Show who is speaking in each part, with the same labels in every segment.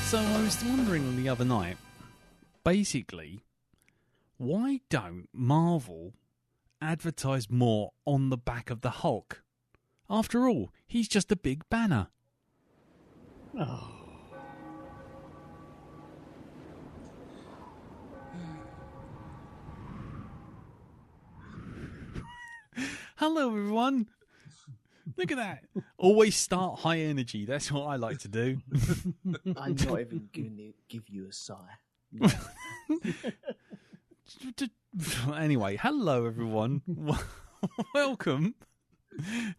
Speaker 1: So I was wondering the other night, basically, why don't Marvel advertise more on the back of the Hulk? After all, he's just a big banner.
Speaker 2: Oh.
Speaker 1: Hello, everyone. Look at that. Always start high energy. That's what I like to do.
Speaker 2: I'm not even going to give you a sigh. No.
Speaker 1: Anyway, hello, everyone. Welcome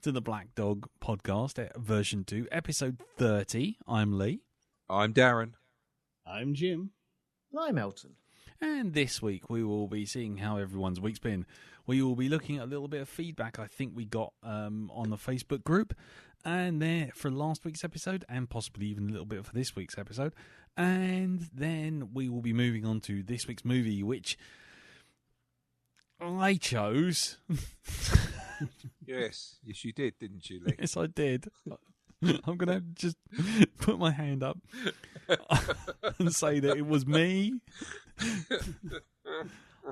Speaker 1: to the Black Dog Podcast, version 2, episode 30. I'm Lee.
Speaker 3: I'm Darren.
Speaker 4: I'm Jim.
Speaker 2: I'm Elton.
Speaker 1: And this week we will be seeing how everyone's week's been. We will be looking at a little bit of feedback I think we got on the Facebook group and there for last week's episode and possibly even a little bit for this week's episode. And then we will be moving on to this week's movie, which I chose.
Speaker 3: Yes, you did, didn't you, Lee?
Speaker 1: Yes, I did. I'm going to just put my hand up and say that it was me.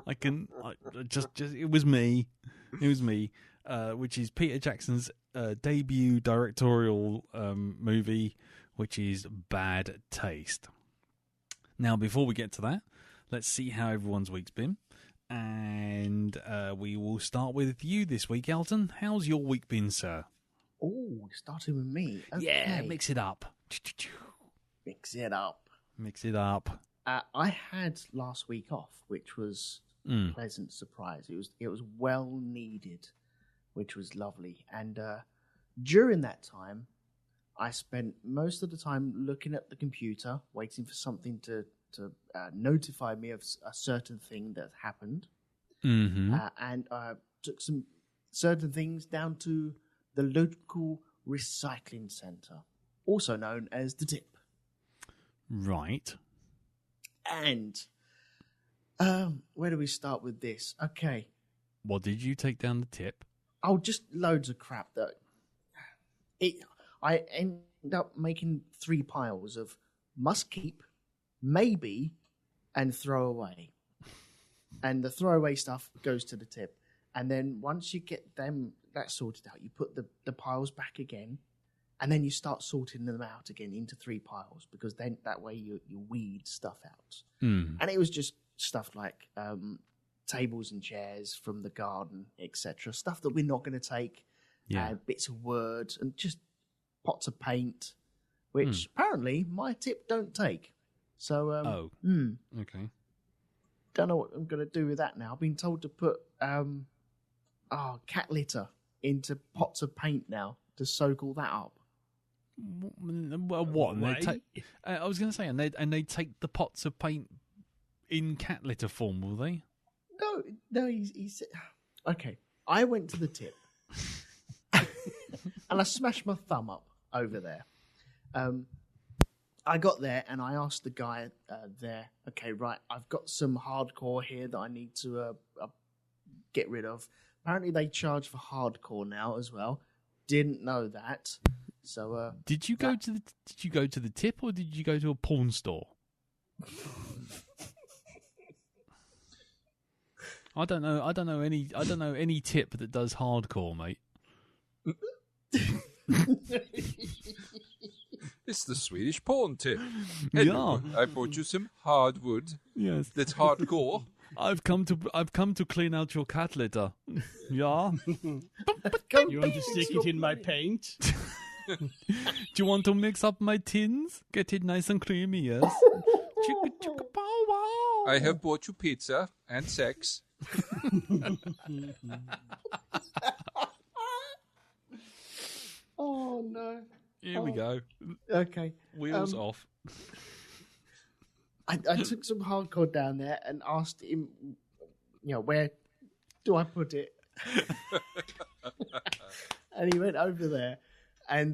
Speaker 1: It was me. It was me, which is Peter Jackson's debut directorial movie, which is Bad Taste. Now, before we get to that, let's see how everyone's week's been. And we will start with you this week, Elton. How's your week been, sir?
Speaker 2: Oh, starting with me. Okay.
Speaker 1: Yeah, mix it up.
Speaker 2: Mix it up.
Speaker 1: Mix it up.
Speaker 2: I had last week off, which was a pleasant surprise. It was well needed, which was lovely. And during that time, I spent most of the time looking at the computer, waiting for something to notify me of a certain thing that happened.
Speaker 1: Mm-hmm.
Speaker 2: And I took some certain things down to the local recycling centre, also known as the Tip.
Speaker 1: Right.
Speaker 2: And where do we start with this? Okay.
Speaker 1: What did you take down the Tip?
Speaker 2: Oh, just loads of crap that I end up making 3 piles of must keep, maybe, and throw away. And the throwaway stuff goes to the Tip. And then once you get that sorted out, you put the piles back again, and then you start sorting them out again into 3 piles, because then that way you weed stuff out. And it was just stuff like tables and chairs from the garden, etc. Stuff that we're not going to take, bits of wood, and just pots of paint, which apparently my Tip don't take. So,
Speaker 1: Okay.
Speaker 2: Don't know what I'm going to do with that now. I've been told to put cat litter into pots of paint now to soak all that up.
Speaker 1: What? And I was going to say, and they take the pots of paint in cat litter form, will they?
Speaker 2: No. He's okay. I went to the Tip, and I smashed my thumb up over there. I got there and I asked the guy there, okay, right, I've got some hardcore here that I need to get rid of. Apparently they charge for hardcore now as well. Didn't know that. So
Speaker 1: did you go to the Tip, or did you go to a porn store? I don't know any Tip that does hardcore, mate.
Speaker 3: It's the Swedish porn Tip.
Speaker 1: Yeah.
Speaker 3: I brought you some hardwood.
Speaker 1: Yes.
Speaker 3: That's hardcore.
Speaker 1: I've come to clean out your cat litter. Yeah.
Speaker 4: You want to stick it in my paint?
Speaker 1: Do you want to mix up my tins? Get it nice and creamy, yes? Chicka chicka pow wow.
Speaker 3: I have bought you pizza and sex.
Speaker 2: oh no.
Speaker 1: Here we go.
Speaker 2: Okay.
Speaker 1: Wheels off.
Speaker 2: I took some hardcore down there and asked him, where do I put it? And he went over there and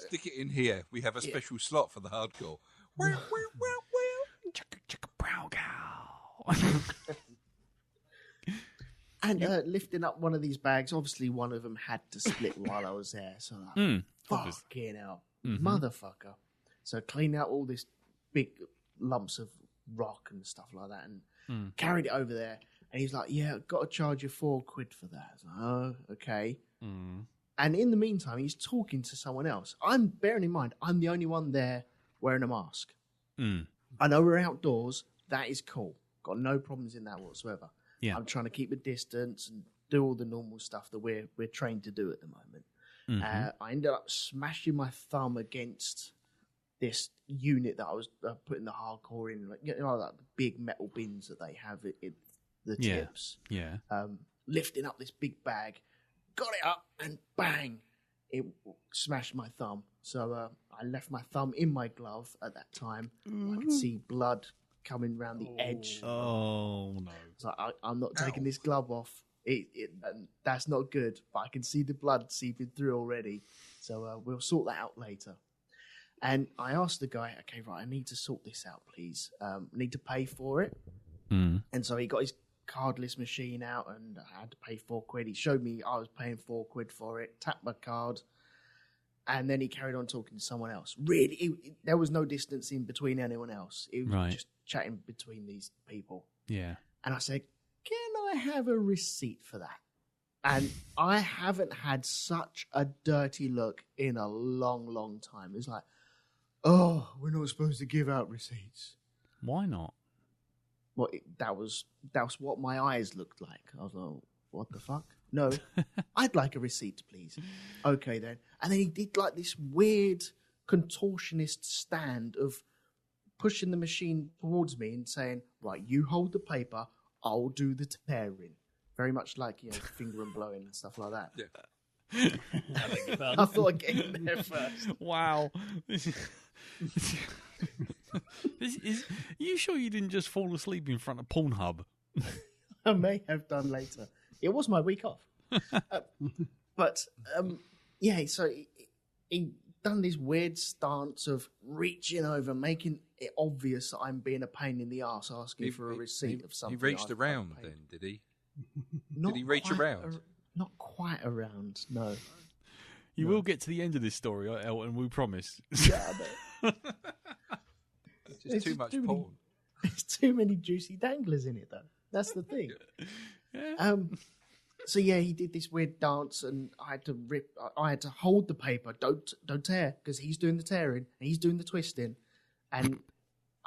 Speaker 3: stick it in here. We have a special slot for the hardcore.
Speaker 1: Chicka chicka brow cow.
Speaker 2: And lifting up one of these bags, obviously one of them had to split while I was there. So fucking hell, motherfucker. So clean out all this big lumps of rock and stuff like that, and carried it over there. And he's like, "Yeah, got to charge you £4 for that." I was like, "Oh, okay." And in the meantime, he's talking to someone else. I'm bearing in mind, I'm the only one there wearing a mask. I know we're outdoors. That is cool. Got no problems in that whatsoever.
Speaker 1: Yeah.
Speaker 2: I'm trying to keep a distance and do all the normal stuff that we're trained to do at the moment. I ended up smashing my thumb against this unit that I was putting the hardcore in, like the big metal bins that they have in the tips.
Speaker 1: Yeah.
Speaker 2: Lifting up this big bag, got it up, and bang, it smashed my thumb. So I left my thumb in my glove at that time. I could see blood coming around the edge.
Speaker 1: Oh no!
Speaker 2: So I'm not taking this glove off. And that's not good. But I can see the blood seeping through already. So we'll sort that out later. And I asked the guy, "Okay, right, I need to sort this out, please. I need to pay for it." And so he got his cardless machine out, and I had to pay £4. He showed me I was paying £4 for it. Tapped my card. And then he carried on talking to someone else. Really, there was no distance in between anyone else. It was just chatting between these people.
Speaker 1: Yeah.
Speaker 2: And I said, "Can I have a receipt for that?" And I haven't had such a dirty look in a long, long time. It's like, "Oh, we're not supposed to give out receipts."
Speaker 1: Why not?
Speaker 2: Well, that was what my eyes looked like. I was like, "What the fuck? No, I'd like a receipt, please." Okay, then. And then he did like this weird contortionist stand of pushing the machine towards me and saying, "Right, you hold the paper, I'll do the tearing." Very much like, finger and blowing and stuff like that.
Speaker 3: Yeah.
Speaker 2: I thought I'd get in there first.
Speaker 1: Wow. Are you sure you didn't just fall asleep in front of Pornhub?
Speaker 2: I may have done later. It was my week off. So he done this weird stance of reaching over, making it obvious that I'm being a pain in the arse, asking for a receipt of something.
Speaker 3: He reached
Speaker 2: I've
Speaker 3: around
Speaker 2: paid.
Speaker 3: then, did he?
Speaker 2: Not
Speaker 3: Did he reach
Speaker 2: quite
Speaker 3: around?
Speaker 2: Not quite around, no.
Speaker 1: You will get to the end of this story, Elton, we promise.
Speaker 2: Yeah,
Speaker 3: Just too much porn.
Speaker 2: There's too many juicy danglers in it, though. That's the thing. So he did this weird dance, and I had to hold the paper. Don't tear, because he's doing the tearing and he's doing the twisting, and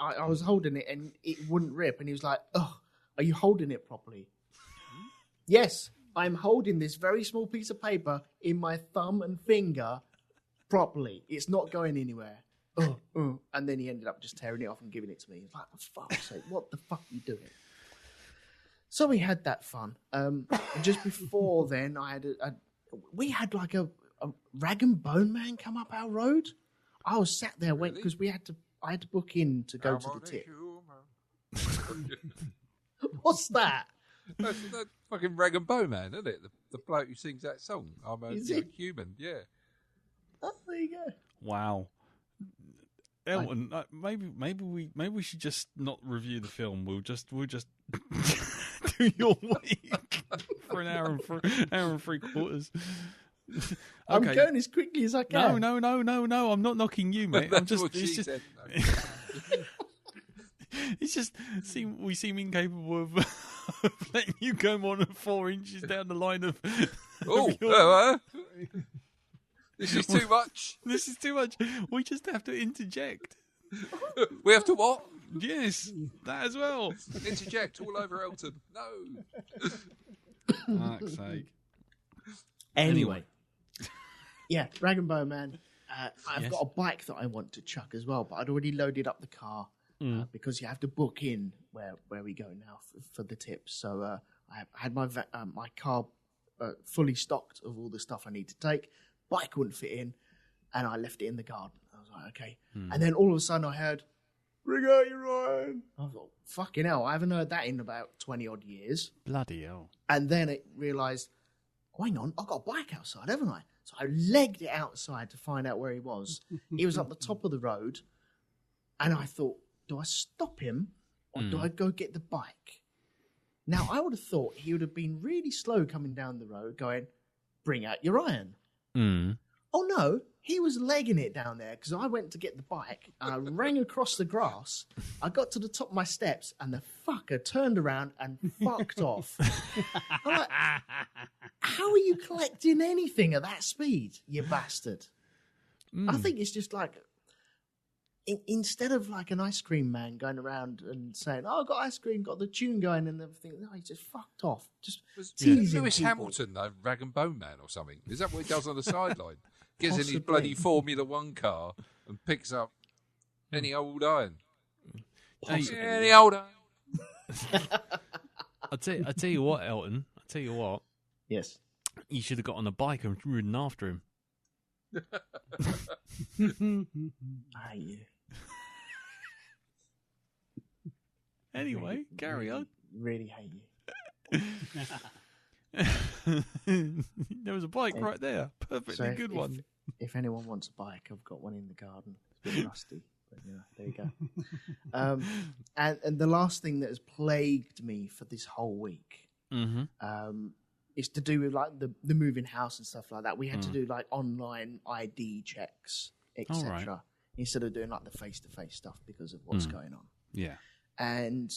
Speaker 2: I was holding it and it wouldn't rip. And he was like, "Oh, are you holding it properly?" Yes, I'm holding this very small piece of paper in my thumb and finger properly. It's not going anywhere. And then he ended up just tearing it off and giving it to me. He's like, "For fuck's sake, what the fuck are you doing?" So we had that fun. And just before then, we had like a rag and bone man come up our road. I was sat there waiting because I had to book in to go to the tip. What's that?
Speaker 3: That's that fucking Rag and Bone Man, isn't it? The bloke who sings that song. I'm a human, yeah.
Speaker 2: Oh, there you go.
Speaker 1: Wow. Elton, maybe we should just not review the film. We'll just do your week for an hour and 3/4. Okay.
Speaker 2: I'm going as quickly as I can.
Speaker 1: No. I'm not knocking you, mate. I'm just.
Speaker 3: What she
Speaker 1: It's just.
Speaker 3: said,
Speaker 1: It's just. We seem incapable of letting you go more than 4 inches down the line of.
Speaker 3: This is too much.
Speaker 1: This is too much. We just have to interject.
Speaker 3: We have to what?
Speaker 1: Yes, that as well.
Speaker 3: Interject all over Elton. No.
Speaker 1: Fuck's sake.
Speaker 2: Anyway. Yeah, Rag and Bone Man. I've got a bike that I want to chuck as well, but I'd already loaded up the car because you have to book in where we go now for the tips. So I had my car fully stocked of all the stuff I need to take. Bike wouldn't fit in, and I left it in the garden. I was like, okay. And then all of a sudden I heard, "Bring out your iron." I was like, fucking hell, I haven't heard that in about 20 odd years.
Speaker 1: Bloody hell.
Speaker 2: And then it realised, hang on, I've got a bike outside, haven't I? So I legged it outside to find out where he was. He was up the top of the road, and I thought, do I stop him or do I go get the bike? Now, I would have thought he would have been really slow coming down the road going, "Bring out your iron." Oh no, he was legging it down there because I went to get the bike and I rang across the grass. I got to the top of my steps and the fucker turned around and fucked off. I'm like, how are you collecting anything at that speed, you bastard? I think it's just like, instead of like an ice cream man going around and saying, "Oh, I got ice cream, got the tune going and everything," no, he just fucked off. Just teasing
Speaker 3: Lewis
Speaker 2: people.
Speaker 3: Hamilton, the rag and bone man or something. Is that what he does on the sideline? Gets in his
Speaker 2: Possibly.
Speaker 3: bloody Formula One car and picks up any old iron. Any old iron.
Speaker 1: I tell you what, Elton. I tell you what.
Speaker 2: Yes.
Speaker 1: You should have got on a bike and ridden after him.
Speaker 2: I hate you.
Speaker 1: Anyway, carry on.
Speaker 2: Really hate you.
Speaker 1: There was a bike right there. Perfectly
Speaker 2: So
Speaker 1: good one.
Speaker 2: If anyone wants a bike, I've got one in the garden. It's a bit rusty, but there you go. And the last thing that has plagued me for this whole week is to do with like the moving house and stuff like that. We had to do like online ID checks, etc.
Speaker 1: All right.
Speaker 2: Instead of doing like the face-to-face stuff because of what's going on.
Speaker 1: Yeah.
Speaker 2: And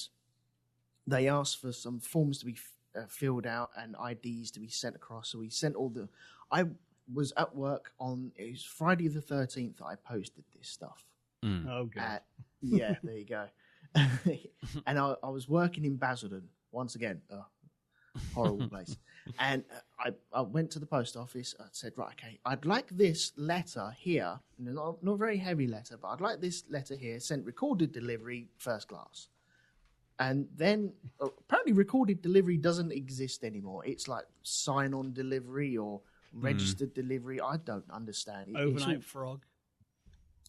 Speaker 2: they asked for some forms to be filled out and IDs to be sent across. So we sent all the. I was at work it was Friday the 13th that I posted this stuff.
Speaker 4: Oh, God.
Speaker 2: Yeah, there you go. And I was working in Basildon once again. Horrible place. And I went to the post office. I said, right, okay, I'd like this letter here, not a very heavy letter, but I'd like this letter here sent recorded delivery first class. And then apparently recorded delivery doesn't exist anymore. It's like sign-on delivery or registered delivery. I don't understand it.
Speaker 4: Overnight frog.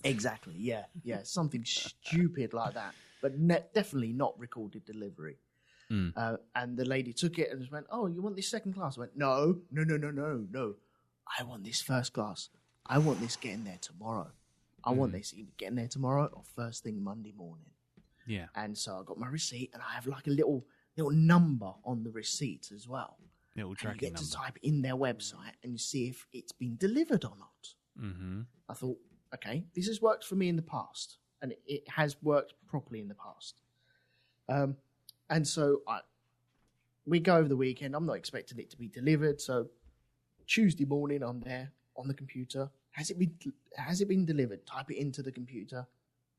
Speaker 2: Exactly, yeah. Something stupid like that. But definitely not recorded delivery. And the lady took it and just went, "Oh, you want this second class?" I went, No. I want this first class. I want this getting there tomorrow. I want this either getting there tomorrow or first thing Monday morning.
Speaker 1: Yeah.
Speaker 2: And so I got my receipt and I have like a little number on the receipt as well.
Speaker 1: Little
Speaker 2: And you
Speaker 1: tracking
Speaker 2: get
Speaker 1: number.
Speaker 2: to type in their website and you see if it's been delivered or not.
Speaker 1: Mm-hmm.
Speaker 2: I thought, okay, this has worked for me in the past, and it has worked properly in the past. And so we go over the weekend. I'm not expecting it to be delivered. So Tuesday morning, I'm there on the computer. Has it been delivered? Type it into the computer.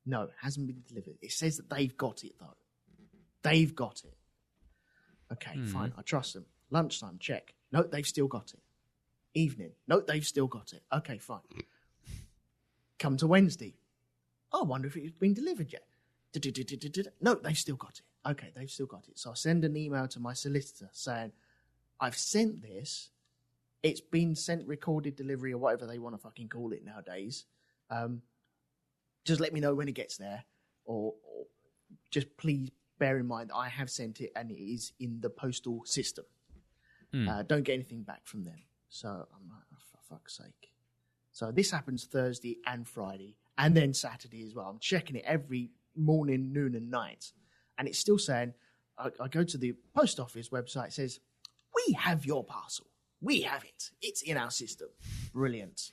Speaker 2: No, it hasn't been delivered. It says that they've got it, though. They've got it. Okay, fine. I trust them. Lunchtime, check. No, they've still got it. Evening. No, they've still got it. Okay, fine. Come to Wednesday. Oh, I wonder if it's been delivered yet. No, they've still got it. Okay, they've still got it. So I send an email to my solicitor saying, I've sent this. It's been sent recorded delivery or whatever they want to fucking call it nowadays. Just let me know when it gets there. Or just please bear in mind that I have sent it and it is in the postal system. Don't get anything back from them. So I'm like, oh, for fuck's sake. So this happens Thursday and Friday and then Saturday as well. I'm checking it every morning, noon and night. And it's still saying, I go to the post office website, it says, we have your parcel. We have it. It's in our system. Brilliant.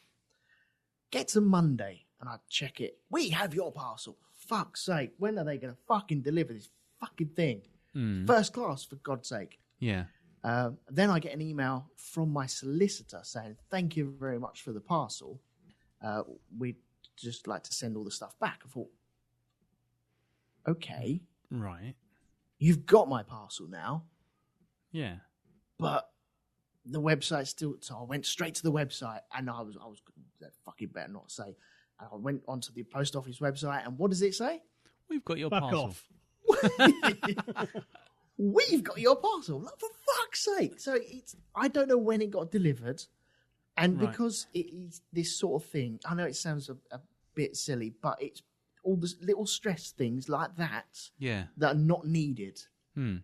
Speaker 2: Get to Monday and I check it. We have your parcel. Fuck's sake. When are they going to fucking deliver this fucking thing? First class, for God's sake.
Speaker 1: Yeah.
Speaker 2: Then I get an email from my solicitor saying, thank you very much for the parcel. We'd just like to send all the stuff back. I thought, okay,
Speaker 1: Right.
Speaker 2: you've got my parcel now,
Speaker 1: Yeah.
Speaker 2: but the website still. So I went straight to the website, and I was fucking better not say. And I went onto the post office website, and what does it say?
Speaker 1: We've got your
Speaker 4: Fuck
Speaker 1: parcel.
Speaker 4: off.
Speaker 2: We've got your parcel. Like, for fuck's sake! So I don't know when it got delivered, and
Speaker 1: Right.
Speaker 2: because it is this sort of thing, I know it sounds a bit silly, but it's all the little stress things like that
Speaker 1: Yeah.
Speaker 2: that are not needed.
Speaker 1: Hmm.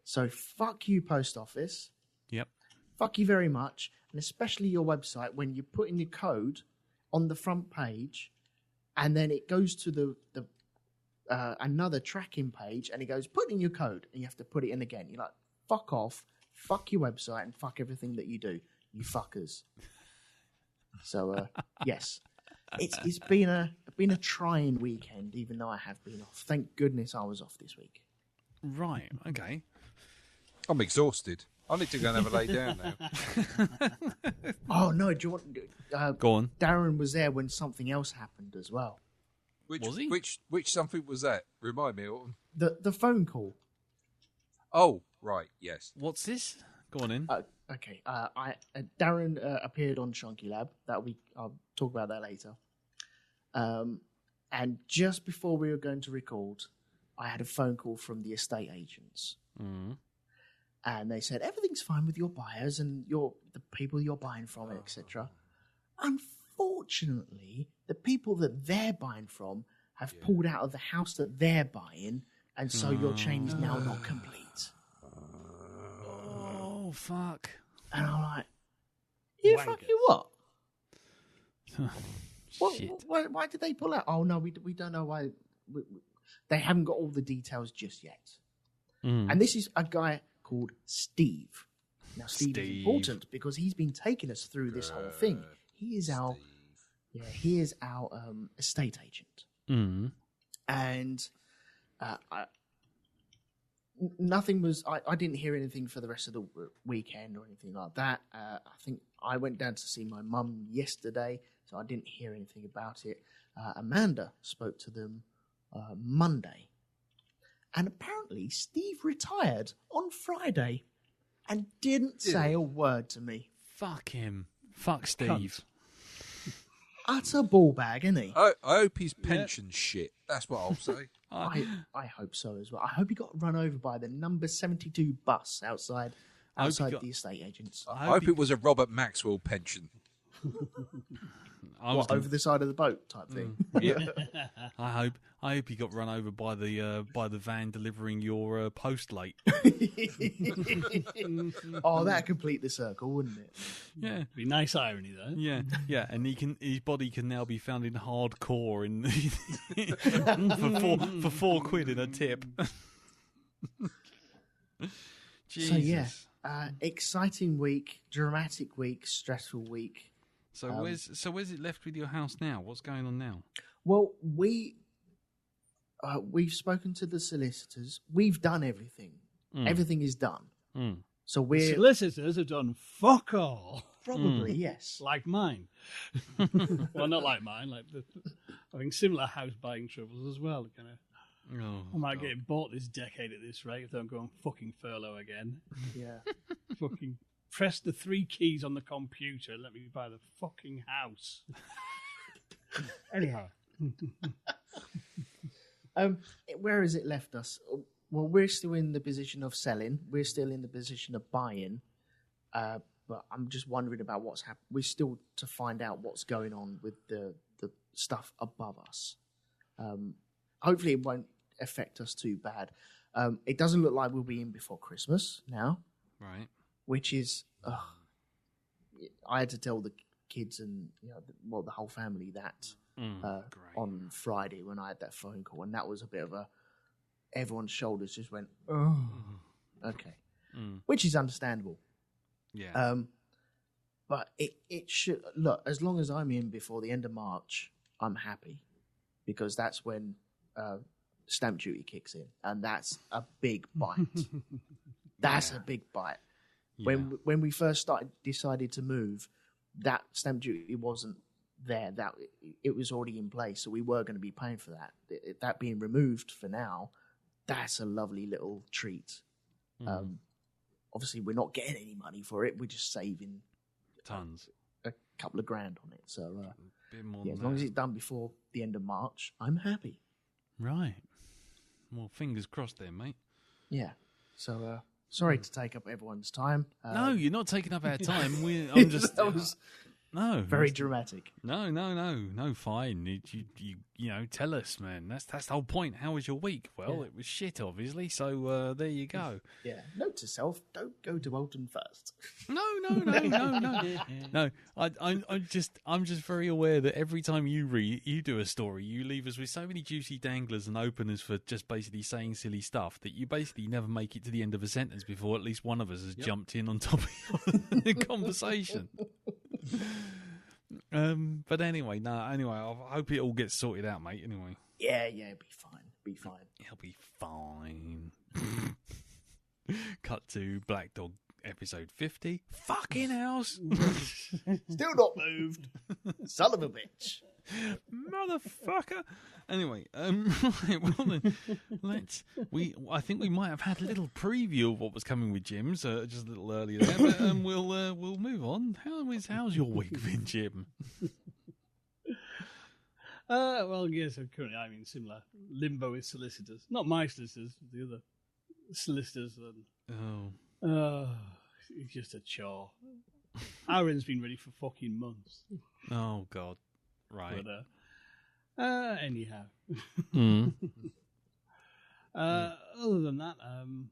Speaker 2: So fuck you, post office.
Speaker 1: Yep.
Speaker 2: Fuck you very much, and especially your website when you put in your code on the front page, and then it goes to the another tracking page, and it goes put in your code, and you have to put it in again. You're like, fuck off, fuck your website, and fuck everything that you do, you fuckers. So yes, it's been a trying weekend, even though I have been off. Thank goodness I was off this week.
Speaker 1: Right. Okay.
Speaker 3: I'm exhausted. I need to go and have a lay down now.
Speaker 2: Oh no, do you want?
Speaker 1: Go on.
Speaker 2: Darren was there when something else happened as well.
Speaker 1: Was he?
Speaker 3: Which something was that? Remind me, Alton.
Speaker 2: The phone call.
Speaker 3: Oh, right, yes.
Speaker 1: What's this? Go on in.
Speaker 2: Okay. Darren appeared on Shonky Lab. I'll talk about that later. And just before we were going to record, I had a phone call from the estate agents, and they said everything's fine with your buyers and the people you're buying from, etc. Unfortunately, the people that they're buying from have pulled out of the house that they're buying, and so your chain is now not complete.
Speaker 1: Oh fuck!
Speaker 2: And I'm like, you fucking what?
Speaker 1: Shit.
Speaker 2: Why did they pull out? Oh no, we don't know why. They haven't got all the details just yet. And this is a guy called Steve. Now Steve is important because he's been taking us through this whole thing. He is our estate agent. And nothing was. I didn't hear anything for the rest of the weekend or anything like that. I think I went down to see my mum yesterday, so I didn't hear anything about it. Amanda spoke to them Monday, and apparently Steve retired on Friday and didn't say a word to me.
Speaker 1: Fuck him. Fuck Steve.
Speaker 2: Utter ball bag, isn't he?
Speaker 3: I hope his pension's shit. That's what I'll say.
Speaker 2: I hope so as well. I hope he got run over by the number 72 bus outside the estate agents.
Speaker 3: I hope it was a Robert Maxwell pension.
Speaker 2: Over the side of the boat type thing.
Speaker 1: Yeah. I hope he got run over by the van delivering your post late.
Speaker 2: Oh, that'd complete the circle, wouldn't it?
Speaker 1: Yeah,
Speaker 4: be nice irony though.
Speaker 1: Yeah, and his body can now be found in hardcore for £4 in a tip. Jesus.
Speaker 2: So yeah, exciting week, dramatic week, stressful week.
Speaker 1: So where's it left with your house now? What's going on now?
Speaker 2: Well, we've spoken to the solicitors. We've done everything. Everything is done. So we're
Speaker 4: solicitors have done fuck all.
Speaker 2: Probably yes.
Speaker 4: Like mine. Well, not like mine. Like having similar house buying troubles as well. Kind of. I might get bought this decade at this rate if I don't go on fucking furlough again.
Speaker 2: Yeah.
Speaker 4: Fucking press the 3 keys on the computer and let me buy the fucking house. Anyhow.
Speaker 2: Where has it left us? Well, we're still in the position of selling. We're still in the position of buying. But I'm just wondering about what's happening. We're still to find out what's going on with the stuff above us. Hopefully it won't affect us too bad. It doesn't look like we'll be in before Christmas now.
Speaker 1: Right.
Speaker 2: Which is, I had to tell the kids and the whole family that on Friday when I had that phone call, and that was a bit of everyone's shoulders just went, oh, okay, which is understandable.
Speaker 1: Yeah.
Speaker 2: But it should look, as long as I'm in before the end of March, I'm happy because that's when stamp duty kicks in, and that's a big bite. That's a big bite.
Speaker 1: Yeah.
Speaker 2: When we first decided to move, that stamp duty wasn't there. That it was already in place, so we were going to be paying for that. That being removed for now, that's a lovely little treat. Obviously, we're not getting any money for it. We're just saving
Speaker 1: tons,
Speaker 2: a couple of grand on it. So,
Speaker 1: a bit more
Speaker 2: as long as it's done before the end of March, I'm happy.
Speaker 1: Right. Well, fingers crossed, then, mate.
Speaker 2: Yeah. So. Sorry to take up everyone's time.
Speaker 1: No, you're not taking up our time. I'm just.
Speaker 2: That was very dramatic.
Speaker 1: No. Fine. You tell us, man. That's the whole point. How was your week? Well, it was shit, obviously. So there you go.
Speaker 2: Yeah. Note to self: don't go to Bolton first.
Speaker 1: No. No. I'm just very aware that every time you do a story, you leave us with so many juicy danglers and openers for just basically saying silly stuff that you basically never make it to the end of a sentence before at least one of us has jumped in on top of the conversation. But anyway, I hope it all gets sorted out, mate. Anyway.
Speaker 2: Yeah, it'll be fine.
Speaker 1: He'll be fine. Cut to Black Dog episode 50. Fucking house.
Speaker 2: Still not moved. Son of a bitch.
Speaker 1: Motherfucker. Anyway, right, well then, I think we might have had a little preview of what was coming with Jim's just a little earlier there, but we'll move on. How's your week been, Jim?
Speaker 4: Well, yes, currently I'm in similar limbo with solicitors. Not my solicitors, the other solicitors. It's just a chore. Aaron's been ready for fucking months.
Speaker 1: Oh, God. Right.
Speaker 4: But, anyhow. Other than that, I'm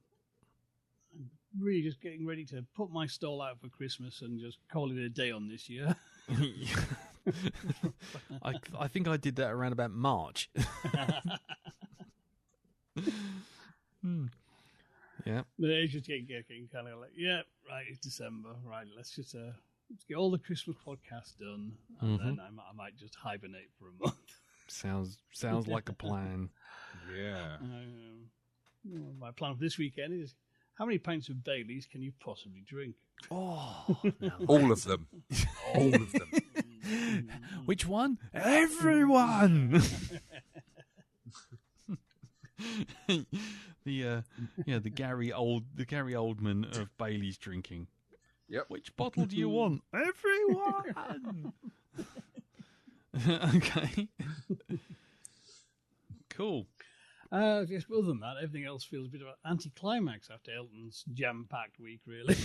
Speaker 4: really just getting ready to put my stall out for Christmas and just call it a day on this year.
Speaker 1: I think I did that around about March. Yeah.
Speaker 4: But it's just getting kind of like, yeah, right, it's December. Right, let's get all the Christmas podcasts done, and then I might just hibernate for a month.
Speaker 1: Sounds like a plan.
Speaker 3: Yeah.
Speaker 4: My plan for this weekend is, how many pints of Baileys can you possibly drink?
Speaker 1: Oh, no.
Speaker 3: All of them. All of them.
Speaker 1: Which one? Everyone. The Gary Oldman of Bailey's drinking.
Speaker 3: Yep.
Speaker 1: Which bottle do you want? Everyone. Okay. Cool.
Speaker 4: Just other than that, everything else feels a bit of an anticlimax after Elton's jam-packed week, really.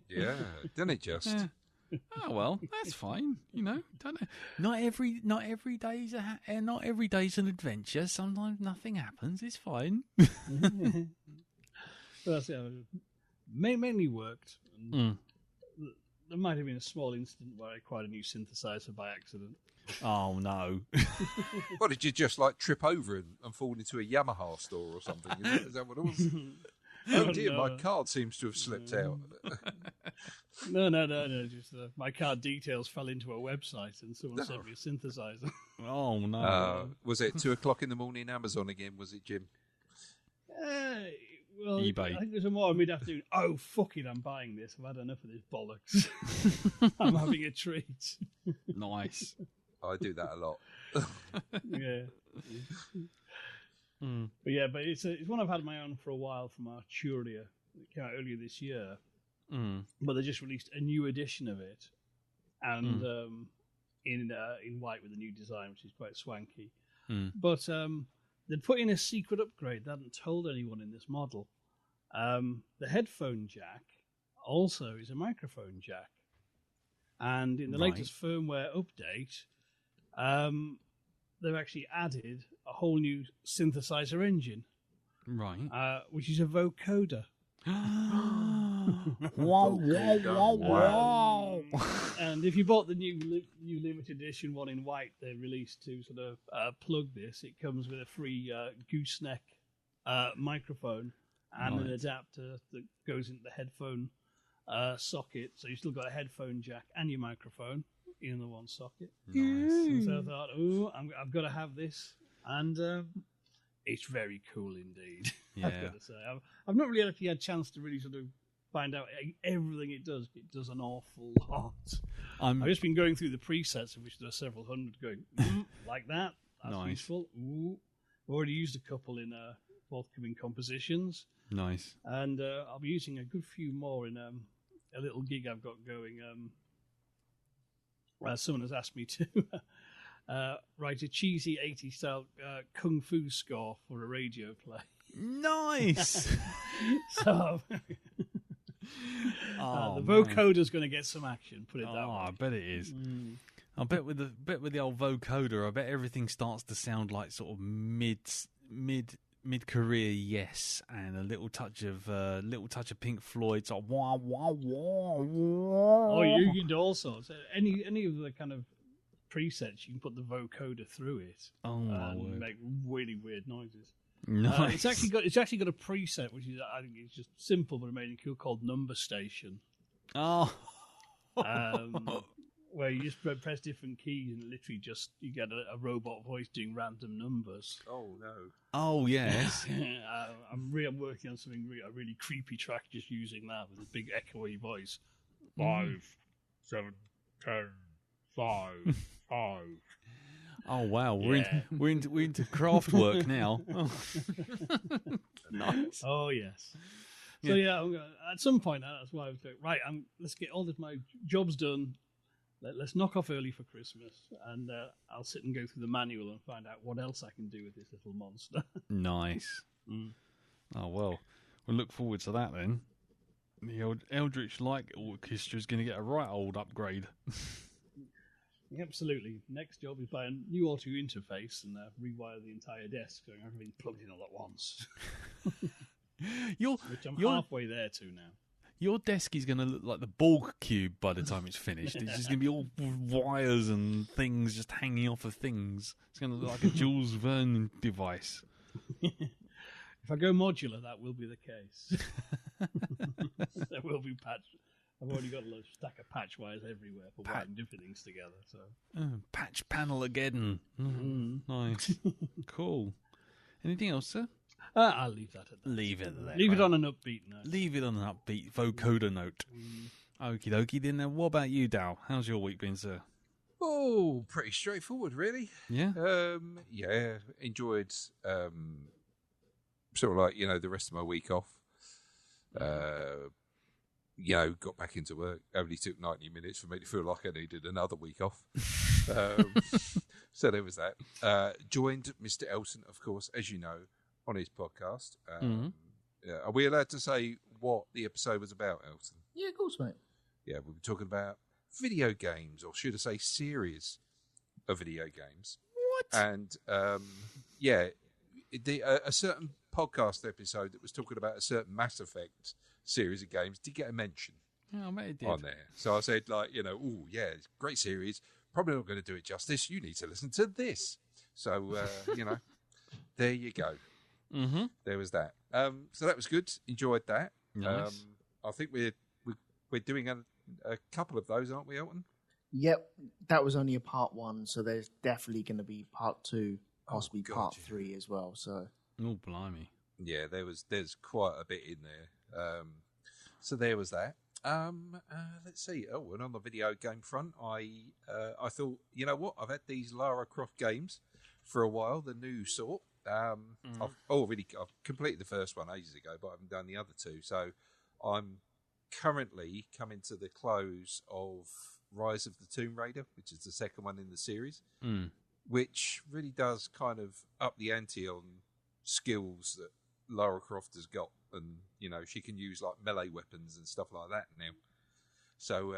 Speaker 3: Yeah, didn't it just?
Speaker 1: Yeah. Oh well, that's fine. Don't know. Not every day's not every day's an adventure. Sometimes nothing happens. It's fine.
Speaker 4: Well, mainly worked. There might have been a small incident where I acquired a new synthesizer by accident.
Speaker 1: Oh no!
Speaker 3: What, did you just trip over and fall into a Yamaha store or something? Is that what it was? Oh dear,
Speaker 4: no.
Speaker 3: My card seems to have slipped out.
Speaker 4: No. Just my card details fell into a website and someone sent me a synthesizer.
Speaker 1: Oh no!
Speaker 3: Was it 2:00 in the morning? Amazon again? Was it, Jim?
Speaker 4: Well,
Speaker 1: eBay.
Speaker 4: I think it was more mid-afternoon. Oh, fuck it, I'm buying this. I've had enough of this bollocks. I'm having a treat.
Speaker 1: Nice.
Speaker 3: I do that a lot.
Speaker 4: Yeah. But it's one I've had my own for a while from Arturia. It came out earlier this year. But they just released a new edition of it, and in white with a new design, which is quite swanky. But they'd put in a secret upgrade they hadn't told anyone in this model. The headphone jack also is a microphone jack, and in the latest firmware update, they've actually added a whole new synthesizer engine,
Speaker 1: right?
Speaker 4: Which is a vocoder.
Speaker 1: Wow.
Speaker 4: And if you bought the new limited edition one in white they released to sort of plug this, it comes with a free gooseneck microphone and an adapter that goes into the headphone socket, so you still got a headphone jack and your microphone in the one socket.
Speaker 1: Nice.
Speaker 4: So I thought, I've got to have this, and it's very cool indeed.
Speaker 1: Yeah.
Speaker 4: I've got to say, I've not really actually had a chance to really sort of find out everything it does. It does an awful lot. I've just been going through the presets, of which there are several hundred, going like that. That's
Speaker 1: nice.
Speaker 4: Useful. Ooh. I've already used a couple in forthcoming compositions.
Speaker 1: Nice.
Speaker 4: And I'll be using a good few more in a little gig I've got going. Someone has asked me to write a cheesy 80s style kung fu score for a radio play.
Speaker 1: Nice.
Speaker 4: So the vocoder's going to get some action. Put it that way.
Speaker 1: I bet it is. I bet with the old vocoder, I bet everything starts to sound like sort of mid-career Yes, and a little touch of Pink Floyd, sort of wah wah wah wah.
Speaker 4: Oh, you can do all sorts. Any of the kind of presets, you can put the vocoder through it.
Speaker 1: Oh my word!
Speaker 4: And make really weird noises.
Speaker 1: Nice.
Speaker 4: It's actually got a preset, which is, I think it's just simple but amazing cool, called Number Station.
Speaker 1: Oh.
Speaker 4: where you just press different keys and literally just you get a robot voice doing random numbers.
Speaker 3: Oh no!
Speaker 1: Oh yes.
Speaker 4: I'm working on something a really creepy track just using that with a big echoey voice. 5, 7, 10, 5, 5.
Speaker 1: Oh wow, we're into craft work now. Oh. Nice.
Speaker 4: Oh yes. So yeah, at some point that's why I was like, right, let's get all of my jobs done. Let's knock off early for Christmas, and I'll sit and go through the manual and find out what else I can do with this little monster.
Speaker 1: Nice. Oh well, we'll look forward to that then. The old Eldritch Light Orchestra is going to get a right old upgrade.
Speaker 4: Absolutely. Next job is buy a new audio interface and rewire the entire desk so everything's plugged in all at once. Which I'm halfway there to now.
Speaker 1: Your desk is going to look like the Borg cube by the time it's finished. It's just going to be all wires and things just hanging off of things. It's going to look like a Jules Verne device.
Speaker 4: If I go modular, that will be the case. There will be patch. I've already got a stack of patch wires everywhere for wiring different things together. So
Speaker 1: patch panel again. Nice. Cool. Anything else, sir?
Speaker 4: I'll leave that at that.
Speaker 1: Leave it there.
Speaker 4: Leave it on an upbeat note.
Speaker 1: Leave it on an upbeat vocoder note. Okie dokie. Then what about you, Dal? How's your week been, sir?
Speaker 3: Oh, pretty straightforward, really.
Speaker 1: Yeah?
Speaker 3: Yeah, enjoyed sort of like, the rest of my week off. Got back into work. Only took 90 minutes for me to feel like I needed another week off. So there was that. Joined Mr. Elton, of course, as you know, on his podcast. Are we allowed to say what the episode was about, Elton?
Speaker 2: Yeah, of course, mate.
Speaker 3: Yeah, we were talking about video games, or should I say series of video games.
Speaker 1: What?
Speaker 3: And, a certain podcast episode that was talking about a certain Mass Effect series of games did get a mention
Speaker 1: I bet it did.
Speaker 3: on there. So I said, it's a great series. Probably not going to do it justice. You need to listen to this. So, there you go.
Speaker 1: Mm-hmm.
Speaker 3: There was that. So that was good. Enjoyed that.
Speaker 1: Nice.
Speaker 3: I think we're doing a couple of those, aren't we, Elton?
Speaker 2: Yep, that was only a part 1, so there's definitely going to be part 2, possibly part 3 as well. So,
Speaker 1: oh blimey,
Speaker 3: yeah, there's quite a bit in there. So there was that. Let's see. Oh, and on the video game front, I thought, you know what? I've had these Lara Croft games for a while, the new sort. I've completed the first one ages ago, but I haven't done the other two. So I'm currently coming to the close of Rise of the Tomb Raider, which is the second one in the series, which really does kind of up the ante on skills that Lara Croft has got. And, she can use like melee weapons and stuff like that now. So,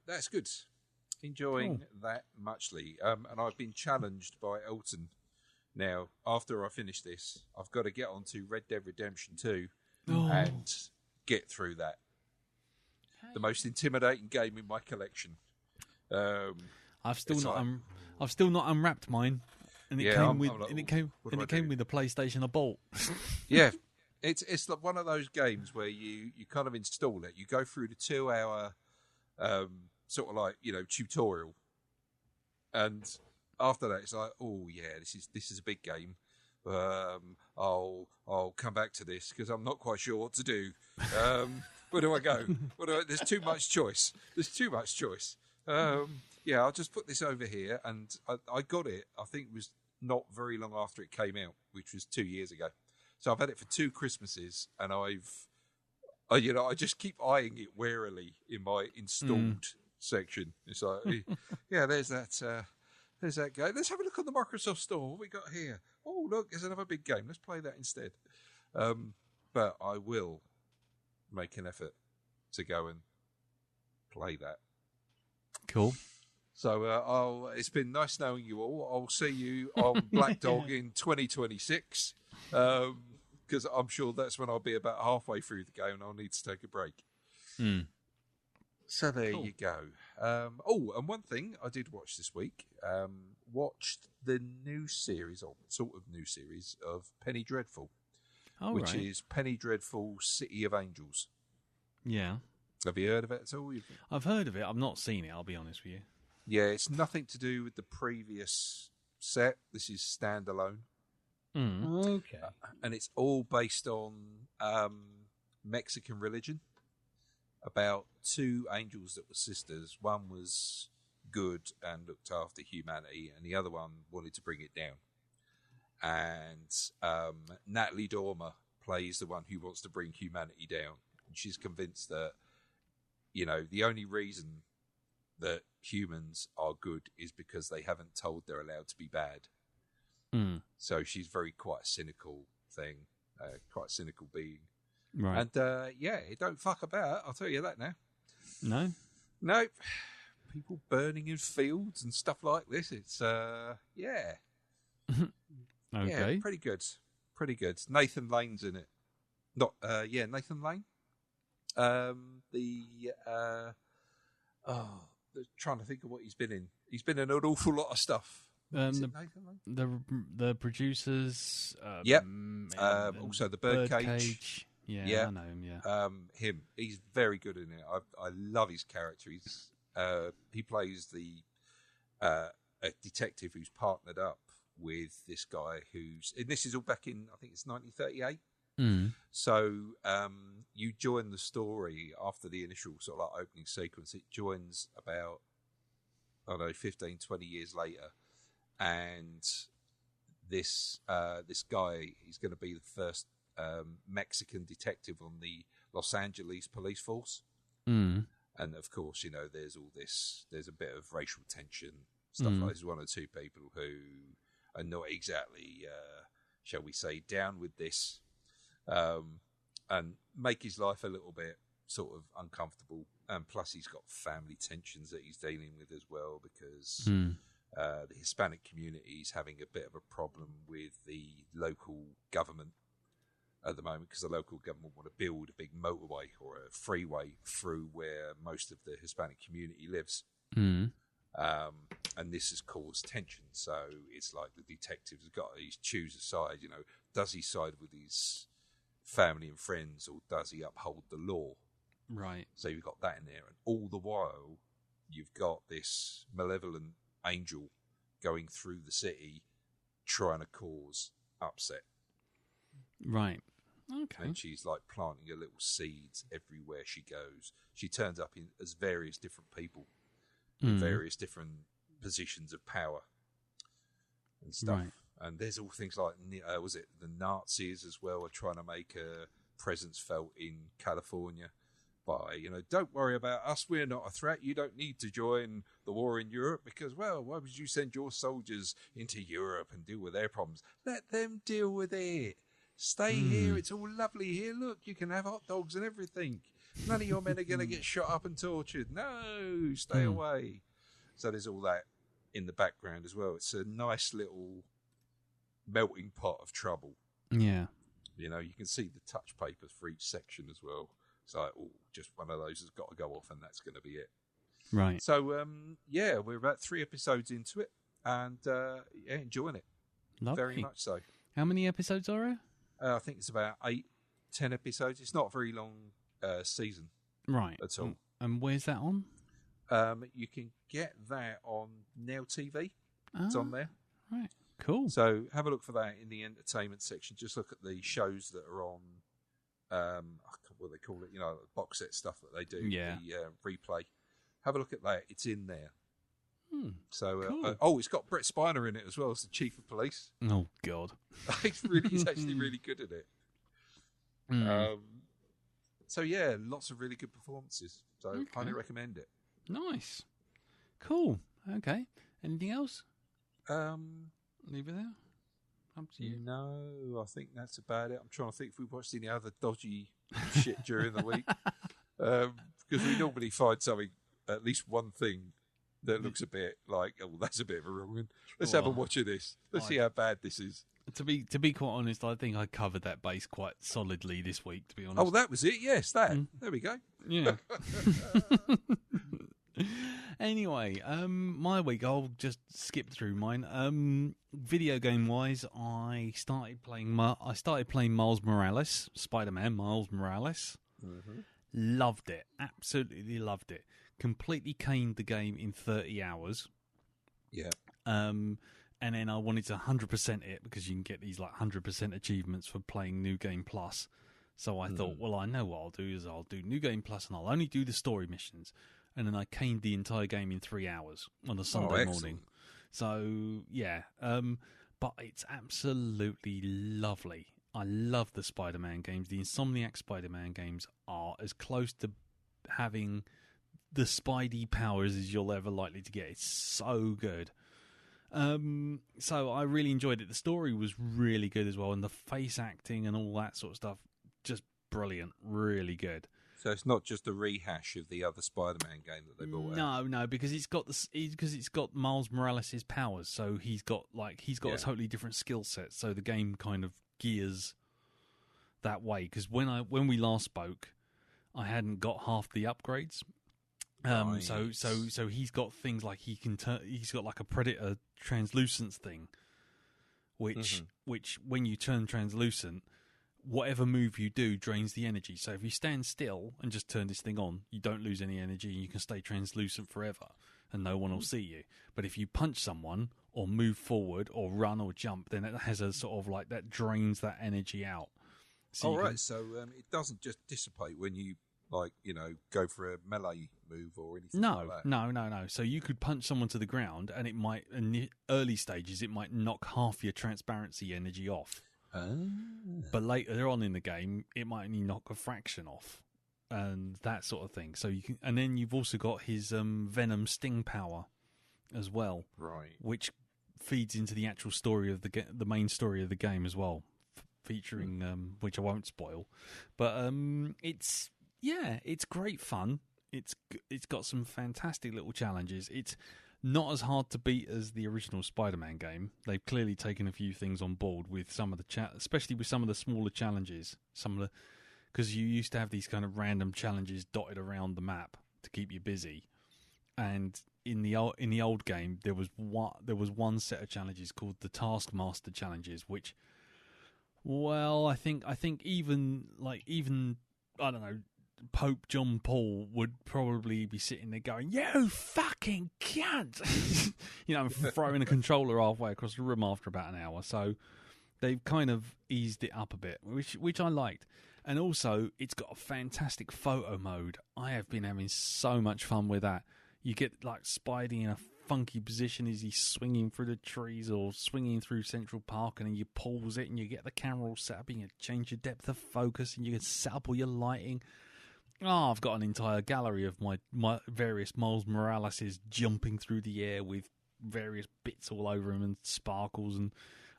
Speaker 3: that's good. Enjoying that muchly. And I've been challenged by Elton. Now, after I finish this, I've got to get onto Red Dead Redemption 2 and get through that. The most intimidating game in my collection.
Speaker 1: I've still not unwrapped mine, and it came with the PlayStation a bolt.
Speaker 3: Yeah, it's like one of those games where you kind of install it. You go through the 2-hour sort of like tutorial, and after that it's like, oh yeah, this is a big game. I'll come back to this because I'm not quite sure what to do. Where do I go? There's too much choice. I'll just put this over here, and I got it. I think it was not very long after it came out, which was 2 years ago. So I've had it for 2 Christmases, and I just keep eyeing it warily in my installed section. It's like, there's that game. Let's have a look on the Microsoft Store. What we got here? Oh, look, there's another big game. Let's play that instead. But I will make an effort to go and play that.
Speaker 1: Cool.
Speaker 3: So it's been nice knowing you all. I'll see you on Black Dog in 2026, because I'm sure that's when I'll be about halfway through the game and I'll need to take a break. So there you go. And one thing I did watch this week, watched the new series, or sort of new series, of Penny Dreadful, which is Penny Dreadful City of Angels.
Speaker 1: Yeah.
Speaker 3: Have you heard of it at all?
Speaker 1: I've heard of it. I've not seen it. I'll be honest with you.
Speaker 3: Yeah, it's nothing to do with the previous set. This is standalone.
Speaker 4: Okay.
Speaker 3: And it's all based on Mexican religion, about two angels that were sisters. One was good and looked after humanity, and the other one wanted to bring it down. And Natalie Dormer plays the one who wants to bring humanity down. And she's convinced that, the only reason that humans are good is because they haven't told they're allowed to be bad. So she's quite a cynical thing, quite a cynical being.
Speaker 1: Right.
Speaker 3: And it don't fuck about. I'll tell you that now.
Speaker 1: No?
Speaker 3: Nope. People burning in fields and stuff like this. It's
Speaker 1: Okay.
Speaker 3: Yeah, pretty good. Pretty good. Nathan Lane's in it. Nathan Lane. Trying to think of what he's been in. He's been in an awful lot of stuff.
Speaker 1: The producers.
Speaker 3: Yep. Also the Birdcage.
Speaker 1: Yeah, I know him. Yeah.
Speaker 3: Him. He's very good in it. I love his character. He plays a detective who's partnered up with this guy and this is all back in, I think it's 1938. So you join the story after the initial sort of like opening sequence. It joins about, 15, 20 years later. And this guy, he's going to be the first Mexican detective on the Los Angeles police force. And of course, there's a bit of racial tension, stuff like this. One or two people who are not exactly, shall we say, down with this, and make his life a little bit sort of uncomfortable. And plus he's got family tensions that he's dealing with as well, because the Hispanic community is having a bit of a problem with the local government at the moment, because the local government want to build a big motorway or a freeway through where most of the Hispanic community lives. And this has caused tension. So it's like the detectives have got to choose a side. Does he side with his family and friends, or does he uphold the law?
Speaker 1: Right.
Speaker 3: So you've got that in there, and all the while you've got this malevolent angel going through the city trying to cause upset.
Speaker 1: Right. Okay.
Speaker 3: And she's like planting her little seeds everywhere she goes. She turns up as various different people in various different positions of power and stuff.
Speaker 1: Right.
Speaker 3: And there's all things like, the Nazis as well are trying to make a presence felt in California by, don't worry about us, we're not a threat. You don't need to join the war in Europe because, well, why would you send your soldiers into Europe and deal with their problems? Let them deal with it. Stay here. It's all lovely here. Look, you can have hot dogs and everything. None of your men are going to get shot up and tortured. No, stay away. So there's all that in the background as well. It's a nice little melting pot of trouble.
Speaker 1: Yeah.
Speaker 3: You can see the touch papers for each section as well. It's like, just one of those has got to go off, and that's going to be it.
Speaker 1: Right.
Speaker 3: So, we're about 3 episodes into it, and enjoying it.
Speaker 1: Lovely.
Speaker 3: Very much so.
Speaker 1: How many episodes are there?
Speaker 3: I think it's about 8-10 episodes. It's not a very long season.
Speaker 1: Right.
Speaker 3: At all.
Speaker 1: And where's that on?
Speaker 3: You can get that on Now TV. It's on there.
Speaker 1: Right. Cool.
Speaker 3: So have a look for that in the entertainment section. Just look at the shows that are on, what they call it, the box set stuff that they do, the replay. Have a look at that. It's in there. So,
Speaker 1: cool.
Speaker 3: It's got Brett Spiner in it as well as the chief of police.
Speaker 1: Oh, God.
Speaker 3: He's actually really good at it. So, lots of really good performances. So, highly recommend it.
Speaker 1: Nice. Cool. Okay. Anything else? Leave it there. Up to you.
Speaker 3: No, I think that's about it. I'm trying to think if we watched any other dodgy shit during the week. Because we normally find something, at least one thing, that looks a bit like, that's a bit of a wrong one. Let's have a watch of this. Let's see how bad this is.
Speaker 1: To be quite honest, I think I covered that base quite solidly this week, to be honest.
Speaker 3: Oh, that was it? Yes, that. There we go.
Speaker 1: Yeah. Anyway, my week, I'll just skip through mine. Video game wise, I started playing Miles Morales, Spider-Man Miles Morales. Loved it. Absolutely loved it. Completely caned the game in 30 hours.
Speaker 3: Yeah.
Speaker 1: And then I wanted to 100% it because you can get these like 100% achievements for playing New Game Plus. So I thought, well, I know what I'll do is I'll do New Game Plus and I'll only do the story missions. And then I caned the entire game in 3 hours on a Sunday morning. So, yeah. But it's absolutely lovely. I love the Spider-Man games. The Insomniac Spider-Man games are as close to having the Spidey powers as you'll ever likely to get. It's so good. So I really enjoyed it. The story was really good as well, and the face acting and all that sort of stuff, just brilliant. Really good.
Speaker 3: So it's not just a rehash of the other Spider-Man game that they brought out.
Speaker 1: No, because it's got Miles Morales' powers. So he's got a totally different skill set. So the game kind of gears that way. Because when we last spoke, I hadn't got half the upgrades.
Speaker 3: Right.
Speaker 1: So he's got things like he's got like a Predator translucence thing, which when you turn translucent, whatever move you do drains the energy. So if you stand still and just turn this thing on, you don't lose any energy and you can stay translucent forever and no one will see you. But if you punch someone or move forward or run or jump, then it has a sort of like that drains that energy out.
Speaker 3: So so it doesn't just dissipate when you go for a melee move or anything like that?
Speaker 1: No. So you could punch someone to the ground and it might, in the early stages, it might knock half your transparency energy off. But later on in the game, it might only knock a fraction off, and that sort of thing. So you can, and then you've also got his Venom Sting power as well,
Speaker 3: right?
Speaker 1: Which feeds into the actual story of the main story of the game as well, featuring which I won't spoil. But it's great fun. It's got some fantastic little challenges. It's not as hard to beat as the original Spider-Man game. They've clearly taken a few things on board with some of the especially with some of the smaller challenges. Because you used to have these kind of random challenges dotted around the map to keep you busy, and in the old game there was one set of challenges called the Taskmaster challenges, which, well, I think even I don't know, Pope John Paul would probably be sitting there going, "You fucking cunt!" Throwing a controller halfway across the room after about an hour. So they've kind of eased it up a bit, which I liked. And also, it's got a fantastic photo mode. I have been having so much fun with that. You get like Spidey in a funky position as he's swinging through the trees or swinging through Central Park, and then you pause it and you get the camera all set up and you change your depth of focus and you can set up all your lighting. Oh, I've got an entire gallery of my various Miles Morales jumping through the air with various bits all over him and sparkles. And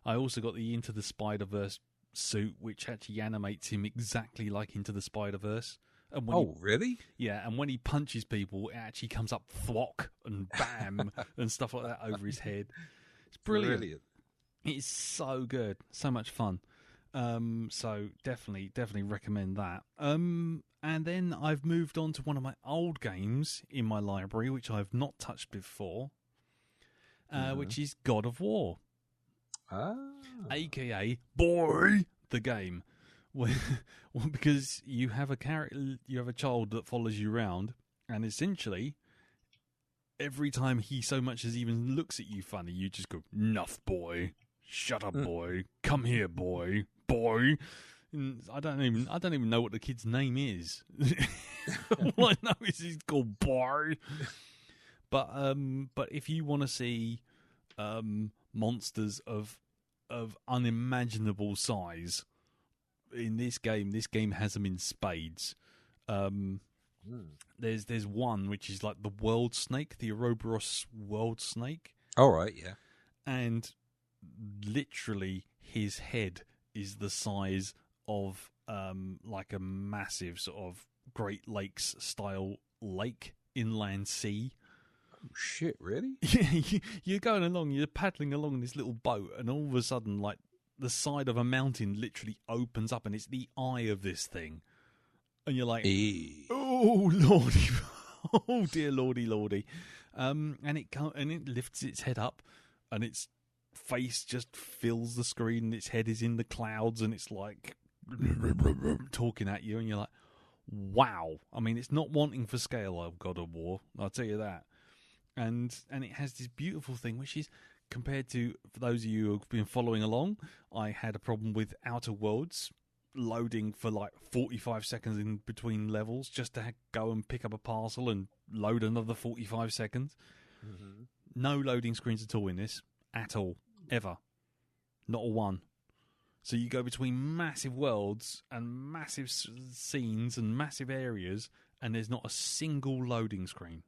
Speaker 1: I also got the Into the Spider-Verse suit, which actually animates him exactly like Into the Spider-Verse. And
Speaker 3: really?
Speaker 1: Yeah, and when he punches people, it actually comes up thwack and bam and stuff like that over his head. It's brilliant. It's so good. So much fun. So definitely recommend that. And then I've moved on to one of my old games in my library, which I've not touched before, which is God of War. AKA Boy the game. Because you have a child that follows you around, and essentially every time he so much as even looks at you funny, you just go, "Nuff, boy. Shut up, boy. Come here, boy. Boy." And I don't even know what the kid's name is. All I know is he's called Boy. But if you want to see monsters of unimaginable size in this game has them in spades. There's one which is like the world snake, the Ouroboros world snake.
Speaker 3: All right, yeah.
Speaker 1: And literally his head is the size of like a massive sort of Great Lakes style lake, inland sea.
Speaker 3: Oh shit, really?
Speaker 1: Yeah, you're going along, you're paddling along this little boat, and all of a sudden, like, the side of a mountain literally opens up and it's the eye of this thing. And you're like, oh lordy, oh dear lordy. And it lifts its head up and its face just fills the screen and its head is in the clouds and it's like talking at you and you're like, wow. I mean, it's not wanting for scale of God of War, I'll tell you that. And it has this beautiful thing, which is, compared to, for those of you who've been following along, I had a problem with Outer Worlds loading for like 45 seconds in between levels just to go and pick up a parcel and load another 45 seconds. Mm-hmm. No loading screens at all in this, at all, ever. Not a one. So you go between massive worlds and massive scenes and massive areas, and there's not a single loading screen.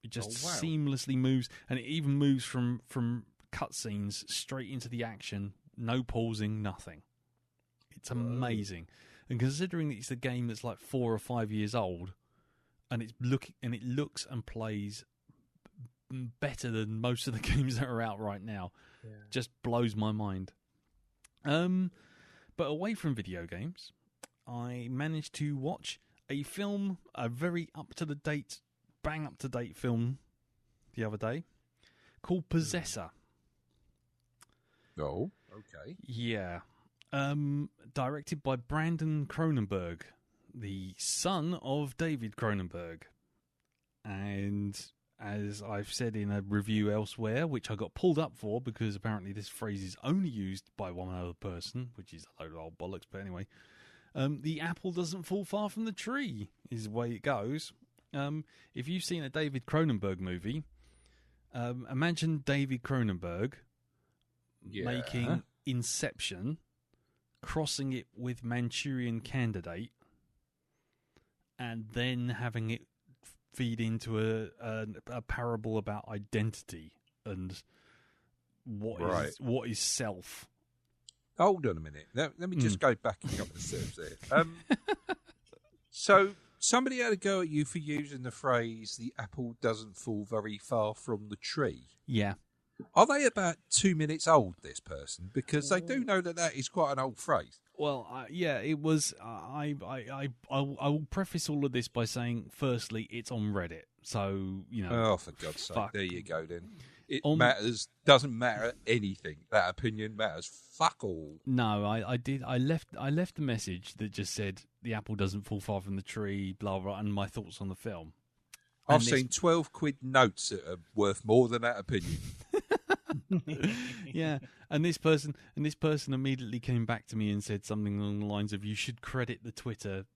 Speaker 1: It just seamlessly moves, and it even moves from cutscenes straight into the action, no pausing, nothing. It's amazing. And considering it's a game that's like 4 or 5 years old, and it looks and plays better than most of the games that are out right now, just blows my mind. But away from video games, I managed to watch a film, a very bang up to date film the other day called Possessor.
Speaker 3: Oh, okay.
Speaker 1: Yeah. Directed by Brandon Cronenberg, the son of David Cronenberg. And as I've said in a review elsewhere, which I got pulled up for because apparently this phrase is only used by one other person, which is a load of old bollocks, but anyway. The apple doesn't fall far from the tree is the way it goes. If you've seen a David Cronenberg movie, imagine David Cronenberg making Inception, crossing it with Manchurian Candidate, and then having it feed into a parable about identity and what is self.
Speaker 3: Hold on a minute. Let me just go back a couple of steps there. So somebody had a go at you for using the phrase, the apple doesn't fall very far from the tree.
Speaker 1: Yeah.
Speaker 3: Are they about 2 minutes old, this person? Because they do know that is quite an old phrase.
Speaker 1: Well, it was. I will preface all of this by saying, firstly, it's on Reddit, so you know.
Speaker 3: Oh, for God's sake! There you go. Then it doesn't matter anything. That opinion matters fuck all.
Speaker 1: No, I did. I left a message that just said the apple doesn't fall far from the tree, blah blah, and my thoughts on the film.
Speaker 3: I've seen 12 quid notes that are worth more than that opinion.
Speaker 1: Yeah, and this person immediately came back to me and said something along the lines of, you should credit the Twitter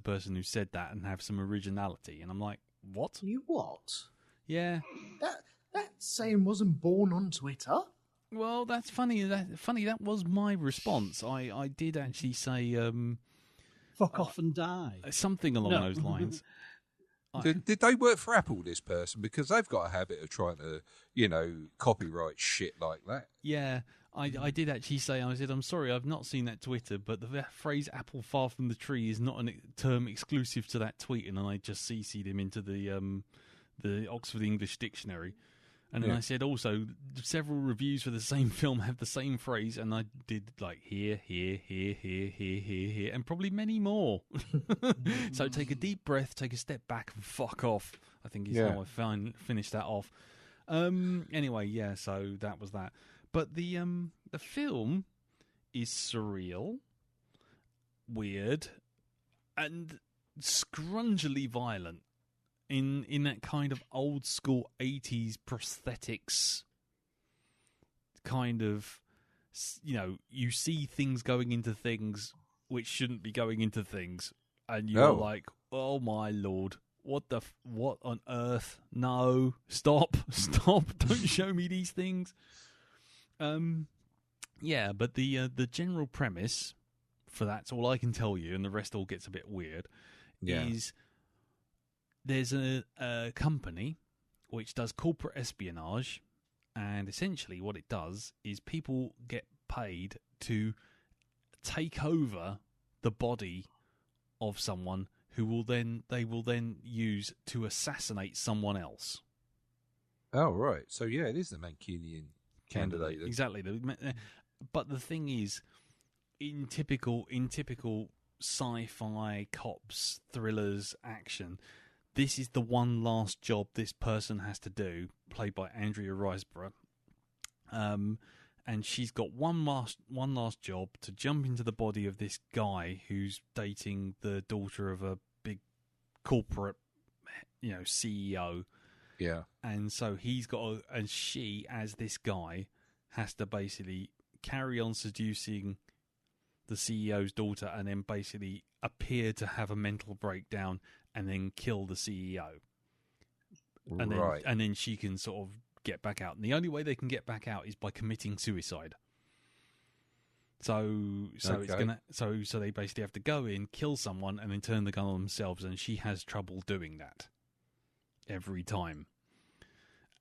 Speaker 1: person who said that and have some originality. And I'm like, what?
Speaker 2: You what?
Speaker 1: Yeah.
Speaker 2: That saying wasn't born on Twitter.
Speaker 1: Well, that's funny. That was my response. I did actually say
Speaker 4: fuck off and die.
Speaker 1: Something along those lines.
Speaker 3: Did they work for Apple, this person? Because they've got a habit of trying to, copyright shit like that.
Speaker 1: Yeah, I did actually say, I said, I'm sorry, I've not seen that Twitter, but the phrase apple far from the tree is not a term exclusive to that tweet, and I just CC'd him into the Oxford English Dictionary. And then I said also, several reviews for the same film have the same phrase, and I did like here, and probably many more. So take a deep breath, take a step back, and fuck off. I think is how I finished that off. Anyway, yeah, so that was that. But the film is surreal, weird, and scrungily violent. In that kind of old school 80s prosthetics kind of, you see things going into things which shouldn't be going into things, and you're like, oh my lord, what on earth? No, stop, don't show me these things. Yeah, but the general premise for that's all I can tell you, and the rest all gets a bit weird, is there's a company which does corporate espionage, and essentially what it does is people get paid to take over the body of someone who they will then use to assassinate someone else.
Speaker 3: Oh, right. So, yeah, it is the Mancunian candidate.
Speaker 1: Exactly. But the thing is, in typical sci-fi, cops, thrillers, action, this is the one last job this person has to do, played by Andrea Riseborough. and she's got one last job to jump into the body of this guy who's dating the daughter of a big corporate, CEO.
Speaker 3: Yeah.
Speaker 1: And so and she, as this guy, has to basically carry on seducing the CEO's daughter and then basically appear to have a mental breakdown and then kill the CEO. And then she can sort of get back out. And the only way they can get back out is by committing suicide. So they basically have to go in, kill someone, and then turn the gun on themselves, and she has trouble doing that every time.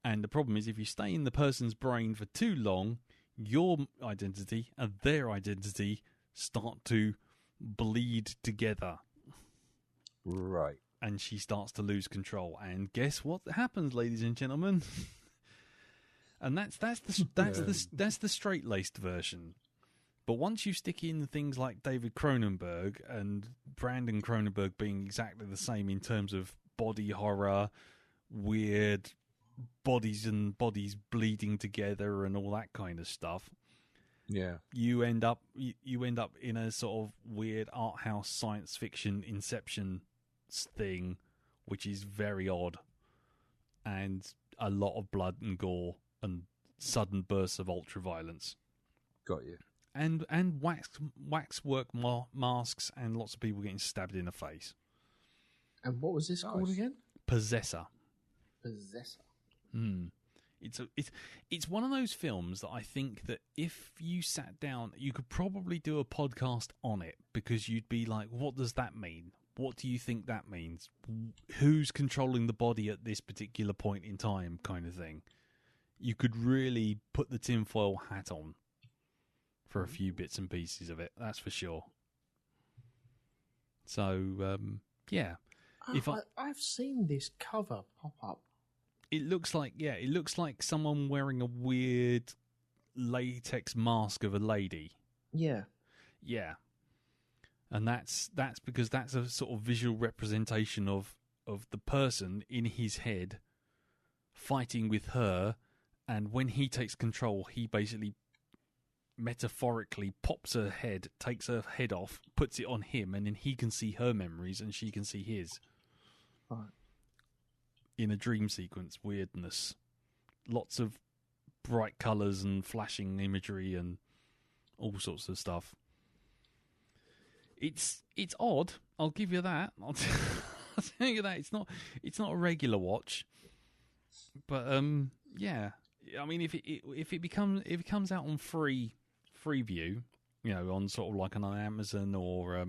Speaker 1: And the problem is, if you stay in the person's brain for too long, your identity and their identity start to bleed together.
Speaker 3: Right.
Speaker 1: And she starts to lose control. And guess what happens, ladies and gentlemen? And that's the straight-laced version. But once you stick in things like David Cronenberg and Brandon Cronenberg being exactly the same in terms of body horror, weird bodies and bodies bleeding together and all that kind of stuff,
Speaker 3: yeah,
Speaker 1: you end up in a sort of weird art house science fiction Inception thing, which is very odd, and a lot of blood and gore and sudden bursts of ultra violence.
Speaker 3: Got you.
Speaker 1: And waxwork masks and lots of people getting stabbed in the face.
Speaker 2: And what was this called again?
Speaker 1: Possessor.
Speaker 2: Possessor.
Speaker 1: It's one of those films that I think that if you sat down, you could probably do a podcast on it, because you'd be like, what does that mean? What do you think that means? Who's controlling the body at this particular point in time, kind of thing. You could really put the tinfoil hat on for a few bits and pieces of it, that's for sure. So, yeah.
Speaker 2: I've seen this cover pop up.
Speaker 1: It looks like someone wearing a weird latex mask of a lady.
Speaker 2: Yeah.
Speaker 1: Yeah. And that's because that's a sort of visual representation of the person in his head fighting with her, and when he takes control, he basically metaphorically pops her head, takes her head off, puts it on him, and then he can see her memories and she can see his.
Speaker 2: Right.
Speaker 1: In a dream sequence, weirdness. Lots of bright colours and flashing imagery and all sorts of stuff. It's odd, I'll give you that. I'll tell you that. It's not a regular watch. But yeah. I mean, if it comes out on Freeview, on sort of like on Amazon or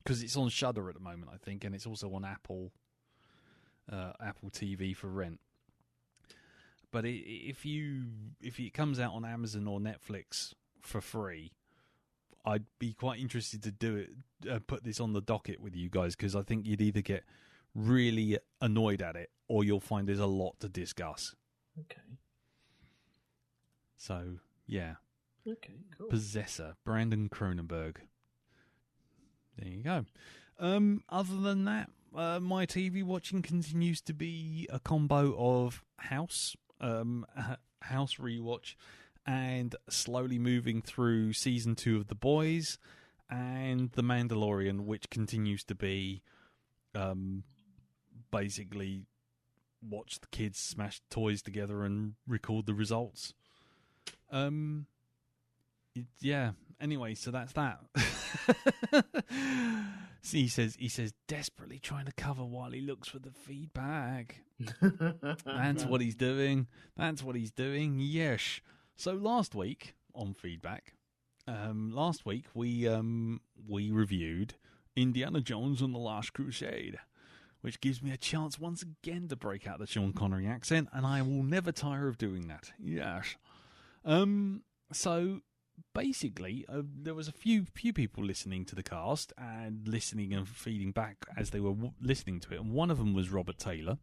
Speaker 1: because it's on Shudder at the moment, I think, and it's also on Apple TV for rent. But if it comes out on Amazon or Netflix for free, I'd be quite interested to do it. Put this on the docket with you guys, because I think you'd either get really annoyed at it or you'll find there's a lot to discuss.
Speaker 2: Okay.
Speaker 1: So yeah.
Speaker 2: Okay, cool.
Speaker 1: Possessor, Brandon Cronenberg. There you go. Other than that, my TV watching continues to be a combo of House rewatch, and slowly moving through season 2 of The Boys, and The Mandalorian, which continues to be basically watch the kids smash toys together and record the results. Yeah. Anyway, so that's that. See, he says desperately trying to cover while he looks for the feedback. That's what he's doing. Yes. So last week on feedback, we reviewed Indiana Jones and the Last Crusade, which gives me a chance once again to break out the Sean Connery accent, and I will never tire of doing that. Yes. So basically, there was a few people listening to the cast and listening and feeding back as they were listening to it, and one of them was Robert Taylor,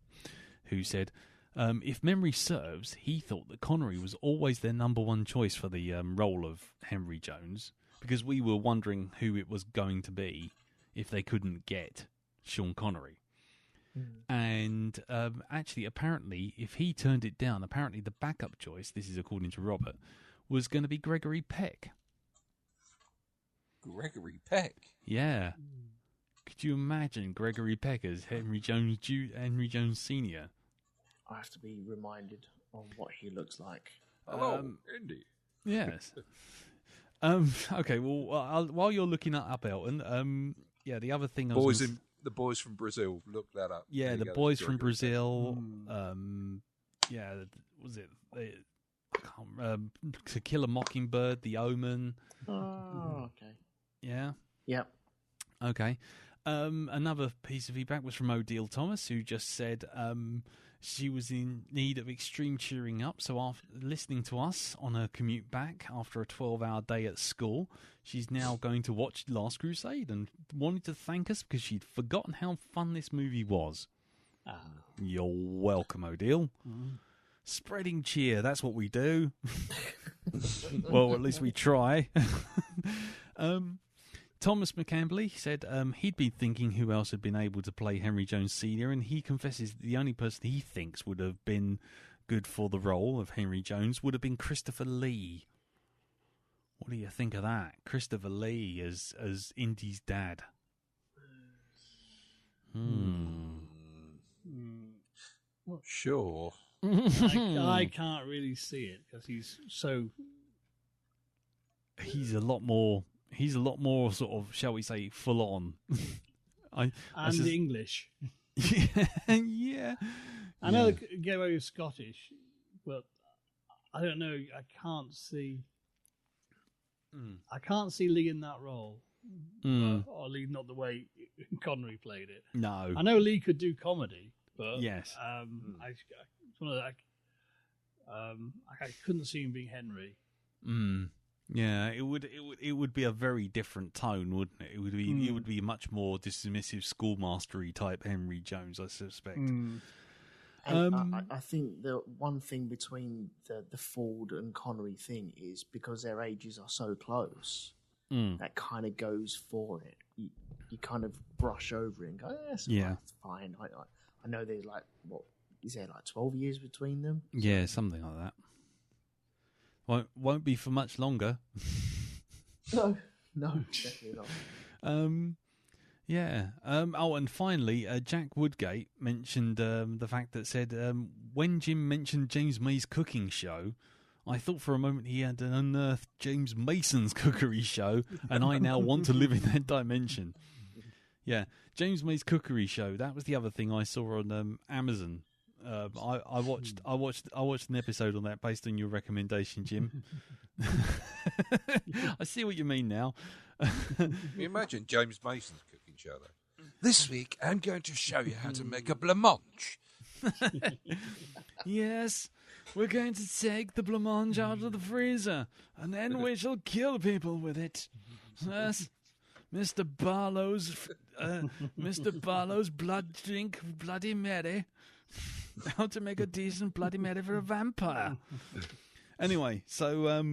Speaker 1: who said, if memory serves, he thought that Connery was always their number one choice for the role of Henry Jones, because we were wondering who it was going to be if they couldn't get Sean Connery. And actually, apparently, if he turned it down, apparently the backup choice, this is according to Robert, was going to be Gregory Peck.
Speaker 3: Gregory Peck?
Speaker 1: Yeah. Could you imagine Gregory Peck as Henry Jones Sr.?
Speaker 2: I have to be reminded on what he looks like.
Speaker 3: Hello, Indy.
Speaker 1: Yes. Okay, well, while you're looking that up, Elton, the other thing
Speaker 3: The Boys from Brazil. Look that up.
Speaker 1: Yeah, The Boys from Brazil. Was it To Kill a Mockingbird, The Omen?
Speaker 2: Oh, okay.
Speaker 1: Yeah?
Speaker 2: Yep.
Speaker 1: Okay. Another piece of feedback was from Odile Thomas, who just said she was in need of extreme cheering up, so after listening to us on her commute back after a 12-hour day at school, she's now going to watch Last Crusade and wanted to thank us because she'd forgotten how fun this movie was. You're welcome, Odile. Spreading cheer, that's what we do. Well, at least we try. Thomas McCambley said he'd been thinking who else had been able to play Henry Jones Sr., and he confesses the only person he thinks would have been good for the role of Henry Jones would have been Christopher Lee. What do you think of that? Christopher Lee as Indy's dad.
Speaker 3: Sure.
Speaker 4: I can't really see it because he's so...
Speaker 1: He's a lot more sort of, shall we say, full on.
Speaker 4: English.
Speaker 1: Yeah.
Speaker 4: I know Gary was Scottish, but I don't know. I can't see Lee in that role, or Lee not the way Connery played it.
Speaker 1: No,
Speaker 4: I know Lee could do comedy, but
Speaker 1: yes,
Speaker 4: I couldn't see him being Henry.
Speaker 1: Yeah, it would be a very different tone, wouldn't it? It would be much more dismissive, schoolmastery type Henry Jones, I suspect.
Speaker 2: And I think the one thing between the Ford and Connery thing is because their ages are so close, that kind of goes for it. You kind of brush over it and go, it's fine. I know there's like, what is there, like 12 years between them?
Speaker 1: Yeah, something like that. Won't be for much longer.
Speaker 2: No, definitely not.
Speaker 1: And finally, Jack Woodgate mentioned the fact that said when Jim mentioned James May's cooking show, I thought for a moment he had unearthed James Mason's cookery show, and I now want to live in that dimension. Yeah, James May's cookery show. That was the other thing I saw on Amazon. I watched an episode on that based on your recommendation, Jim. I see what you mean now.
Speaker 3: Can you imagine James Mason's cooking show, though? This week, I'm going to show you how to make a blancmange.
Speaker 1: Yes, we're going to take the blancmange out of the freezer, and then we shall kill people with it. Yes, Mr. Barlow's blood drink, Bloody Mary. How to make a decent Bloody Mary for a vampire. Anyway, so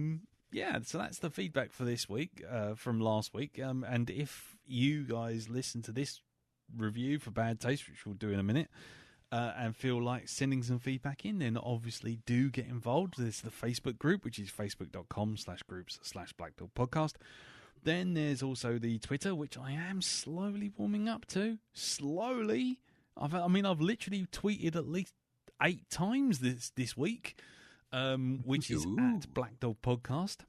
Speaker 1: so that's the feedback for this week from last week. And if you guys listen to this review for Bad Taste, which we'll do in a minute, and feel like sending some feedback in, then obviously do get involved. There's the Facebook group, which is facebook.com/groups/Black Dog Podcast. Then there's also the Twitter, which I am slowly warming up to. Slowly. I've literally tweeted at least 8 times this week, which is at Black Dog Podcast.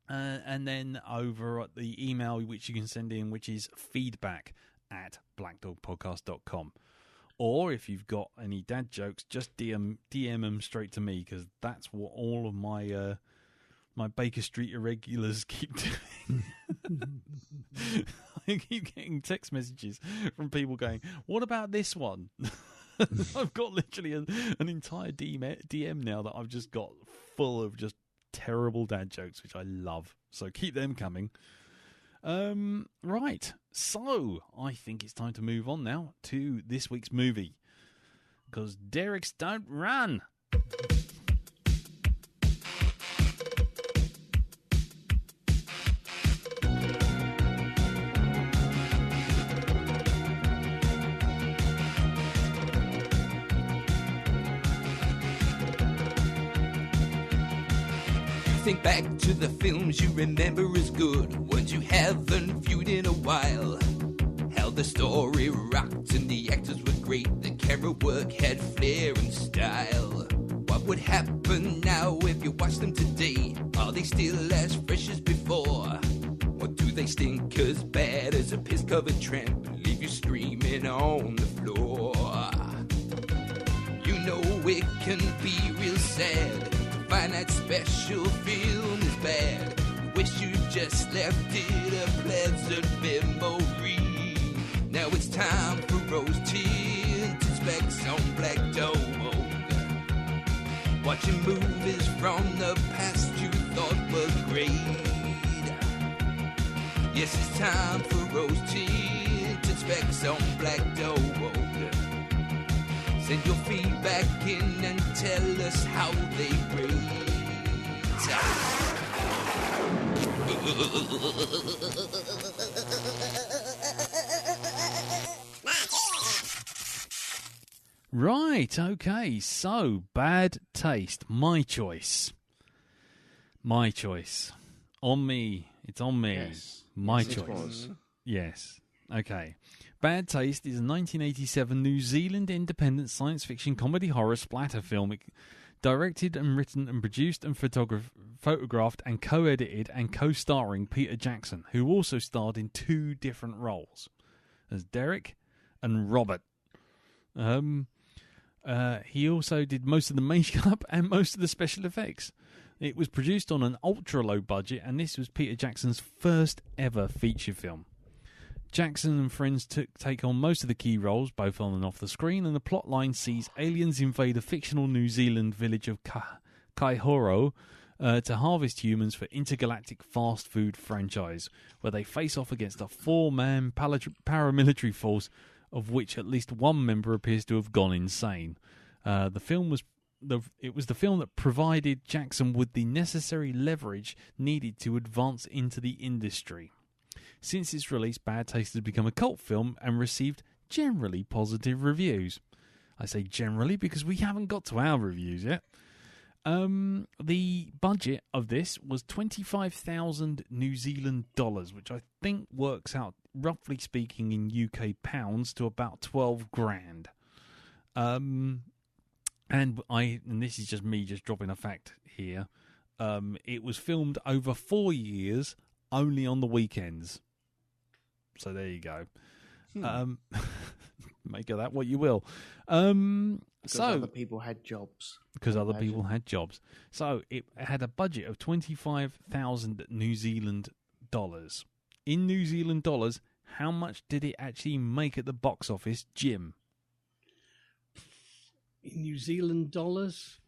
Speaker 1: And then over at the email which you can send in, which is feedback@blackdogpodcast.com. Or if you've got any dad jokes, just DM them straight to me, because that's what all of my my Baker Street irregulars keep doing. I keep getting text messages from people going, what about this one? I've got literally an entire DM now that I've just got full of just terrible dad jokes, which I love. So keep them coming. Right. So I think it's time to move on now to this week's movie, because Derek's don't run.
Speaker 5: Think back to the films you remember as good, ones you haven't viewed in a while. How the story rocked and the actors were great, the camera work had flair and style. What would happen now if you watch them today? Are they still as fresh as before? Or do they stink as bad as a piss-covered tramp and leave you screaming on the floor? You know it can be real sad to find that special film is bad. Wish you just left it a pleasant memory. Now it's time for rose-tinted specs on black dog. Watching movies from the past you thought were great. Yes, it's time for rose-tinted specs on black dog. Send your feedback in and tell us how they rate.
Speaker 1: Right, okay, so Bad Taste, my choice. My choice. On me, it's on me.
Speaker 2: Yes.
Speaker 1: My
Speaker 2: Yes, it
Speaker 1: choice.
Speaker 2: was.
Speaker 1: Yes, okay. Bad Taste is a 1987 New Zealand independent science fiction comedy horror splatter film. Directed and written and produced and photographed and co-edited and co-starring Peter Jackson, who also starred in 2 different roles as Derek and Robert. He also did most of the makeup and most of the special effects. It was produced on an ultra-low budget, and this was Peter Jackson's first ever feature film. Jackson and friends take on most of the key roles, both on and off the screen, and the plotline sees aliens invade a fictional New Zealand village of Kaihoro to harvest humans for intergalactic fast food franchise, where they face off against a 4-man paramilitary force, of which at least one member appears to have gone insane. The film was the film that provided Jackson with the necessary leverage needed to advance into the industry. Since its release, Bad Taste has become a cult film and received generally positive reviews. I say generally because we haven't got to our reviews yet. The budget of this was 25,000 New Zealand dollars, which I think works out, roughly speaking, in UK pounds to about 12 grand. And this is just me just dropping a fact here. It was filmed over 4 years, only on the weekends. So there you go. Make of that what you will.
Speaker 2: Because other people had jobs.
Speaker 1: Because other people had jobs. So it had a budget of 25,000 New Zealand dollars. In New Zealand dollars, how much did it actually make at the box office, Jim?
Speaker 4: In New Zealand dollars?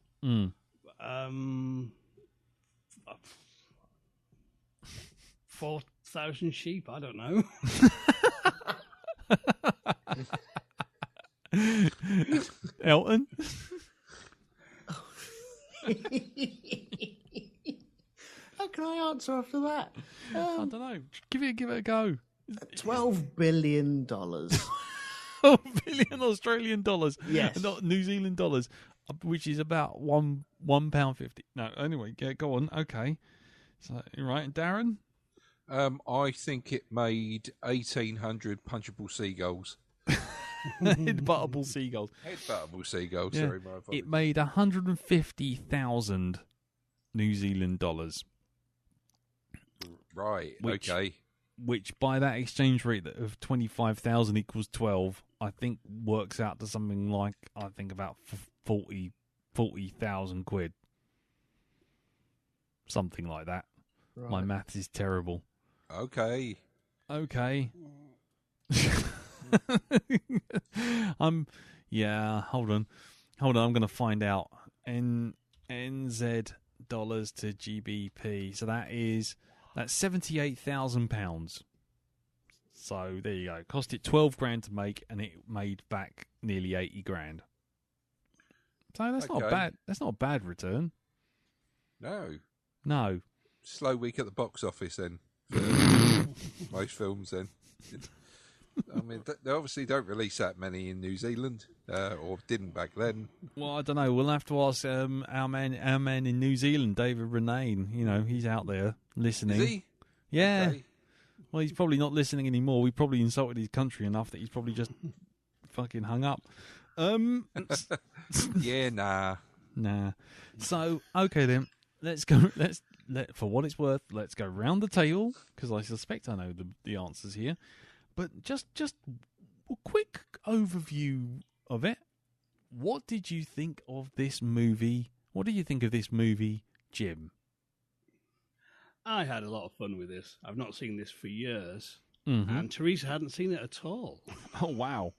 Speaker 4: 4,000 sheep? I don't know.
Speaker 1: Elton?
Speaker 2: How can I answer after that?
Speaker 1: I don't know. Give it a go.
Speaker 2: $12 billion.
Speaker 1: 12 billion Australian dollars.
Speaker 2: Yes.
Speaker 1: Not New Zealand dollars, which is about £1.50. No, anyway, go on. Okay. So, right, Darren?
Speaker 3: I think it made 1,800 punchable seagulls.
Speaker 1: Headbuttable seagulls.
Speaker 3: Headbuttable seagulls,
Speaker 1: Yeah.
Speaker 3: sorry, my apologies.
Speaker 1: It made 150,000 New Zealand dollars.
Speaker 3: Right,
Speaker 1: Which-
Speaker 3: okay.
Speaker 1: Which, by that exchange rate of 25,000 equals 12, I think works out to something like, I think about 40,000 quid. Something like that.
Speaker 2: Right.
Speaker 1: My maths is terrible.
Speaker 3: Okay.
Speaker 1: Okay. Hold on, I'm going to find out. NZ dollars to GBP. So that's £78,000. So there you go. It cost it 12 grand to make, and it made back nearly 80 grand. So that's not
Speaker 3: Okay.
Speaker 1: bad. That's not a bad return.
Speaker 3: No.
Speaker 1: No.
Speaker 3: Slow week at the box office then. For most films then. I mean, they obviously don't release that many in New Zealand, or didn't back then.
Speaker 1: Well, I don't know. We'll have to ask our man in New Zealand, David Renane. You know, he's out there listening.
Speaker 3: Is he?
Speaker 1: Yeah.
Speaker 3: Okay.
Speaker 1: Well, he's probably not listening anymore. We probably insulted his country enough that he's probably just fucking hung up.
Speaker 3: Yeah, nah.
Speaker 1: Nah. So, okay then. Let's go. For what it's worth, let's go round the table, because I suspect I know the answers here. But just a quick overview of it. What did you think of this movie? What do you think of this movie, Jim?
Speaker 4: I had a lot of fun with this. I've not seen this for years,
Speaker 1: Mm-hmm.
Speaker 4: and Teresa hadn't seen it at all.
Speaker 1: Oh wow!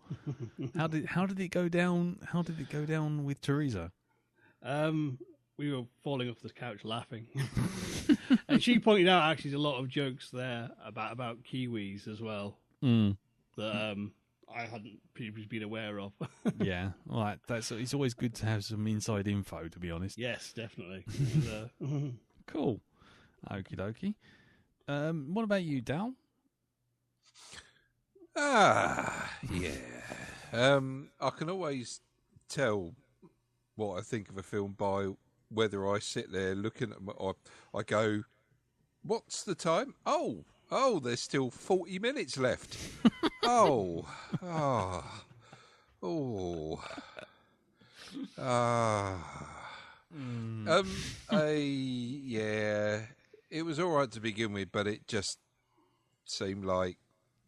Speaker 1: How did it go down? How did it go down with Teresa?
Speaker 4: We were falling off the couch laughing, and she pointed out actually there's a lot of jokes there about Kiwis as well that I hadn't previously been aware of.
Speaker 1: Yeah, well, it's always good to have some inside info, to be honest.
Speaker 4: Yes, definitely.
Speaker 1: Cool. Okie dokie. What about you, Dal?
Speaker 3: Yeah. I can always tell what I think of a film by whether I sit there looking at or I go, what's the time? Oh, there's still 40 minutes left. Yeah, it was all right to begin with, but it just seemed like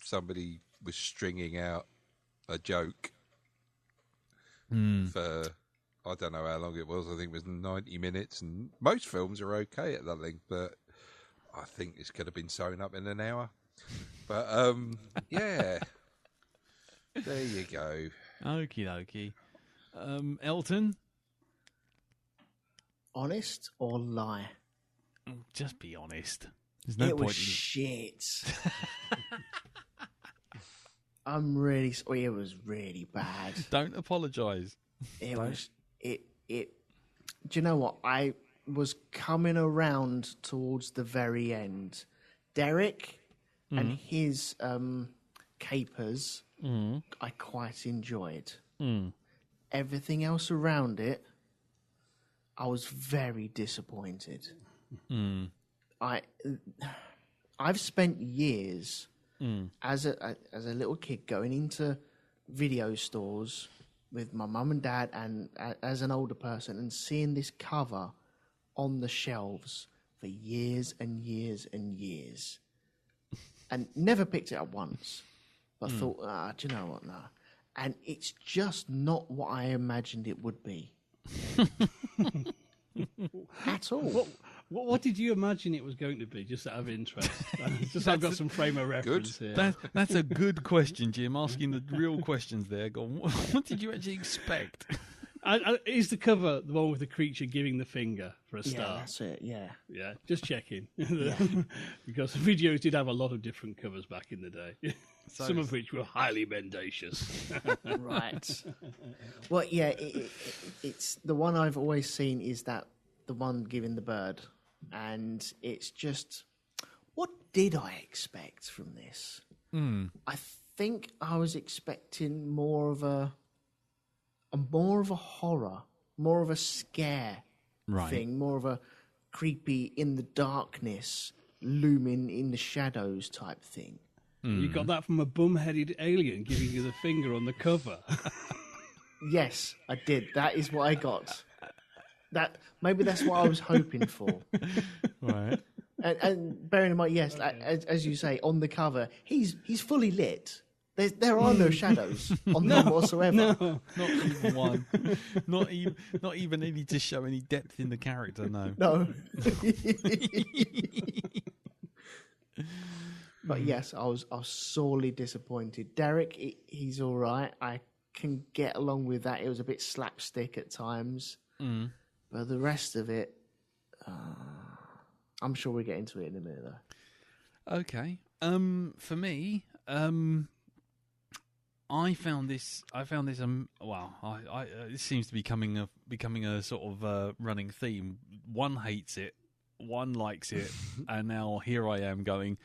Speaker 3: somebody was stringing out a joke for, I don't know how long it was. I think it was 90 minutes, and most films are okay at that length, but I think this could have been sewn up in an hour. But, yeah, there you go.
Speaker 1: Okie dokie. Elton?
Speaker 2: Honest or lie?
Speaker 1: Just be honest. There's no
Speaker 2: It
Speaker 1: point
Speaker 2: was shit. I'm really sorry. It was really bad.
Speaker 1: Don't apologise.
Speaker 2: It was it. Do you know what? I was coming around towards the very end. Derek and his capers, I quite enjoyed. Everything else around it, I was very disappointed. I've spent years as a little kid going into video stores with my mum and dad, and as an older person, and seeing this cover on the shelves for years and years and years, and never picked it up once. But thought, do you know what? Nah. And it's just not what I imagined it would be. At all.
Speaker 4: What did you imagine it was going to be, just out of interest? Just I've got some frame of reference here.
Speaker 1: That's a good question, Jim. Asking the real questions there. Go on, what did you actually expect?
Speaker 4: Is the cover the one with the creature giving the finger for a
Speaker 2: Yeah,
Speaker 4: start?
Speaker 2: that's it. Yeah.
Speaker 4: Yeah, just checking. Because the videos did have a lot of different covers back in the day. Some of which were highly mendacious.
Speaker 2: Right. Well, yeah, it's the one I've always seen is that the one giving the bird, and it's just, what did I expect from this? I think I was expecting more of a horror, more of a scare thing, more of a creepy in the darkness, looming in the shadows type thing.
Speaker 4: You got that from a bum-headed alien giving you the finger on the cover.
Speaker 2: Yes, I did. That is what I got. Maybe that's what I was hoping for.
Speaker 1: Right.
Speaker 2: And bearing in mind, yes, as you say, on the cover, he's fully lit. There are no shadows on them whatsoever.
Speaker 4: No.
Speaker 1: Not even one. Not even any to show any depth in the character. No.
Speaker 2: No. But yes, I was sorely disappointed. Derek, he's all right. I can get along with that. It was a bit slapstick at times. But the rest of it, I'm sure we'll get into it in a minute, though.
Speaker 1: Okay. For me, I found this. This seems to be becoming a sort of running theme. One hates it, one likes it, and now here I am going.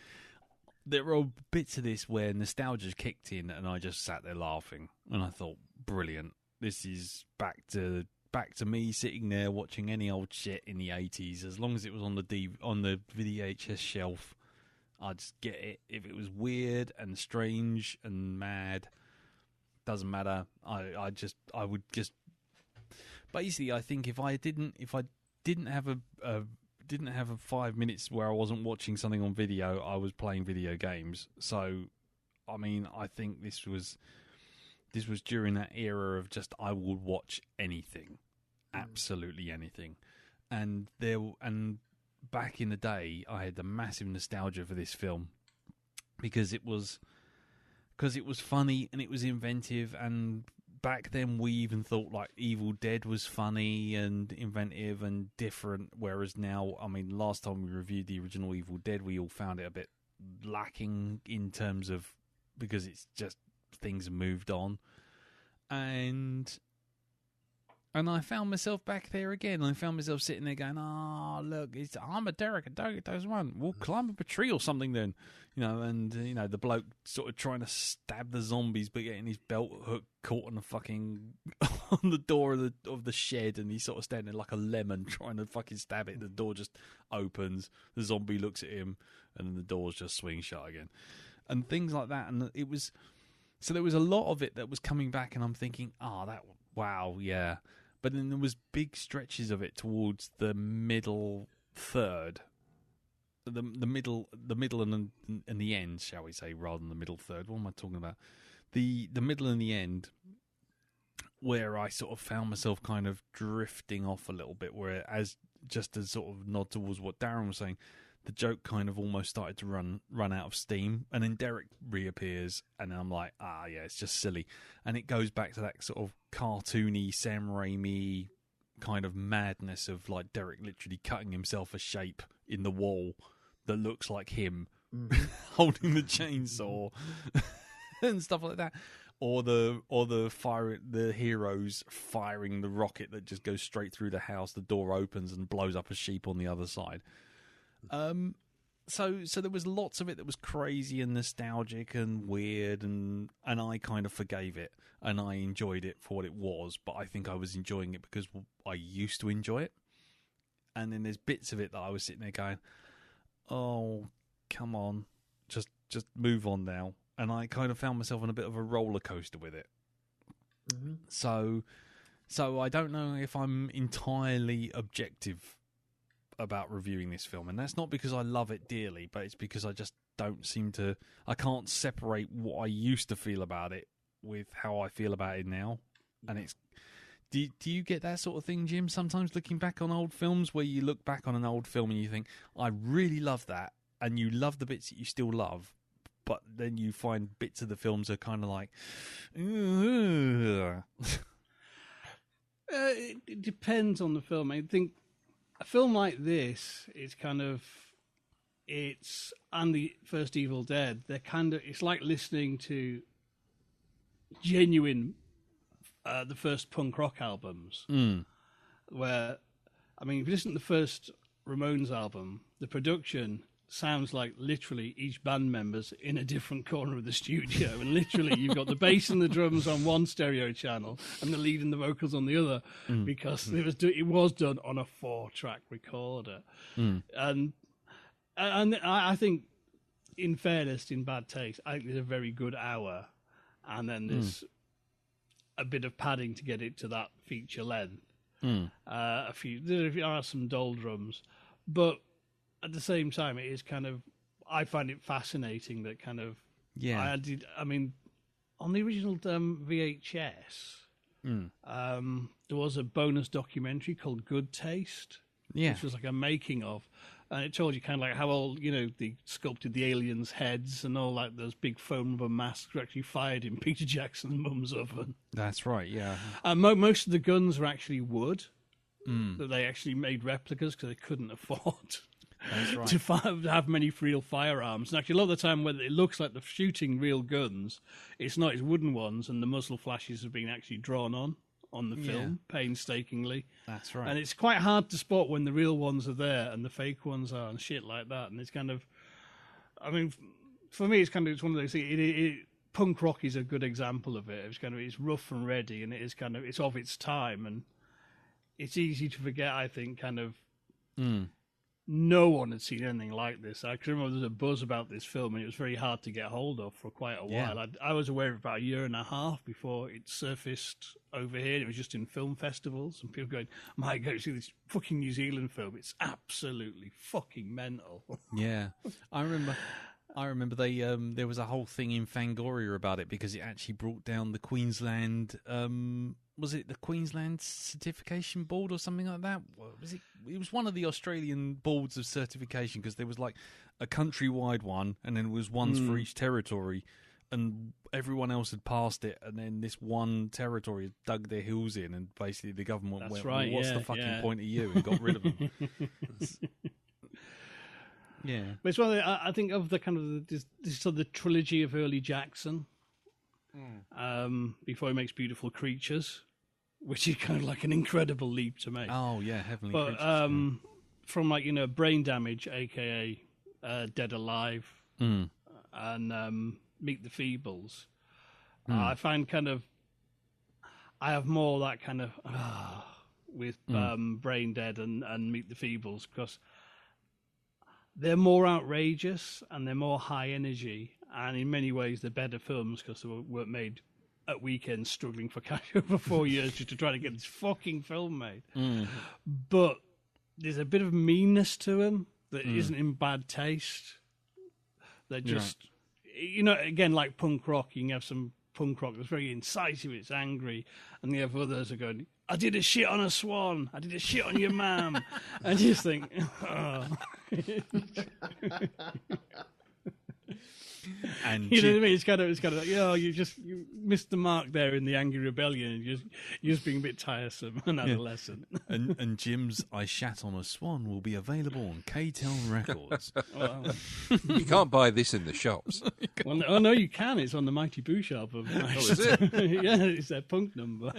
Speaker 1: there are bits of this where nostalgia kicked in, and I just sat there laughing, and I thought, brilliant. This is back to me sitting there watching any old shit in the 80s. As long as it was on the VHS shelf, I'd just get it. If it was weird and strange and mad, doesn't matter. I would just basically, I think if I didn't have a 5 minutes where I wasn't watching something on video, I was playing video games. So, I mean, I think this was during that era of just I would watch anything, absolutely anything, and back in the day, I had the massive nostalgia for this film because it was funny and it was inventive, and back then we even thought like Evil Dead was funny and inventive and different, whereas now, I mean, last time we reviewed the original Evil Dead, we all found it a bit lacking in terms of, because it's just things have moved on, and I found myself back there again. I found myself sitting there going, "Oh, look, I'm a Derek, and Derek does one. We'll climb up a tree or something then." And the bloke sort of trying to stab the zombies, but getting his belt hook caught on the fucking on the door of the shed, and he's sort of standing like a lemon trying to fucking stab it. The door just opens, the zombie looks at him, and then the doors just swing shut again, and things like that. And it was, so there was a lot of it that was coming back, and I'm thinking, wow, yeah. But then there was big stretches of it towards the middle third, the middle and the end, shall we say, rather than the middle third. What am I talking about? The middle and the end, where I sort of found myself kind of drifting off a little bit, where as just a sort of nod towards what Darren was saying, the joke kind of almost started to run out of steam, and then Derek reappears, and I'm like, yeah, it's just silly. And it goes back to that sort of cartoony Sam Raimi kind of madness of like Derek literally cutting himself a shape in the wall that looks like him holding the chainsaw and stuff like that. Or the heroes firing the rocket that just goes straight through the house, the door opens and blows up a sheep on the other side. So there was lots of it that was crazy and nostalgic and weird, and I kind of forgave it and I enjoyed it for what it was, but I think I was enjoying it because I used to enjoy it. And then there's bits of it that I was sitting there going, oh, come on, just move on now. And I kind of found myself on a bit of a roller coaster with it. Mm-hmm. So I don't know if I'm entirely objective about reviewing this film, and that's not because I love it dearly, but it's because I just I can't separate what I used to feel about it with how I feel about it now. And it's, do you get that sort of thing, Jim? Sometimes looking back on old films, where you look back on an old film and you think, I really love that, and you love the bits that you still love, but then you find bits of the films are kind of like,
Speaker 4: it depends on the film. I think a film like this is and the first Evil Dead, it's like listening to genuine, the first punk rock albums. Where, I mean, if you listen to the first Ramones album, the production sounds like literally each band member's in a different corner of the studio, and literally you've got the bass and the drums on one stereo channel and the lead and the vocals on the other, because it was done on a 4-track recorder. And I think, in fairness, in bad taste, I think there's a very good hour, and then there's a bit of padding to get it to that feature length. There are some doldrums, but at the same time, it is I find it fascinating that I mean, on the original VHS, there was a bonus documentary called Good Taste, which was like a making of, and it told you like how old, they sculpted the aliens' heads and all like those big foam rubber masks were actually fired in Peter Jackson's mum's oven.
Speaker 1: That's right, yeah.
Speaker 4: Most of the guns were actually wood, that they actually made replicas because they couldn't afford to have many real firearms. And actually, a lot of the time, when it looks like they're shooting real guns, it's not. It's wooden ones, and the muzzle flashes have been actually drawn on the film painstakingly.
Speaker 1: That's right.
Speaker 4: And it's quite hard to spot when the real ones are there and the fake ones are and shit like that. And it's I mean, for me, it's one of those things. Punk rock is a good example of it. It's rough and ready, and it's of its time, and it's easy to forget. I think no one had seen anything like this. I can remember there was a buzz about this film, and it was very hard to get hold of for quite a while. I was aware of it about a year and a half before it surfaced over here. It was just in film festivals, and people going, "My God, see this fucking New Zealand film? It's absolutely fucking mental."
Speaker 1: Yeah, I remember they there was a whole thing in Fangoria about it because it actually brought down the Queensland. Was it the Queensland Certification Board or something like that? Was it? It was one of the Australian boards of certification because there was like a countrywide one, and then there was ones for each territory, and everyone else had passed it, and then this one territory had dug their heels in, and basically the government went,
Speaker 4: right,
Speaker 1: well, "What's the fucking point of you?" and got rid of them. Yeah,
Speaker 4: but it's one of the, I think of the kind of this sort of the trilogy of early Jackson. Before he makes Beautiful Creatures, which is kind of like an incredible leap to make.
Speaker 1: Oh yeah, Heavenly
Speaker 4: But
Speaker 1: Creatures.
Speaker 4: from like Brain Damage, aka Dead Alive, and Meet the Feebles, I find I have more that kind of with Brain Dead and Meet the Feebles because they're more outrageous and they're more high energy, and in many ways they're better films because they weren't made at weekends struggling for cash over 4 years just to try to get this fucking film made. But there's a bit of meanness to them that isn't in bad taste. They're just, again, like punk rock, you can have some punk rock that's very incisive, it's angry, and you have others are going, "I did a shit on a swan, I did a shit on your mum," and you just think, oh.
Speaker 1: And
Speaker 4: you know what I mean? It's kind of like, you missed the mark there in the Angry Rebellion, and you're just being a bit tiresome and adolescent.
Speaker 1: and Jim's "I Shat on a Swan" will be available on K-Tel Records.
Speaker 4: Well,
Speaker 3: You can't buy this in the shops.
Speaker 4: no, you can. It's on the Mighty Boosh album.
Speaker 3: Oh, is it?
Speaker 4: Yeah, it's their punk number.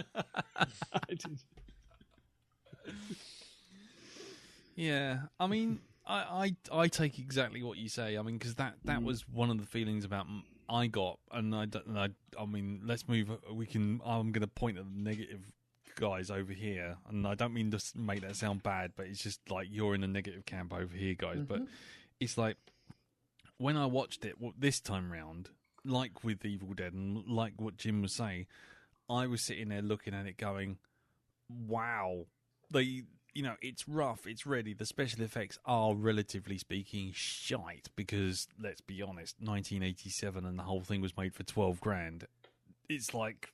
Speaker 1: Yeah, I mean, I take exactly what you say. I mean, because that was one of the feelings about I got, and I mean, let's move. I'm going to point at the negative guys over here, and I don't mean to make that sound bad, but it's just like you're in the negative camp over here, guys. But it's like when I watched it this time round, like with Evil Dead, and like what Jim was saying, I was sitting there looking at it, going, "Wow, it's rough, it's ready. The special effects are, relatively speaking, shite because, let's be honest, 1987 and the whole thing was made for $12,000. It's like,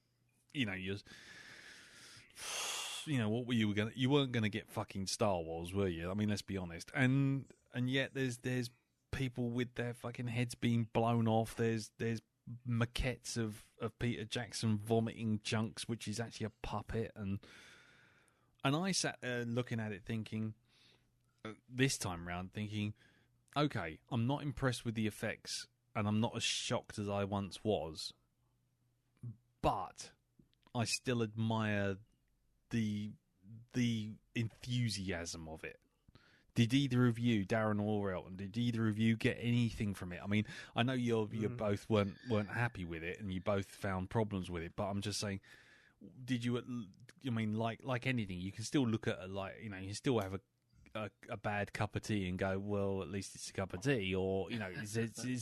Speaker 1: what were you weren't gonna get fucking Star Wars, were you? I mean, let's be honest. And yet there's people with their fucking heads being blown off. There's maquettes of Peter Jackson vomiting chunks, which is actually a puppet, and I sat there looking at it thinking, this time round, thinking, okay, I'm not impressed with the effects, and I'm not as shocked as I once was, but I still admire the enthusiasm of it. Did either of you, Darren or Elton, did either of you get anything from it? I mean, I know you both weren't happy with it, and you both found problems with it, but I'm just saying, did you? I mean, like anything, you can still look at you can still have a bad cup of tea and go, well, at least it's a cup of tea, or is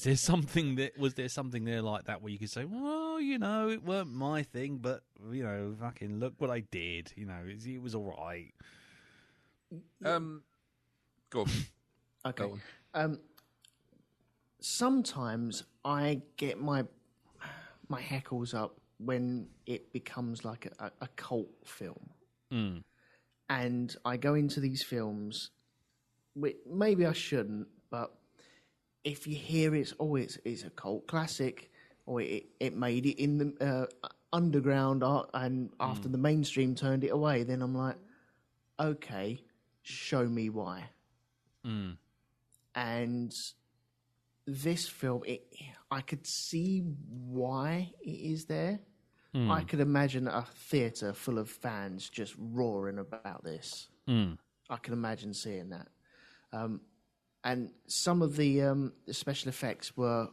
Speaker 1: there something there like that where you could say, well, it weren't my thing, but fucking look what I did, it was all right.
Speaker 3: Go on.
Speaker 2: Okay. Sometimes I get my hackles up when it becomes like a cult film. And I go into these films, maybe I shouldn't, but if you hear it's a cult classic, or it made it in the underground and after the mainstream turned it away, then I'm like, okay, show me why. And this film, I could see why it is there. I could imagine a theatre full of fans just roaring about this. I can imagine seeing that. And some of the special effects were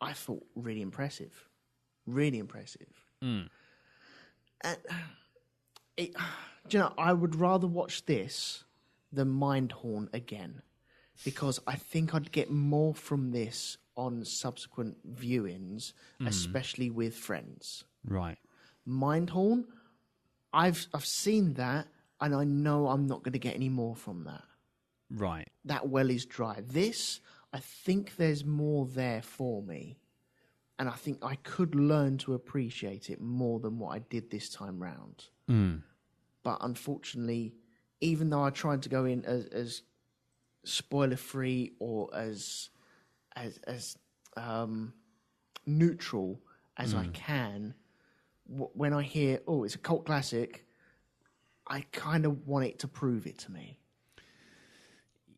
Speaker 2: I thought really impressive. Really impressive.
Speaker 1: Mm.
Speaker 2: And do you know, I would rather watch this than Mindhorn again, because I think I'd get more from this on subsequent viewings, especially with friends.
Speaker 1: Right.
Speaker 2: Mindhorn, I've seen that, and I know I'm not going to get any more from that.
Speaker 1: Right.
Speaker 2: That well is dry. This, I think there's more there for me, and I think I could learn to appreciate it more than what I did this time round.
Speaker 1: Mm.
Speaker 2: But unfortunately, even though I tried to go in as spoiler free or as neutral as I can, when I hear, oh, it's a cult classic, I kind of want it to prove it to me.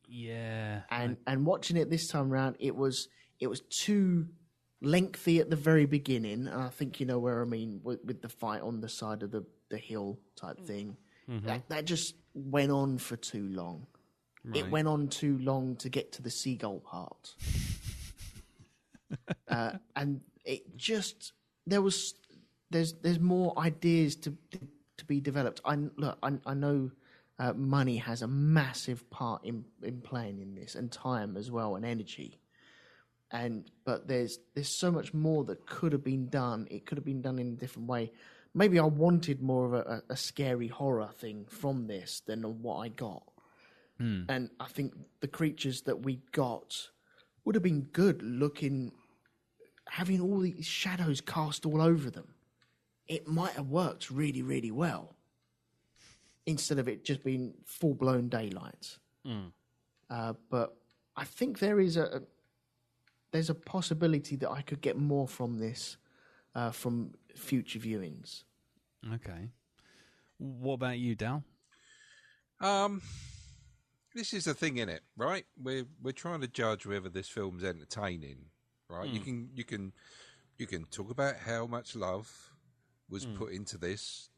Speaker 1: Yeah.
Speaker 2: And watching it this time around, it was too lengthy at the very beginning, and I think you know where I mean with the fight on the side of the hill type thing. That just went on for too long.
Speaker 1: Right.
Speaker 2: It went on too long to get to the seagull part. And it just there's more ideas to be developed. I know money has a massive part in playing in this, and time as well, and energy. But there's so much more that could have been done. It could have been done in a different way. Maybe I wanted more of a scary horror thing from this than what I got. And I think the creatures that we got would have been good looking, having all these shadows cast all over them. It might have worked really, really well instead of it just being full-blown daylight. But I think there's a possibility that I could get more from this from future viewings.
Speaker 1: Okay. What about you, Dal?
Speaker 3: This is the thing, innit? Right? We're trying to judge whether this film's entertaining, right? You can talk about how much love was put into this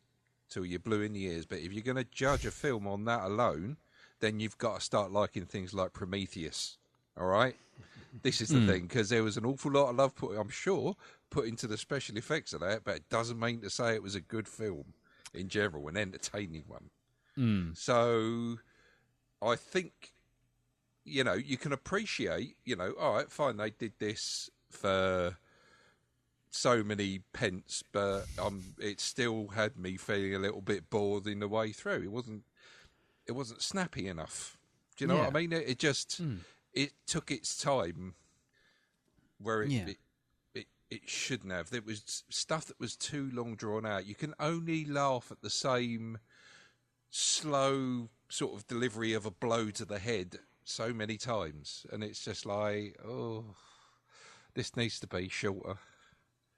Speaker 3: till you're blue in the ears, but if you're going to judge a film on that alone, then you've got to start liking things like Prometheus. All right? This is the thing, because there was an awful lot of love put into the special effects of that, but it doesn't mean to say it was a good film in general, an entertaining one. So I think, you know, you can appreciate, you know, all right, fine, they did this for so many pence, but it still had me feeling a little bit bored in the way through. It wasn't snappy enough. Do you know what I mean? It just it took its time where it shouldn't have. There was stuff that was too long drawn out. You can only laugh at the same slow sort of delivery of a blow to the head so many times, and it's just like, oh, this needs to be shorter.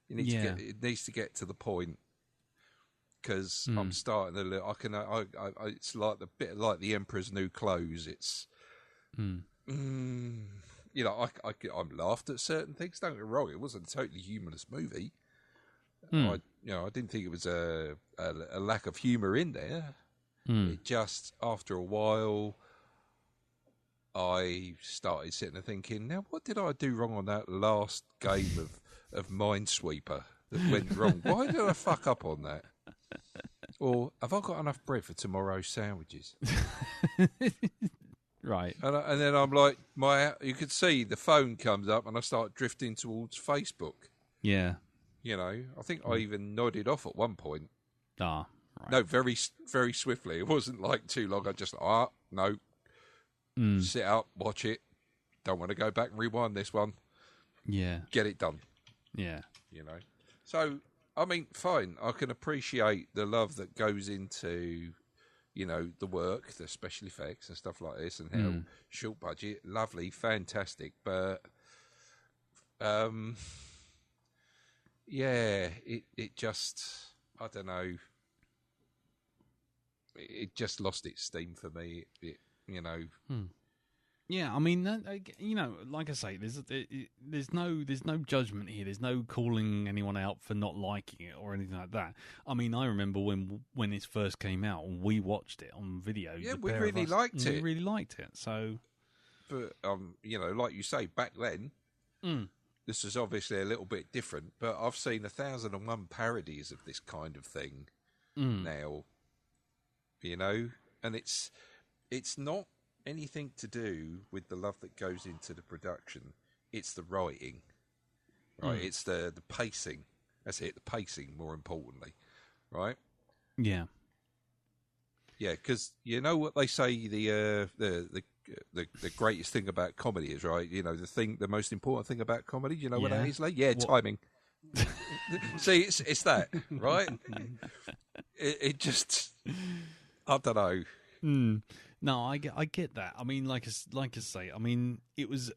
Speaker 3: It needs to get to the point, because I'm starting to look. It's like the bit like the Emperor's New Clothes. It's, you know, I'm laughed at certain things. Don't get me wrong; it wasn't a totally humorless movie. I didn't think it was a lack of humour in there. It just, after a while, I started sitting there thinking, now, what did I do wrong on that last game of Minesweeper that went wrong? Why did I fuck up on that? Or have I got enough bread for tomorrow's sandwiches?
Speaker 1: Right.
Speaker 3: And then I'm like, you could see the phone comes up and I start drifting towards Facebook.
Speaker 1: Yeah.
Speaker 3: You know, I think I even nodded off at one point.
Speaker 1: Ah, right.
Speaker 3: No, very, very swiftly. It wasn't like too long. I just, no. Sit up, watch it. Don't want to go back and rewind this one.
Speaker 1: Yeah.
Speaker 3: Get it done.
Speaker 1: Yeah.
Speaker 3: You know. So, I mean, fine. I can appreciate the love that goes into, you know, the work, the special effects and stuff like this, and how short budget, lovely, fantastic. But, yeah, it just, I don't know. It just lost its steam for me. You know.
Speaker 1: Yeah, I mean, you know, like I say, there's no judgment here. There's no calling anyone out for not liking it or anything like that. I mean, I remember when this first came out and we watched it on video.
Speaker 3: Yeah, we really liked it.
Speaker 1: We really liked it. So,
Speaker 3: but you know, like you say, back then, this is obviously a little bit different, but I've seen 1,001 parodies of this kind of thing now. You know, and it's not anything to do with the love that goes into the production. It's the writing, right? It's the pacing. That's it, the pacing, more importantly, right?
Speaker 1: Yeah.
Speaker 3: Yeah, because you know what they say, the greatest thing about comedy is, right? You know, the most important thing about comedy, you know what that is, Lee? Yeah, timing. See, it's that, right? It just, I don't know.
Speaker 1: No, I get that. I mean, like I say, I mean, it was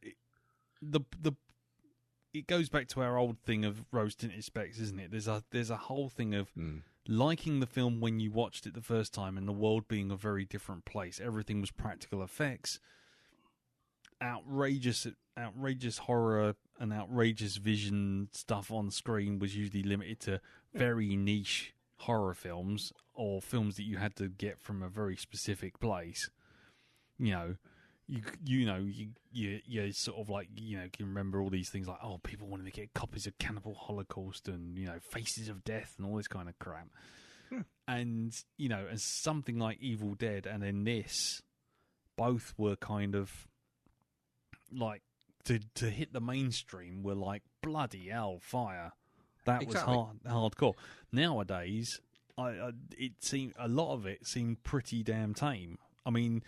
Speaker 1: it goes back to our old thing of rose tinted specs, isn't it? There's a whole thing of liking the film when you watched it the first time, and the world being a very different place. Everything was practical effects, outrageous horror and outrageous vision stuff on screen was usually limited to very niche horror films or films that you had to get from a very specific place. You know, you sort of like, you know, can remember all these things like, oh, people wanted to get copies of Cannibal Holocaust and, you know, Faces of Death and all this kind of crap. And, you know, and something like Evil Dead and then this, both were kind of like, to hit the mainstream were like, bloody hell, fire. That
Speaker 3: exactly.
Speaker 1: was hardcore. Nowadays, it seemed, a lot of it seemed pretty damn tame. I mean,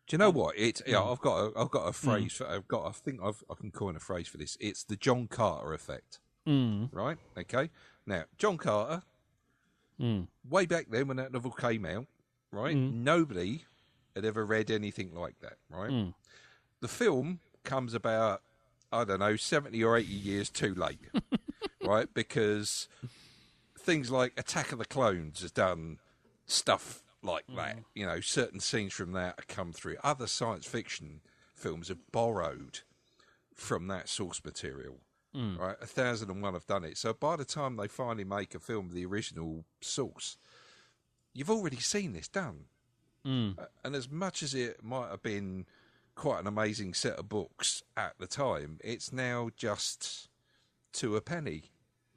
Speaker 3: do you know what? I've got a phrase. I think I can coin a phrase for this. It's the John Carter effect. Right? Okay. Now, John Carter, way back then when that novel came out, right? Nobody had ever read anything like that, right? The film comes about, I don't know, 70 or 80 years too late, right? Because things like Attack of the Clones has done stuff like that. You know, certain scenes from that have come through. Other science fiction films have borrowed from that source material. Right, 1,001 have done it. So by the time they finally make a film of the original source, you've already seen this done. And as much as it might have been quite an amazing set of books at the time, it's now just to a penny.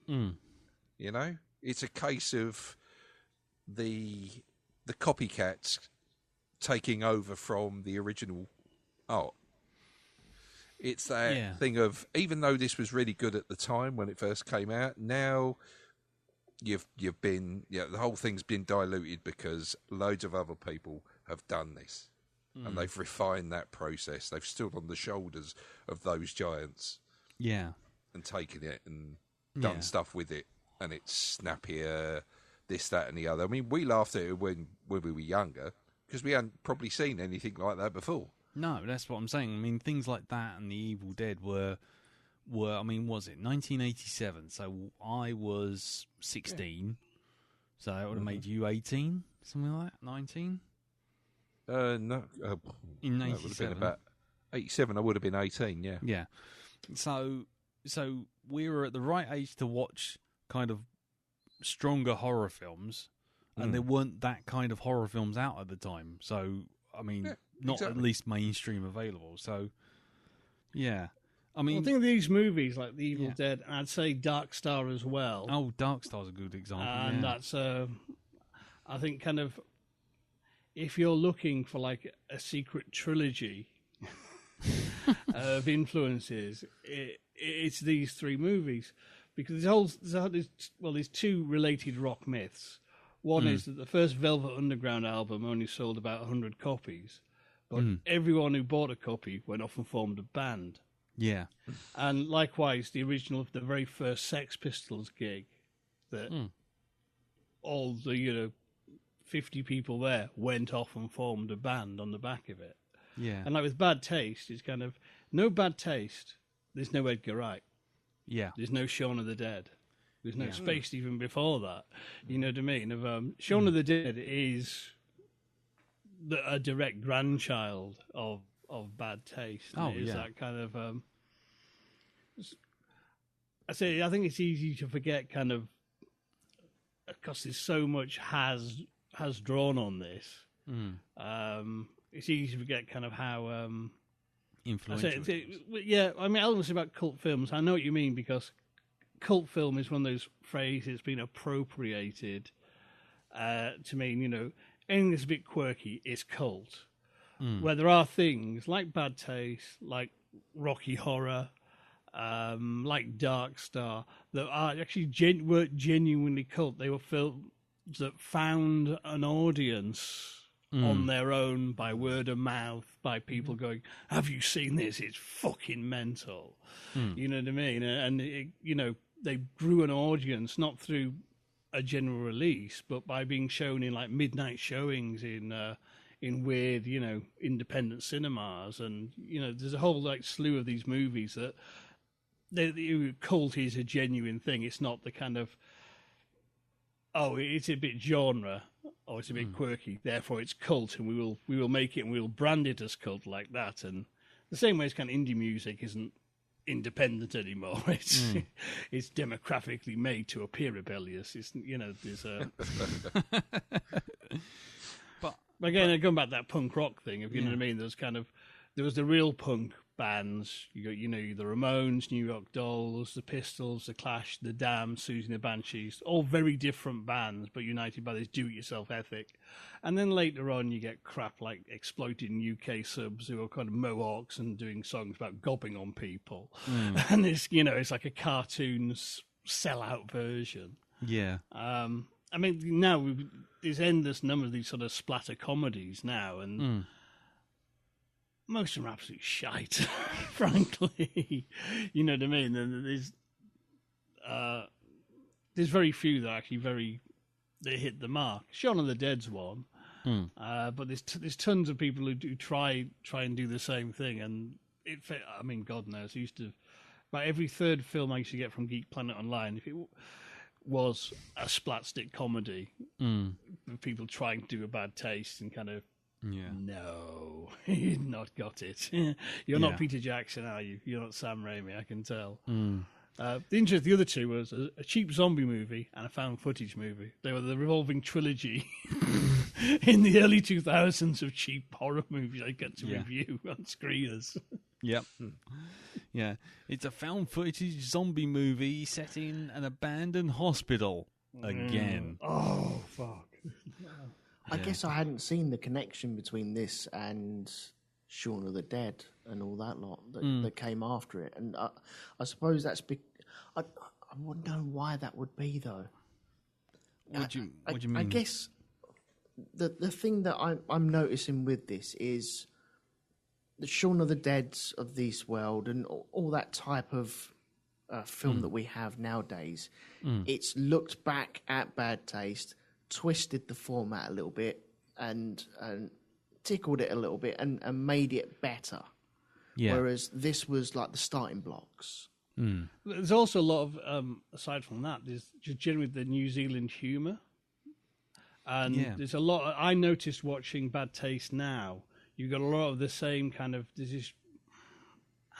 Speaker 3: You know, it's a case of the copycats taking over from the original art. It's that thing of, even though this was really good at the time when it first came out, now you've been, the whole thing's been diluted because loads of other people have done this. And they've refined that process. They've stood on the shoulders of those giants. Yeah. And taken it and done stuff with it. And it's snappier, this, that, and the other. I mean, we laughed at it when we were younger because we hadn't probably seen anything like that before. No,
Speaker 1: that's what I'm saying. I mean, things like that and The Evil Dead were I mean, was it 1987? So I was 16. So that would have made you 18, something like that, 19?
Speaker 3: No.
Speaker 1: In 97.
Speaker 3: That would have been about 87. I would have been 18, yeah.
Speaker 1: Yeah. So we were at the right age to watch kind of stronger horror films, and there weren't that kind of horror films out at the time. So, I mean, not at least mainstream available. So, yeah. I mean,
Speaker 4: I think these movies like The Evil Dead, and I'd say Dark Star as well.
Speaker 1: Oh, Dark Star's a good example.
Speaker 4: And that's, I think, kind of, if you're looking for like a secret trilogy of influences, it's these three movies. Because there's two related rock myths. One is that the first Velvet Underground album only sold about 100 copies, but everyone who bought a copy went off and formed a band.
Speaker 1: Yeah.
Speaker 4: And likewise, the very first Sex Pistols gig, that all the 50 people there went off and formed a band on the back of it.
Speaker 1: Yeah.
Speaker 4: And like with Bad Taste, it's kind of no Bad Taste, there's no Edgar Wright.
Speaker 1: Yeah.
Speaker 4: There's no Shaun of the Dead. There's no Spaced even before that. You know what I mean? Shaun of the Dead is a direct grandchild of Bad Taste.
Speaker 1: Oh,
Speaker 4: it is that kind of... I think it's easy to forget kind of... Because there's so much has drawn on this. It's easy to forget kind of how
Speaker 1: influential.
Speaker 4: Yeah, I mean, elements about cult films. I know what you mean, because cult film is one of those phrases that's been appropriated to mean, anything that's a bit quirky is cult. Where there are things like Bad Taste, like Rocky Horror, like Dark Star, that are actually weren't genuinely cult. They were films that found an audience on their own, by word of mouth, by people going, "Have you seen this? It's fucking mental." You know what I mean? And they grew an audience not through a general release, but by being shown in like midnight showings in weird, independent cinemas. And there's a whole like slew of these movies that the cult is a genuine thing. It's not the kind of, oh, it's a bit genre, or it's a bit quirky, therefore it's cult, and we will make it and we'll brand it as cult like that. And the same way as kind of indie music isn't independent anymore. It's demographically made to appear rebellious. It's there's a but again, going back to that punk rock thing, if you know what I mean, there was the real punk bands. You got the Ramones, New York Dolls, the Pistols, the Clash, the Damned, Susie and the Banshees, all very different bands, but united by this do-it-yourself ethic. And then later on, you get crap like exploiting UK subs who are kind of Mohawks and doing songs about gobbing on people, and it's like a cartoon sellout version.
Speaker 1: Yeah.
Speaker 4: I mean, now there's endless number of these sort of splatter comedies now, and most of them are absolute shite, frankly. You know what I mean? And there's very few that actually they hit the mark. Shaun of the Dead's one, but there's tons of people who do try and do the same thing, and I mean, God knows, about every third film I used to get from Geek Planet Online, if it was a splatstick comedy, with people trying to do a Bad Taste and kind of, no, you've not got it. You're not Peter Jackson, are you? You're not Sam Raimi, I can tell. The other two was a cheap zombie movie and a found footage movie. They were the revolving trilogy in the early 2000s of cheap horror movies I get to review on screeners.
Speaker 1: Yep. Yeah. It's a found footage zombie movie set in an abandoned hospital again.
Speaker 4: Oh, fuck.
Speaker 2: I guess I hadn't seen the connection between this and Shaun of the Dead and all that lot that came after it. And I suppose that's I wouldn't know why that would be, though.
Speaker 1: What do you mean?
Speaker 2: I guess the thing that I'm noticing with this is the Shaun of the Deads of this world and all that type of film that we have nowadays. It's looked back at Bad Taste, twisted the format a little bit, and tickled it a little bit, and made it better. Yeah. Whereas this was like the starting blocks.
Speaker 4: There's also a lot of, aside from that, there's just generally the New Zealand humour. And there's a lot, I noticed watching Bad Taste now, you've got a lot of the same kind of, there's this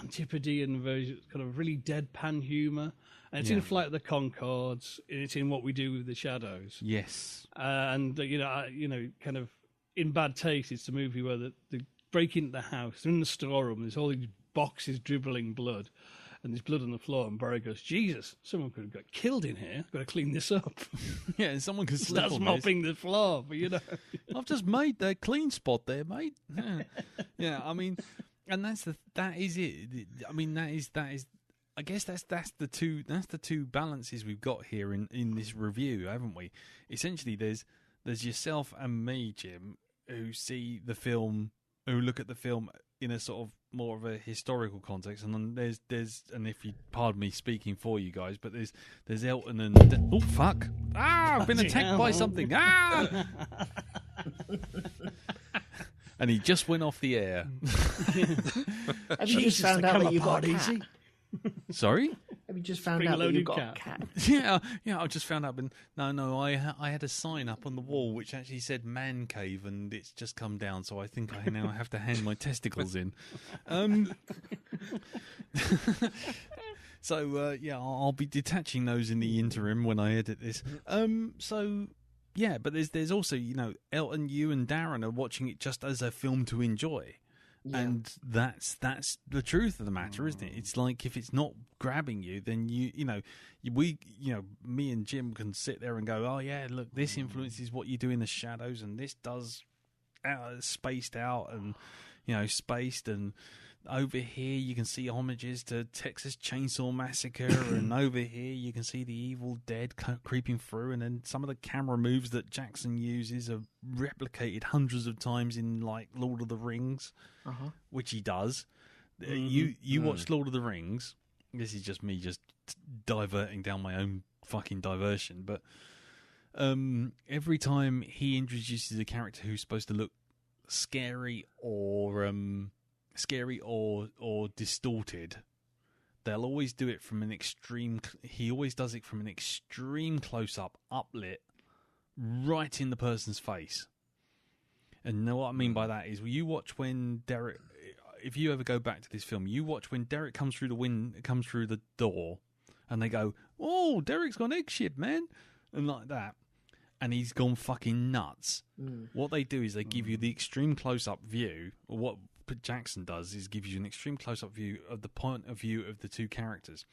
Speaker 4: Antipodean version, kind of really deadpan humour. And it's in Flight of the Conchords, and it's in What We Do with the Shadows.
Speaker 1: Yes.
Speaker 4: And, kind of, in Bad Taste, it's the movie where they break into the house, they're in the storeroom, there's all these boxes dribbling blood, and there's blood on the floor, and Barry goes, Jesus, someone could have got killed in here, got to clean this up.
Speaker 1: Yeah, someone could slip
Speaker 4: Starts
Speaker 1: on
Speaker 4: mopping the floor, but
Speaker 1: I've just made that clean spot there, mate. Yeah, I mean, and that is it. I mean, that is. I guess that's the two balances we've got here in this review, haven't we? Essentially, there's yourself and me, Jim, who see the film, who look at the film in a sort of more of a historical context, and then there's and if you pardon me speaking for you guys, but there's Elton and oh fuck, I've been attacked by something, and he just went off the air.
Speaker 2: Have you just found out that you've got a cat?
Speaker 4: Easy.
Speaker 1: Sorry?
Speaker 2: Have you just found out that you've got a cat?
Speaker 1: Yeah, I just found out. But no, I had a sign up on the wall which actually said "man cave," and it's just come down. So I think I now have to hand my testicles in. So I'll be detaching those in the interim when I edit this. So yeah, but there's also Elton, you and Darren are watching it just as a film to enjoy.
Speaker 2: Yeah.
Speaker 1: And that's the truth of the matter, isn't it? It's like if it's not grabbing you, then me and Jim can sit there and go, oh yeah, look, this influences what you do in the shadows, and this does spaced out and spaced, and over here you can see homages to Texas Chainsaw Massacre, and over here you can see the Evil Dead creeping through, and then some of the camera moves that Jackson uses are replicated hundreds of times in like Lord of the Rings, which he does. You watch Lord of the Rings. This is just me just diverting down my own fucking diversion, but every time he introduces a character who's supposed to look scary or distorted, they'll always do it from an extreme. He always does it from an extreme close-up, uplit, right in the person's face. And know what I mean by that is, you watch when Derek. If you ever go back to this film, you watch when Derek comes through the door, and they go, "Oh, Derek's gone egg shit, man," and like that, and he's gone fucking nuts. What they do is they give you the extreme close-up view, or what Jackson does is give you an extreme close-up view of the point of view of the two characters.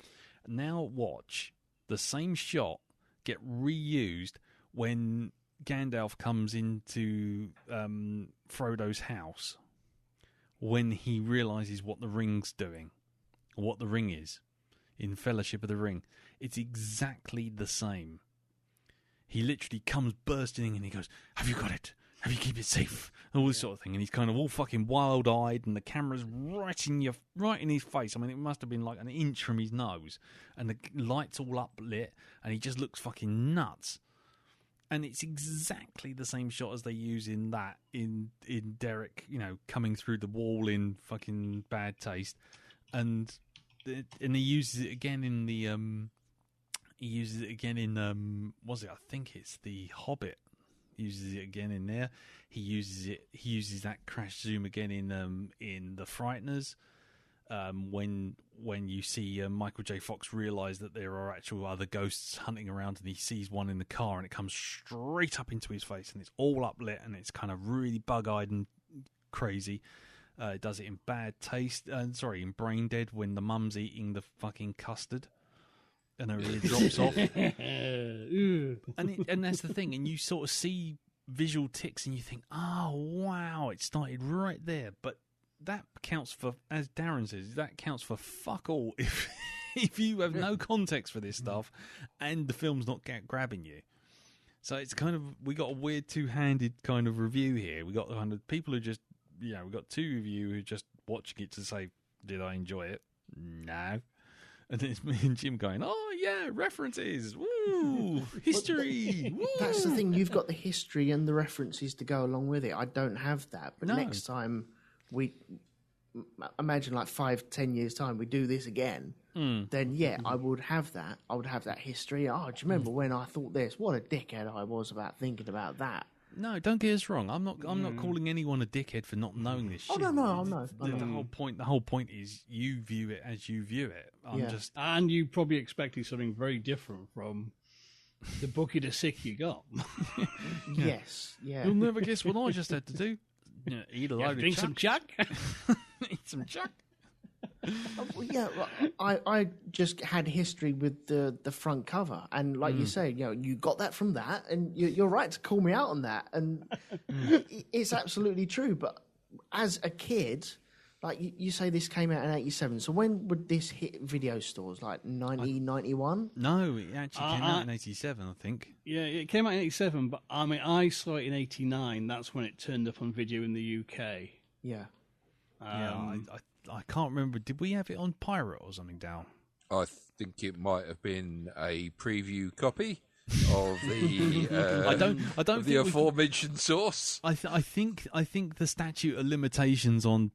Speaker 1: Now watch the same shot get reused when Gandalf comes into Frodo's house, when he realizes what the ring's doing, or what the ring is in Fellowship of the Ring. It's exactly the same. He literally comes bursting in and he goes, "Have you got it? Have you keep it safe?" All this sort of thing. And he's kind of all fucking wild-eyed, and the camera's right in his face. I mean, it must have been like an inch from his nose, and the light's all uplit, and he just looks fucking nuts. And it's exactly the same shot as they use in Derek, coming through the wall in fucking Bad Taste, and he uses it again in the I think it's the Hobbit. He uses it again in there. He uses that crash zoom again in The Frighteners. When you see Michael J. Fox realise that there are actual other ghosts hunting around, and he sees one in the car, and it comes straight up into his face, and it's all uplit, and it's kind of really bug-eyed and crazy. It does it in Bad Taste, in Brain Dead, when the mum's eating the fucking custard, and her ear drops off. And that's the thing, and you sort of see visual ticks, and you think, oh wow, it started right there, but that counts for, as Darren says, that counts for fuck all if you have no context for this stuff and the film's not grabbing you. So it's kind of, we got a weird two-handed kind of review here. We got kind of people who just, we got two of you who just watching it to say, did I enjoy it? No. And then it's me and Jim going, oh yeah, references, woo, history. Woo.
Speaker 2: That's the thing, you've got the history and the references to go along with it. I don't have that, but next time we imagine like 5-10 years time we do this again, then I would have that. I would have that history. Oh, do you remember when I thought this? What a dickhead I was about thinking about that.
Speaker 1: No, don't get us wrong. I'm not calling anyone a dickhead for not knowing this shit.
Speaker 2: Oh no.
Speaker 1: The whole point is you view it as you view it.
Speaker 4: And you probably expected something very different from the bucket of sick you got.
Speaker 2: Yes, yeah.
Speaker 1: You'll never guess what I just had to do. Eat a load of
Speaker 4: drink some chuck.
Speaker 1: Eat some chuck.
Speaker 2: I just had history with the front cover, and like you say, you got that from that, and you're right to call me out on that, and it's absolutely true. But as a kid, like you say, this came out in '87. So when would this hit video stores? Like 1991?
Speaker 1: No, it actually came out in '87, I think.
Speaker 4: Yeah, it came out in '87, but I mean, I saw it in '89. That's when it turned up on video in the UK.
Speaker 2: Yeah.
Speaker 1: I can't remember. Did we have it on pirate or something down?
Speaker 3: I think it might have been a preview copy of the
Speaker 1: I don't
Speaker 3: of the aforementioned source.
Speaker 1: I think the statute of limitations on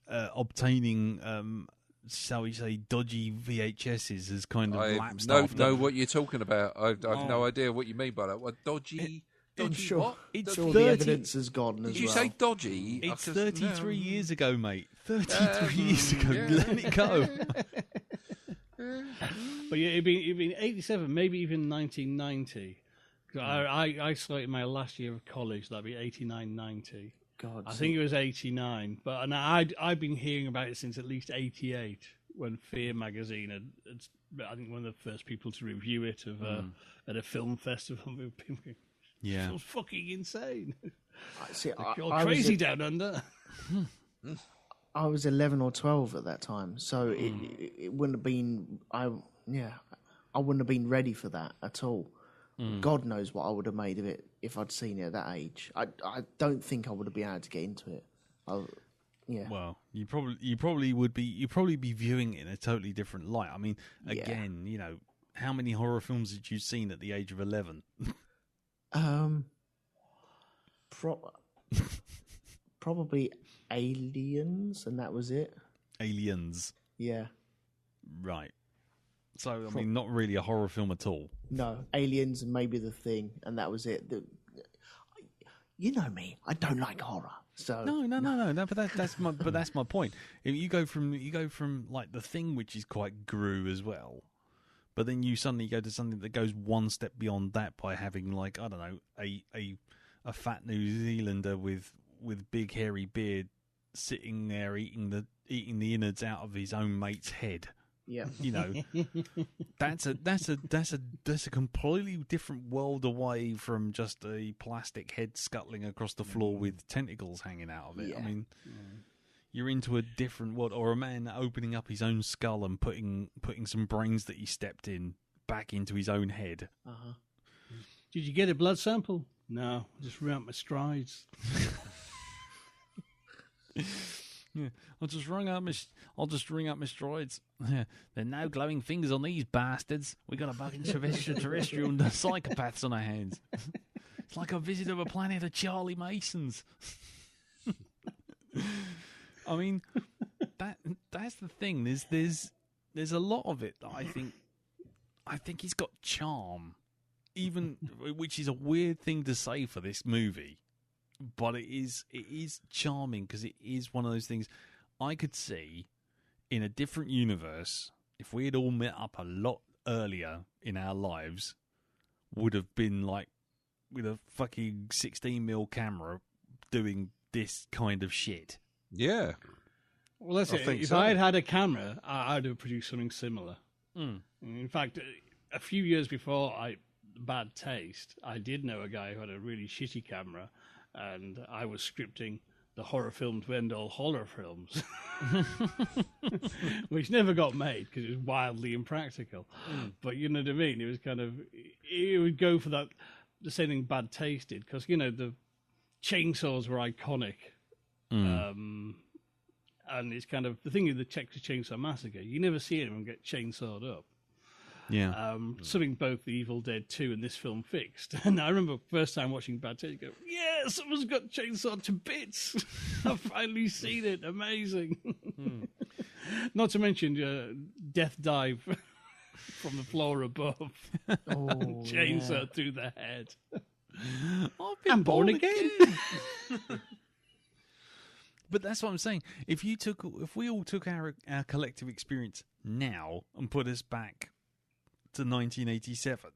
Speaker 1: obtaining shall we say dodgy VHSs has kind of lapsed.
Speaker 3: I don't know what you're talking about. I've no idea what you mean by that. What dodgy?
Speaker 2: I'm sure.
Speaker 3: What?
Speaker 2: It's sure the evidence is gone as well.
Speaker 3: Did you say dodgy?
Speaker 1: It's 33 years ago, mate. 33 years ago. Yeah. Let it go.
Speaker 4: But yeah, it'd been 87, maybe even 1990. I saw it in my last year of college. That'd be 89, 90.
Speaker 2: God.
Speaker 4: I think it was 89, but and I've been hearing about it since at least 88 when Fear magazine had I think one of the first people to review it at a film festival.
Speaker 1: Yeah,
Speaker 4: it was fucking insane.
Speaker 2: See,
Speaker 4: You're crazy down under.
Speaker 2: I was 11 or 12 at that time, so it wouldn't have been. I wouldn't have been ready for that at all. God knows what I would have made of it if I'd seen it at that age. I don't think I would have been able to get into it.
Speaker 1: Well, you probably would be. You'd probably be viewing it in a totally different light. I mean, again, you know, how many horror films had you seen at the age of 11?
Speaker 2: Probably Aliens, and that was it.
Speaker 1: Aliens,
Speaker 2: Yeah.
Speaker 1: right? So, I mean, not really a horror film at all.
Speaker 2: No, Aliens and maybe The Thing, and that was it. You know me, I don't like horror. So
Speaker 1: No. But that's my point. If you go from like The Thing, which is quite Gru as well, but then you suddenly go to something that goes one step beyond that by having, like, I don't know, a fat New Zealander with big hairy beard sitting there eating the innards out of his own mate's head.
Speaker 2: Yeah.
Speaker 1: You know, that's a completely different world away from just a plastic head scuttling across the floor with tentacles hanging out of it.
Speaker 2: Yeah.
Speaker 1: I mean, you're into a different world, or a man opening up his own skull and putting some brains that he stepped in back into his own head.
Speaker 2: Uh-huh.
Speaker 4: Did you get a blood sample? No, I just ran up my strides.
Speaker 1: Yeah, I'll just ring up my strides. Yeah, there are no glowing fingers on these bastards. We got a bunch of extraterrestrial psychopaths on our hands. It's like a visit of a planet of Charlie Masons. I mean, that's the thing. There's a lot of it that I think he's got charm, even, which is a weird thing to say for this movie. But it is charming because it is one of those things I could see in a different universe, if we had all met up a lot earlier in our lives, would have been like with a fucking 16mm camera doing this kind of shit.
Speaker 3: Yeah.
Speaker 4: Well, that's it. If I had had a camera, I'd have produced something similar. In fact, a few years before Bad Taste, I did know a guy who had a really shitty camera, and I was scripting the horror film to end all horror films, which never got made because it was wildly impractical. But you know what I mean? It was kind of, it would go for that, the same thing Bad Taste did, because, you know, the chainsaws were iconic. And it's kind of, the thing with the Texas Chainsaw Massacre, you never see anyone get chainsawed up.
Speaker 1: Yeah.
Speaker 4: Something both The Evil Dead 2 and this film fixed. And I remember first time watching Bad Taste, you go, yeah, someone's got chainsawed to bits. I've finally seen it. Amazing. Not to mention Death Dive from the floor above. Chainsaw through the head. I'm born again.
Speaker 1: But that's what I'm saying. If we all took our collective experience now and put us back to 1987,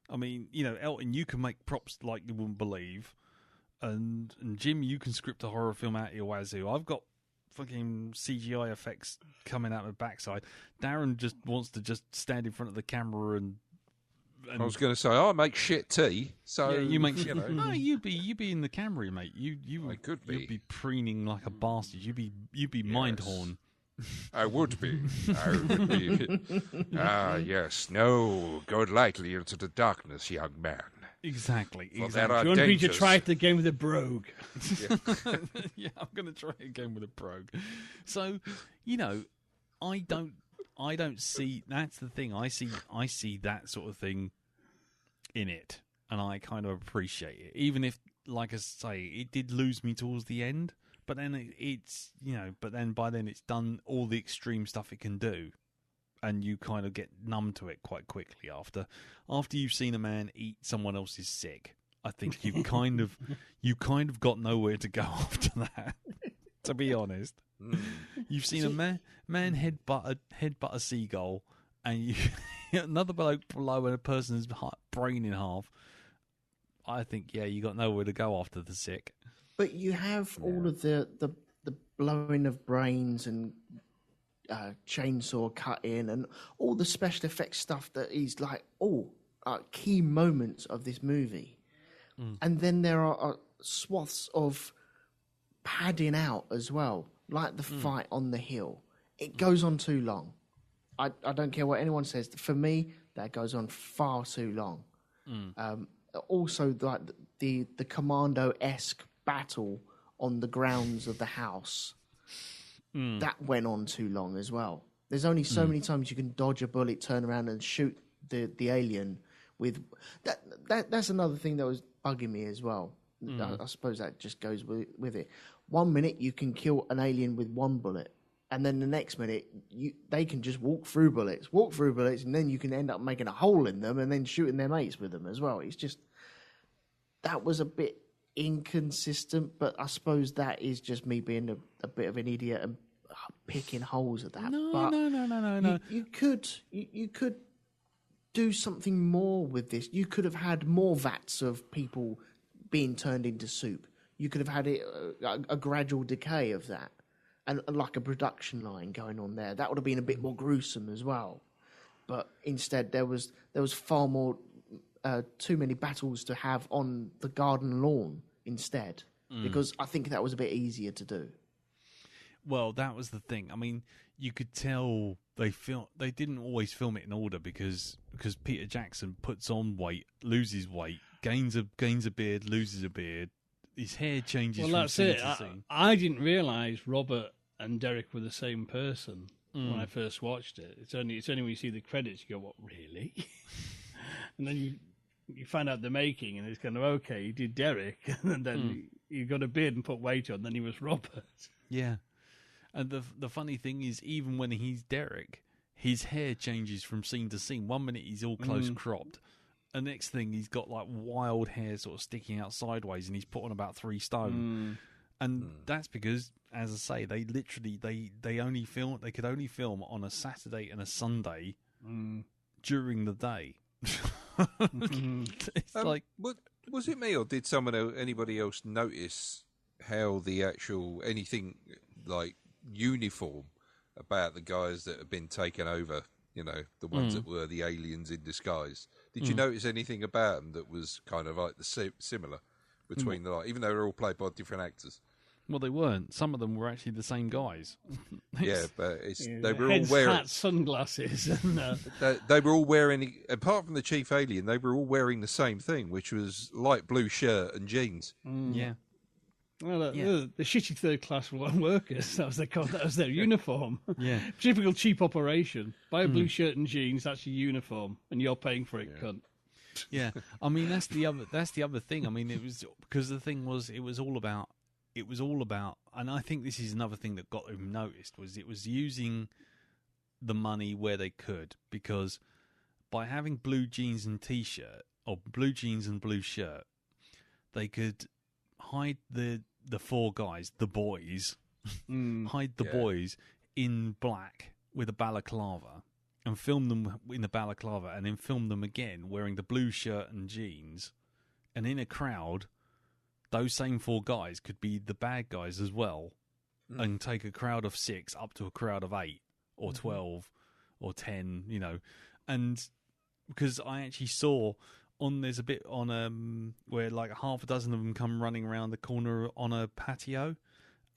Speaker 1: I mean, you know, Elton, you can make props like you wouldn't believe, and Jim, you can script a horror film out of your wazoo. I've got fucking CGI effects coming out my backside. Darren just wants to just stand in front of the camera and
Speaker 3: I was going to say, I make shit tea, so
Speaker 1: yeah, you make
Speaker 3: you know.
Speaker 1: No, you'd be in the Camry, mate. You
Speaker 3: I could be.
Speaker 1: You'd be preening like a bastard. You'd be mind horn.
Speaker 3: I would be. I would be. Yes. No, go lightly into the darkness, young man.
Speaker 1: Exactly.
Speaker 3: Well,
Speaker 1: exactly.
Speaker 3: there
Speaker 4: Do you
Speaker 3: are
Speaker 4: want me to
Speaker 3: dangers.
Speaker 4: try it again with a brogue?
Speaker 1: Yeah, I'm going to try it again with a brogue. So, you know, I don't see. That's the thing. I see that sort of thing in it, and I kind of appreciate it. Even if, like I say, it did lose me towards the end. But then it's, you know, but then by then it's done all the extreme stuff it can do, and you kind of get numb to it quite quickly after you've seen a man eat someone else's sick. I think you've kind of got nowhere to go after that. To be honest, you've seen a man headbutt a seagull, and another bloke blowing a person's brain in half. I think, yeah, you got nowhere to go after the sick.
Speaker 2: But you have all of the blowing of brains and chainsaw cutting and all the special effects stuff that is like key moments of this movie. And then there are swaths of padding out as well, like the fight on the hill. It goes on too long. I don't care what anyone says. For me, that goes on far too long. Also, like the Commando-esque battle on the grounds of the house, that went on too long as well. There's only so many times you can dodge a bullet, turn around and shoot the alien with that. That's another thing that was bugging me as well. I suppose that just goes with it. 1 minute you can kill an alien with one bullet, and then the next minute they can just walk through bullets, and then you can end up making a hole in them and then shooting their mates with them as well. It's just, that was a bit inconsistent, but I suppose that is just me being a bit of an idiot and picking holes at that. No. You could do something more with this. You could have had more vats of people being turned into soup. You could have had a gradual decay of that, and like a production line going on there. That would have been a bit more gruesome as well. But instead, there was far more too many battles to have on the garden lawn instead, because I think that was a bit easier to do.
Speaker 1: Well, that was the thing. I mean, you could tell they didn't always film it in order because Peter Jackson puts on weight, loses weight, gains a beard, loses a beard. His hair changes from scene to scene.
Speaker 4: I didn't realise Robert and Derek were the same person when I first watched it. It's only when you see the credits you go, "What, really?" And then you find out the making, and it's kind of, okay, he did Derek, and then he got a beard and put weight on, then he was Robert.
Speaker 1: Yeah. And the funny thing is, even when he's Derek, his hair changes from scene to scene. 1 minute he's all close cropped. The next thing he's got like wild hair sort of sticking out sideways, and he's put on about 3 stone. And that's because, as I say, they literally they could only film on a Saturday and a Sunday during the day. It's like,
Speaker 3: was it me, or did anybody else notice how the actual anything like uniform about the guys that have been taken over, the ones that were the aliens in disguise? Did you notice anything about them that was kind of like similar between even though they're all played by different actors?
Speaker 1: Well, they weren't. Some of them were actually the same guys.
Speaker 3: Yeah, but they were all wearing
Speaker 4: hats, sunglasses, and
Speaker 3: they were all wearing. Apart from the chief alien, they were all wearing the same thing, which was light blue shirt and jeans.
Speaker 1: Yeah.
Speaker 4: Well, the shitty third-class workers, that was their uniform.
Speaker 1: Yeah.
Speaker 4: Typical cheap operation. Buy a blue shirt and jeans, that's your uniform, and you're paying for it, cunt.
Speaker 1: Yeah. I mean, that's the other thing. I mean, it was because the thing was, it was all about, and I think this is another thing that got him noticed, was it was using the money where they could, because by having blue jeans and t-shirt, or blue jeans and blue shirt, they could hide the 4 guys, the boys, boys in black with a balaclava, and film them in the balaclava, and then film them again wearing the blue shirt and jeans, and in a crowd, those same 4 guys could be the bad guys as well, and take a crowd of 6 up to a crowd of 8 or 12 or 10, and because I actually saw there's a bit on where like half a dozen of them come running around the corner on a patio,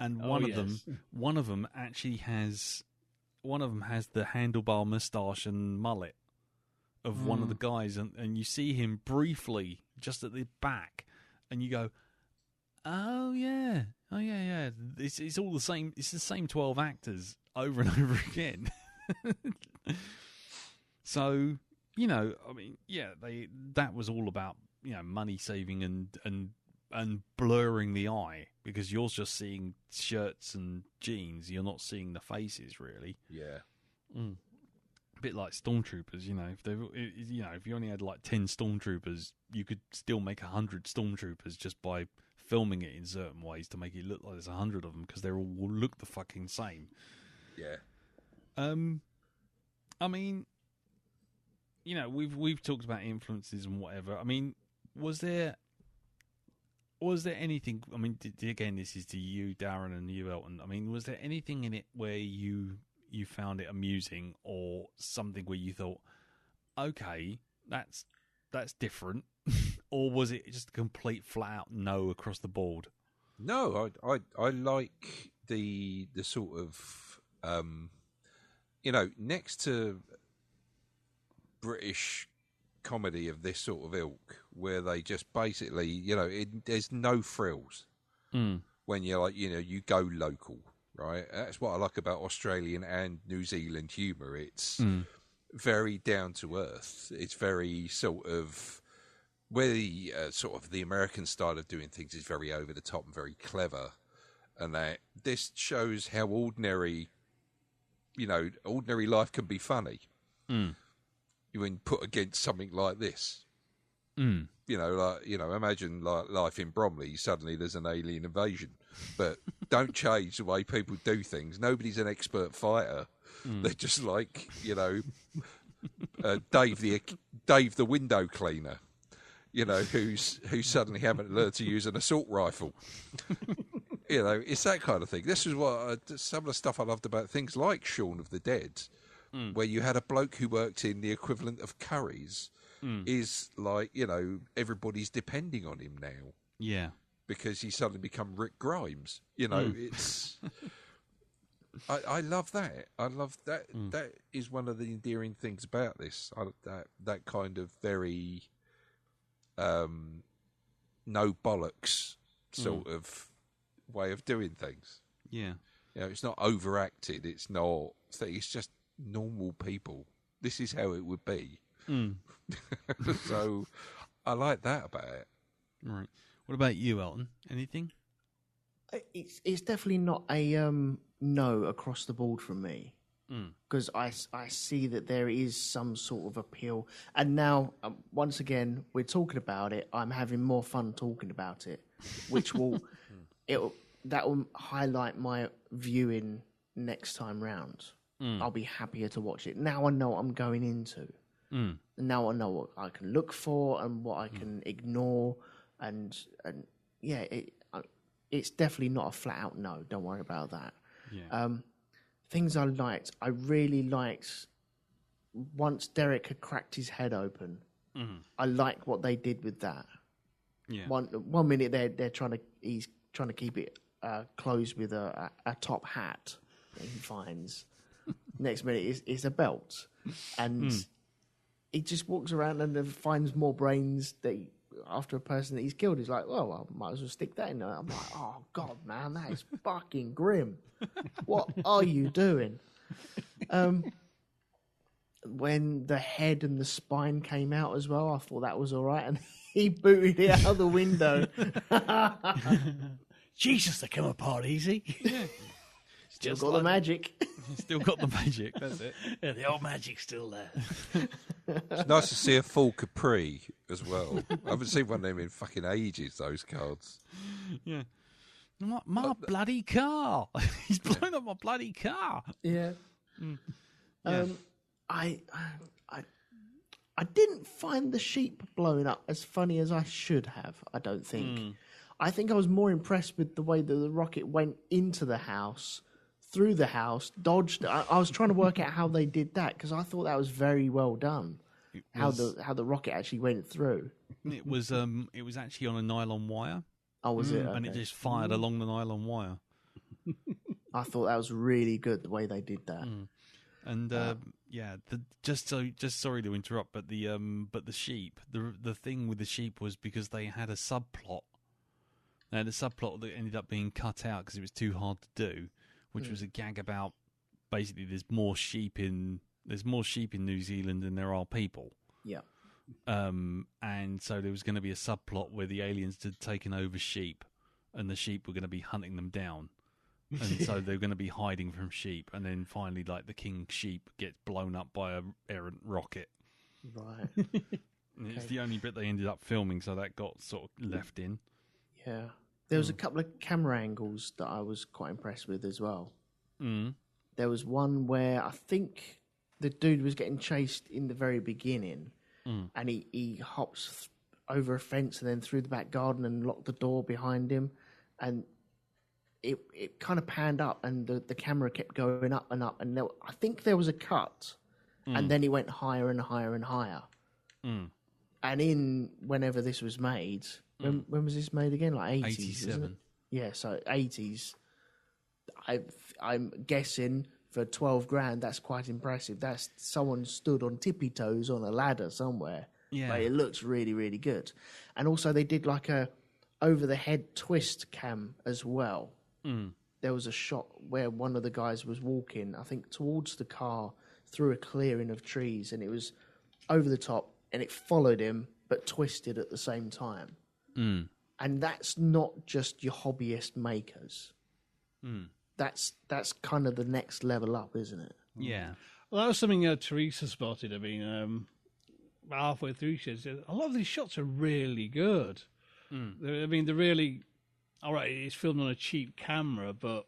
Speaker 1: and one of them actually has the handlebar moustache and mullet of one of the guys, and you see him briefly just at the back, and you go, oh yeah, it's all the same. It's the same 12 actors over and over again. So, I mean, yeah, that was all about, money saving and blurring the eye, because you're just seeing shirts and jeans. You're not seeing the faces, really.
Speaker 3: Yeah.
Speaker 1: A bit like stormtroopers, if you only had like 10 stormtroopers, you could still make 100 stormtroopers just by filming it in certain ways to make it look like there's 100 of them, because they all look the fucking same.
Speaker 3: Yeah.
Speaker 1: I mean, we've talked about influences and whatever. I mean, was there Was there anything? I mean, again, this is to you, Darren, and you, Elton. I mean, was there anything in it where you found it amusing, or something where you thought, okay, that's different, or was it just a complete flat out no across the board?
Speaker 3: No, I like the sort of next to British comedy of this sort of ilk, where they just basically, there's no frills when you're like, you go local, right? That's what I like about Australian and New Zealand humour. It's very down to earth. It's very sort of where the the American style of doing things is very over the top and very clever, and that this shows how ordinary life can be funny. When put against something like this, imagine life in Bromley. Suddenly, there's an alien invasion, but don't change the way people do things. Nobody's an expert fighter. They're just like Dave the window cleaner, who suddenly haven't learned to use an assault rifle. It's that kind of thing. This is what some of the stuff I loved about things like Shaun of the Dead. Where you had a bloke who worked in the equivalent of Curry's, is like, everybody's depending on him now.
Speaker 1: Yeah.
Speaker 3: Because he's suddenly become Rick Grimes. It's... I love that. I love that. That is one of the endearing things about this. That kind of very no bollocks sort of way of doing things.
Speaker 1: Yeah.
Speaker 3: It's not overacted. It's not... It's just normal people. This is how it would be. So I like that about it.
Speaker 1: Right. What about you, Elton? Anything?
Speaker 2: It's definitely not a no across the board from me, because I see that there is some sort of appeal, and now once again we're talking about it. I'm having more fun talking about it, which will that will highlight my viewing next time round. I'll be happier to watch it. Now I know what I'm going into. Now I know what I can look for and what I can ignore. And yeah, it's definitely not a flat out no. Don't worry about that.
Speaker 1: Yeah.
Speaker 2: Things I liked. I really liked once Derek had cracked his head open. I like what they did with that.
Speaker 1: Yeah.
Speaker 2: One minute he's trying to keep it closed with a top hat that he finds. Next minute it's a belt, and he just walks around and then finds more brains after a person that he's killed. He's like, well, I might as well stick that in there. I'm like, oh god, man, that is fucking grim. What are you doing? When the head and the spine came out as well, I thought that was all right, and he booted it out the window.
Speaker 4: Jesus, they come apart easy.
Speaker 1: Yeah.
Speaker 2: Still got the magic.
Speaker 1: Still got the magic. That's it.
Speaker 4: Yeah, the old magic's still there.
Speaker 3: It's nice to see a full Capri as well. I haven't seen one of them in fucking ages, those cards.
Speaker 1: Yeah. My bloody car. He's blown up my bloody car.
Speaker 2: Yeah.
Speaker 1: Yeah.
Speaker 2: I didn't find the sheep blowing up as funny as I should have, I don't think. I think I was more impressed with the way that the rocket went into the house, through the house, dodged. I was trying to work out how they did that, because I thought that was very well done. How the rocket actually went through.
Speaker 1: It was actually on a nylon wire.
Speaker 2: Oh, was it? Okay.
Speaker 1: And it just fired along the nylon wire.
Speaker 2: I thought that was really good the way they did that.
Speaker 1: And just sorry to interrupt, but the sheep, the thing with the sheep was because they had a subplot. They had a subplot that ended up being cut out because it was too hard to do, which was a gag about basically there's more sheep in New Zealand than there are people.
Speaker 2: Yeah.
Speaker 1: And so there was going to be a subplot where the aliens had taken over sheep, and the sheep were going to be hunting them down. And so they're going to be hiding from sheep, and then finally, like, the king sheep gets blown up by a errant rocket.
Speaker 2: Right.
Speaker 1: And it's the only bit they ended up filming, so that got sort of left in.
Speaker 2: Yeah. There was a couple of camera angles that I was quite impressed with as well. There was one where I think the dude was getting chased in the very beginning, and he hops over a fence and then through the back garden and locked the door behind him. And it kind of panned up, and the camera kept going up and up. And I think there was a cut, and then it went higher and higher and higher. And whenever this was made, when was this made again? Like 80s,
Speaker 1: 87.
Speaker 2: Yeah, so 80s. I'm guessing for 12 grand, that's quite impressive. That's someone stood on tippy toes on a ladder somewhere.
Speaker 1: Yeah.
Speaker 2: But it looks really, really good. And also they did like a over the head twist cam as well. There was a shot where one of the guys was walking, I think, towards the car through a clearing of trees, and it was over the top, and it followed him but twisted at the same time. And that's not just your hobbyist makers. That's kind of the next level up, isn't it?
Speaker 1: Yeah.
Speaker 4: Well, that was something Teresa spotted. I mean, halfway through, she said, a lot of these shots are really good. I mean, they're really... All right, it's filmed on a cheap camera, but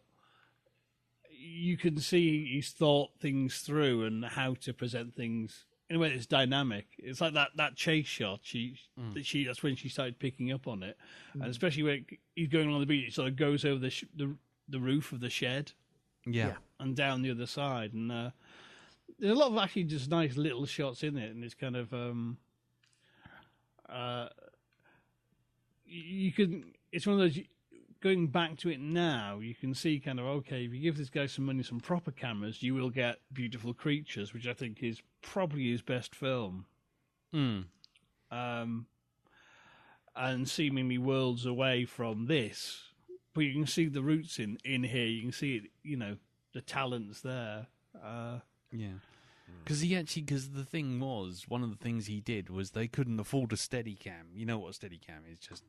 Speaker 4: you can see he's thought things through and how to present things in a way that's dynamic. It's like that chase shot. That's when she started picking up on it, and especially when he's going along the beach, it sort of goes over the roof of the shed, and down the other side. And there's a lot of actually just nice little shots in it, and it's kind of you can. It's one of those. Going back to it now, you can see kind of, okay, if you give this guy some money, some proper cameras, you will get Beautiful Creatures, which I think is probably his best film. And seemingly worlds away from this. But you can see the roots in here. You can see it, the talent's there.
Speaker 1: Because the thing was, one of the things he did was they couldn't afford a Steadicam. You know what a Steadicam is? Just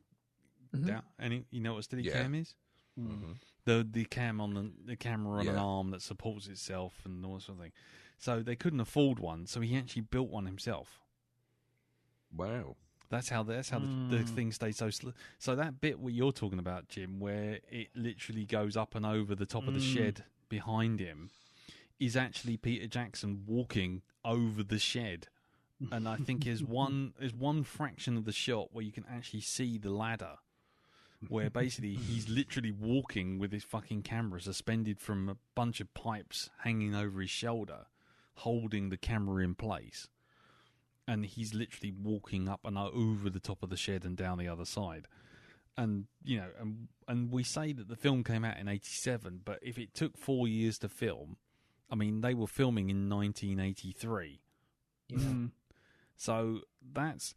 Speaker 1: down, you know what a Steadicam is? The cam on the camera on an arm that supports itself and all that sort of thing. So they couldn't afford one, so he actually built one himself.
Speaker 3: Wow.
Speaker 1: That's how the thing stays so slow. So that bit what you're talking about, Jim, where it literally goes up and over the top of the shed behind him, is actually Peter Jackson walking over the shed. And I think there's one fraction of the shot where you can actually see the ladder, where basically he's literally walking with his fucking camera suspended from a bunch of pipes hanging over his shoulder, holding the camera in place. And he's literally walking up and over the top of the shed and down the other side. And, and we say that the film came out in 87, but if it took 4 years to film, I mean, they were filming in 1983. So that's...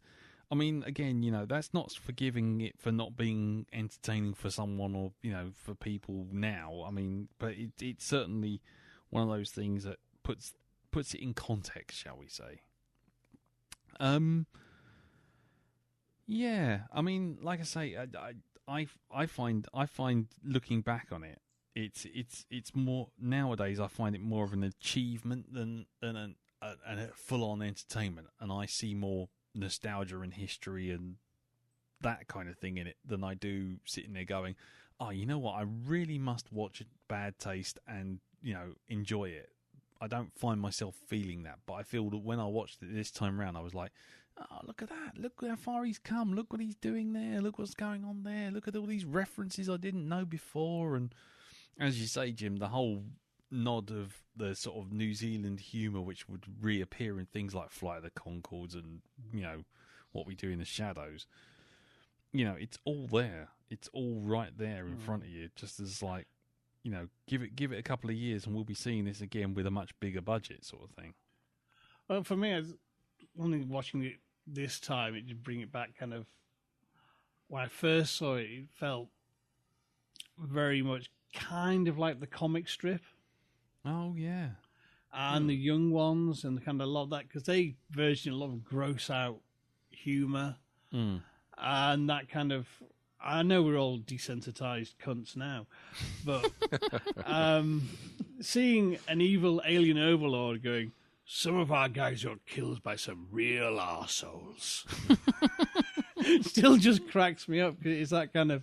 Speaker 1: I mean, again, that's not forgiving it for not being entertaining for someone or, for people now. I mean, but it's certainly one of those things that puts it in context, shall we say. Yeah, I mean, like I say, I find looking back on it, it's more nowadays. I find it more of an achievement than a full-on entertainment, and I see more nostalgia and history and that kind of thing in it than I do sitting there going, oh, you know what, I really must watch Bad Taste and enjoy it. I don't find myself feeling that, but I feel that when I watched it this time round, I was like, oh, look at that, look how far he's come, look what he's doing there, look what's going on there, look at all these references I didn't know before. And as you say, Jim, the whole nod of the sort of New Zealand humour which would reappear in things like Flight of the Conchords and What We Do in the Shadows, it's all there, it's all right there in front of you, just as like, give it a couple of years and we'll be seeing this again with a much bigger budget, sort of thing.
Speaker 4: Well, for me, only watching it this time, it did bring it back kind of, when I first saw it, it felt very much kind of like the comic strip.
Speaker 1: Oh, yeah.
Speaker 4: And the young ones, and kind of a lot of that, because they version a lot of gross out humour. And that kind of, I know we're all desensitized cunts now, but seeing an evil alien overlord going, some of our guys got killed by some real arseholes, still just cracks me up, because it's that kind of,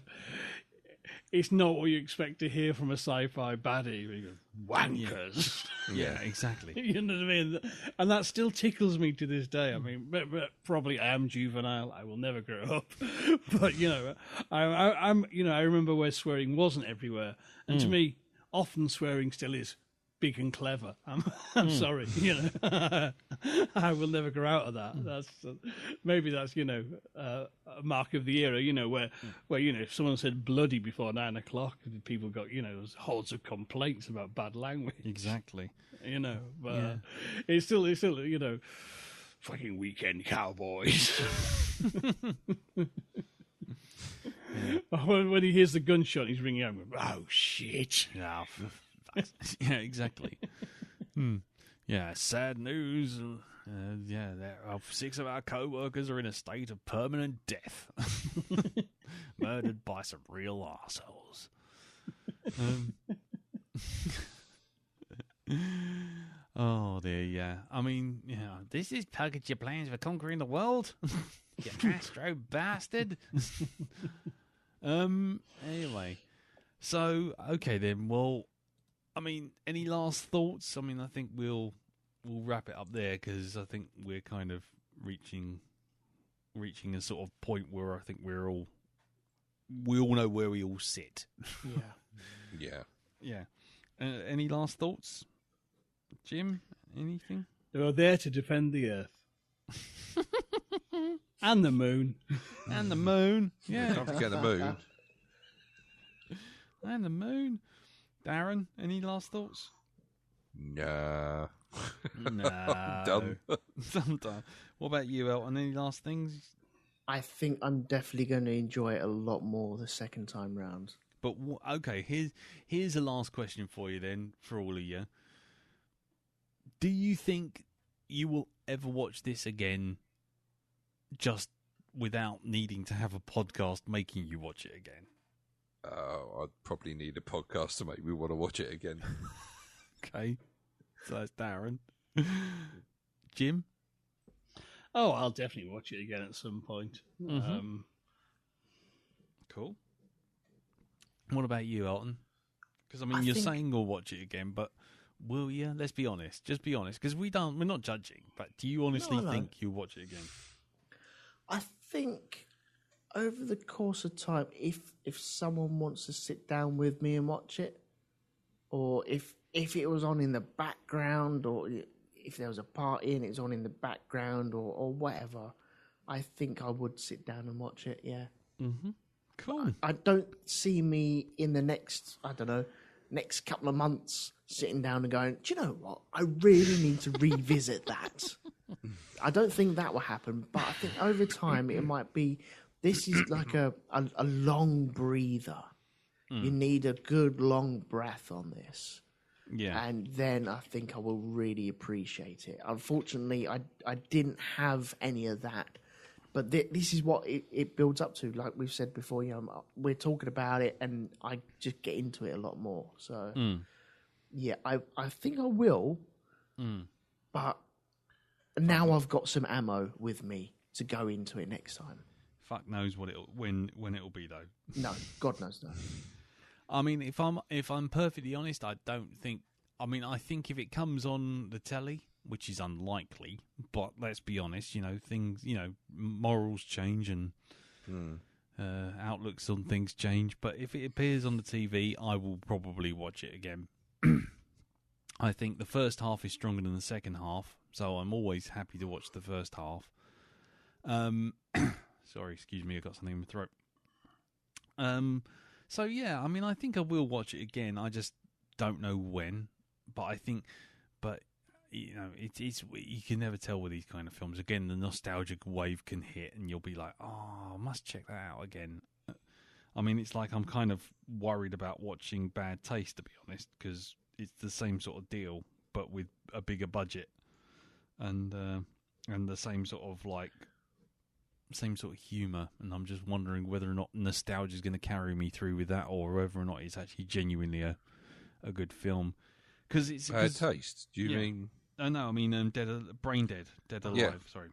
Speaker 4: it's not what you expect to hear from a sci-fi baddie. He goes, wankers.
Speaker 1: Yeah, exactly.
Speaker 4: You know what I mean? And that still tickles me to this day. I mean, but probably I am juvenile. I will never grow up. But you know, I'm you know, I remember where swearing wasn't everywhere, and to me, often swearing still is big and clever. I'm sorry, you know. I will never grow out of that. That's maybe that's, you know, a mark of the era, you know, where you know, if someone said bloody before 9 o'clock, people got, you know, hordes of complaints about bad language.
Speaker 1: Exactly.
Speaker 4: You know, but it's still, you know, fucking weekend cowboys. When he hears the gunshot, he's ringing out. Oh shit!
Speaker 1: Yeah, yeah, exactly. Yeah, sad news. Yeah, 6 of our co-workers are in a state of permanent death, murdered by some real arseholes. Oh dear, yeah. I mean, yeah. This is package your plans for conquering the world, you Astro bastard. Anyway, so okay then. Well, I mean, any last thoughts? I mean, I think we'll wrap it up there because I think we're kind of reaching a sort of point where I think we all know where we all sit. Yeah. Any last thoughts, Jim? Anything?
Speaker 4: They are there to defend the Earth and the moon.
Speaker 1: And the moon. Yeah.
Speaker 3: Don't forget the moon.
Speaker 1: And the moon. Darren, any last thoughts?
Speaker 3: Nah.
Speaker 1: No.
Speaker 3: I'm done.
Speaker 1: I'm done. What about you, Elton? Any last things?
Speaker 2: I think I'm definitely going to enjoy it a lot more the second time round.
Speaker 1: But okay, here's a last question for you then, for all of you. Do you think you will ever watch this again just without needing to have a podcast making you watch it again?
Speaker 3: I'd probably need a podcast to make me want to watch it again.
Speaker 1: Okay. So that's Darren. Jim?
Speaker 4: Oh, I'll definitely watch it again at some point.
Speaker 1: Mm-hmm. Cool. What about you, Elton? Because I mean, you're saying you'll watch it again, but will you? Let's be honest. Just be honest, because we're not judging. But do you honestly think you'll watch it again?
Speaker 2: I think over the course of time, if someone wants to sit down with me and watch it, or if it was on in the background, or if there was a party and it was on in the background, or whatever, I think I would sit down and watch it. Yeah.
Speaker 1: Mm-hmm. Cool.
Speaker 2: I don't see me in the next couple of months sitting down and going, do you know what? I really need to revisit that. I don't think that will happen, but I think over time it might be. This is like a long breather. You need a good long breath on this.
Speaker 1: Yeah.
Speaker 2: And then I think I will really appreciate it. Unfortunately, I didn't have any of that. But this is what it builds up to. Like we've said before, you know, we're talking about it and I just get into it a lot more. So, yeah, I think I will. But now I've got some ammo with me to go into it next time.
Speaker 1: Fuck knows when it'll be though.
Speaker 2: No, God knows no.
Speaker 1: I mean, if I'm perfectly honest, I don't think. I mean, I think if it comes on the telly, which is unlikely, but let's be honest, you know, things, you know, morals change and outlooks on things change. But if it appears on the TV, I will probably watch it again. I think the first half is stronger than the second half, so I'm always happy to watch the first half. Sorry, excuse me, I got something in my throat. So yeah, I mean, I think I will watch it again. I just don't know when, but you know, it's you can never tell with these kind of films. Again, the nostalgic wave can hit, and you'll be like, "Oh, I must check that out again." I mean, it's like I'm kind of worried about watching Bad Taste, to be honest, because it's the same sort of deal, but with a bigger budget, and the same sort of humour, and I'm just wondering whether or not nostalgia is going to carry me through with that, or whether or not it's actually genuinely a good film. Because it's
Speaker 3: Bad Taste. Do you mean?
Speaker 1: No, I mean Brain Dead, Dead Alive.
Speaker 3: Yeah.
Speaker 1: Sorry.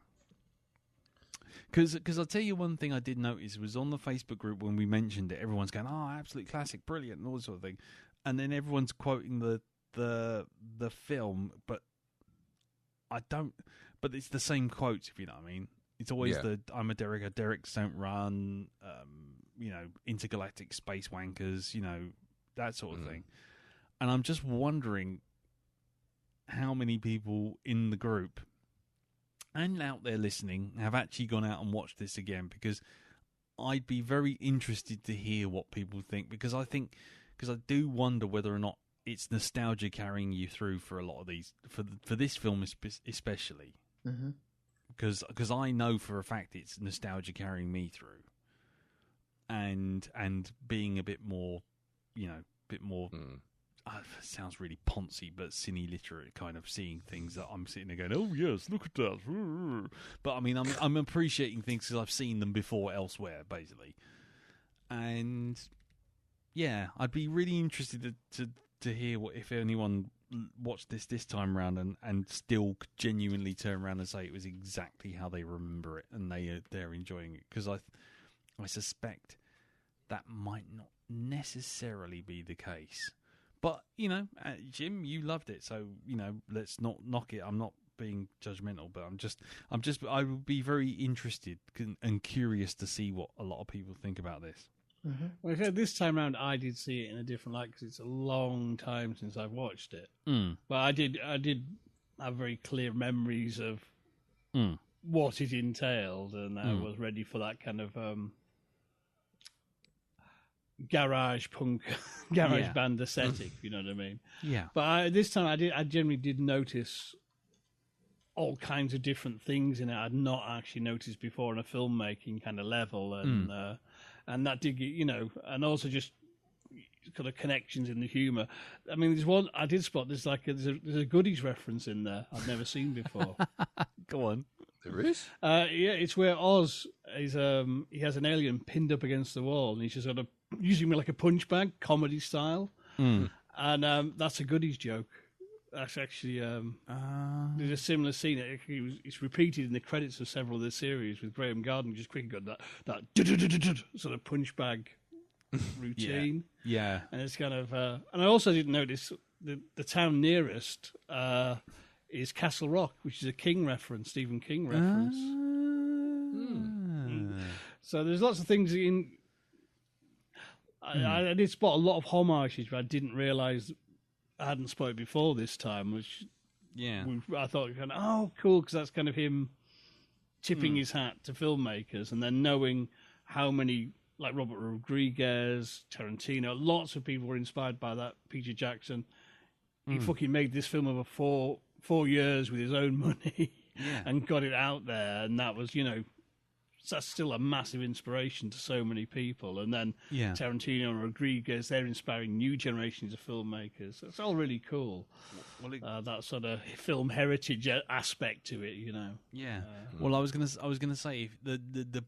Speaker 1: Because I'll tell you one thing I did notice was on the Facebook group when we mentioned it, everyone's going, "Oh, absolute classic, brilliant," and all that sort of thing, and then everyone's quoting the film, but I don't. But it's the same quotes, if you know what I mean. It's always "I'm a Derek, Derek's don't run," intergalactic space wankers, that sort of thing. And I'm just wondering how many people in the group and out there listening have actually gone out and watched this again, because I'd be very interested to hear what people think, because I do wonder whether or not it's nostalgia carrying you through for a lot of these, for this film especially.
Speaker 2: Mm-hmm.
Speaker 1: Because I know for a fact it's nostalgia carrying me through, and being a bit more, sounds really poncy, but cine literate, kind of seeing things that I'm sitting there going, "Oh yes, look at that." But I mean, I'm appreciating things because I've seen them before elsewhere, basically. And yeah, I'd be really interested to hear if anyone watched this time around and still genuinely turn around and say it was exactly how they remember it and they're enjoying it, because I suspect that might not necessarily be the case. But Jim, you loved it, so let's not knock it. I'm not being judgmental, but I would be very interested and curious to see what a lot of people think about this.
Speaker 2: Mm-hmm.
Speaker 4: Well, this time around, I did see it in a different light because it's a long time since I've watched it. But I did have very clear memories of what it entailed, and I was ready for that kind of garage punk, band aesthetic. You know what I mean?
Speaker 1: Yeah.
Speaker 4: But this time, I generally did notice all kinds of different things in it I'd not actually noticed before on a filmmaking kind of level, and that did, and also just kind of connections in the humour. I mean, there's one I did spot. There's a Goodies reference in there I've never seen before.
Speaker 1: Go on.
Speaker 3: There is?
Speaker 4: It's where Oz is. He has an alien pinned up against the wall, and he's just sort of using me like a punch bag, comedy style. And that's a Goodies joke. That's actually there's a similar scene. It's repeated in the credits of several of the series with Graham Garden just quickly got that sort of punch bag routine.
Speaker 1: Yeah.
Speaker 4: And it's kind of and I also didn't notice the town nearest is Castle Rock, which is a King reference, Stephen King reference. So there's lots of things in. I did spot a lot of homages, but I didn't realise I hadn't spotted before this time, which I thought, oh, cool, because that's kind of him tipping his hat to filmmakers, and then knowing how many, like Robert Rodriguez, Tarantino, lots of people were inspired by that. Peter Jackson, he fucking made this film over four years with his own money and got it out there, and that was, that's still a massive inspiration to so many people. And then Tarantino and Rodriguez, they're inspiring new generations of filmmakers. It's all really cool. Well, that sort of film heritage aspect to it,
Speaker 1: Yeah. Well, I was gonna say the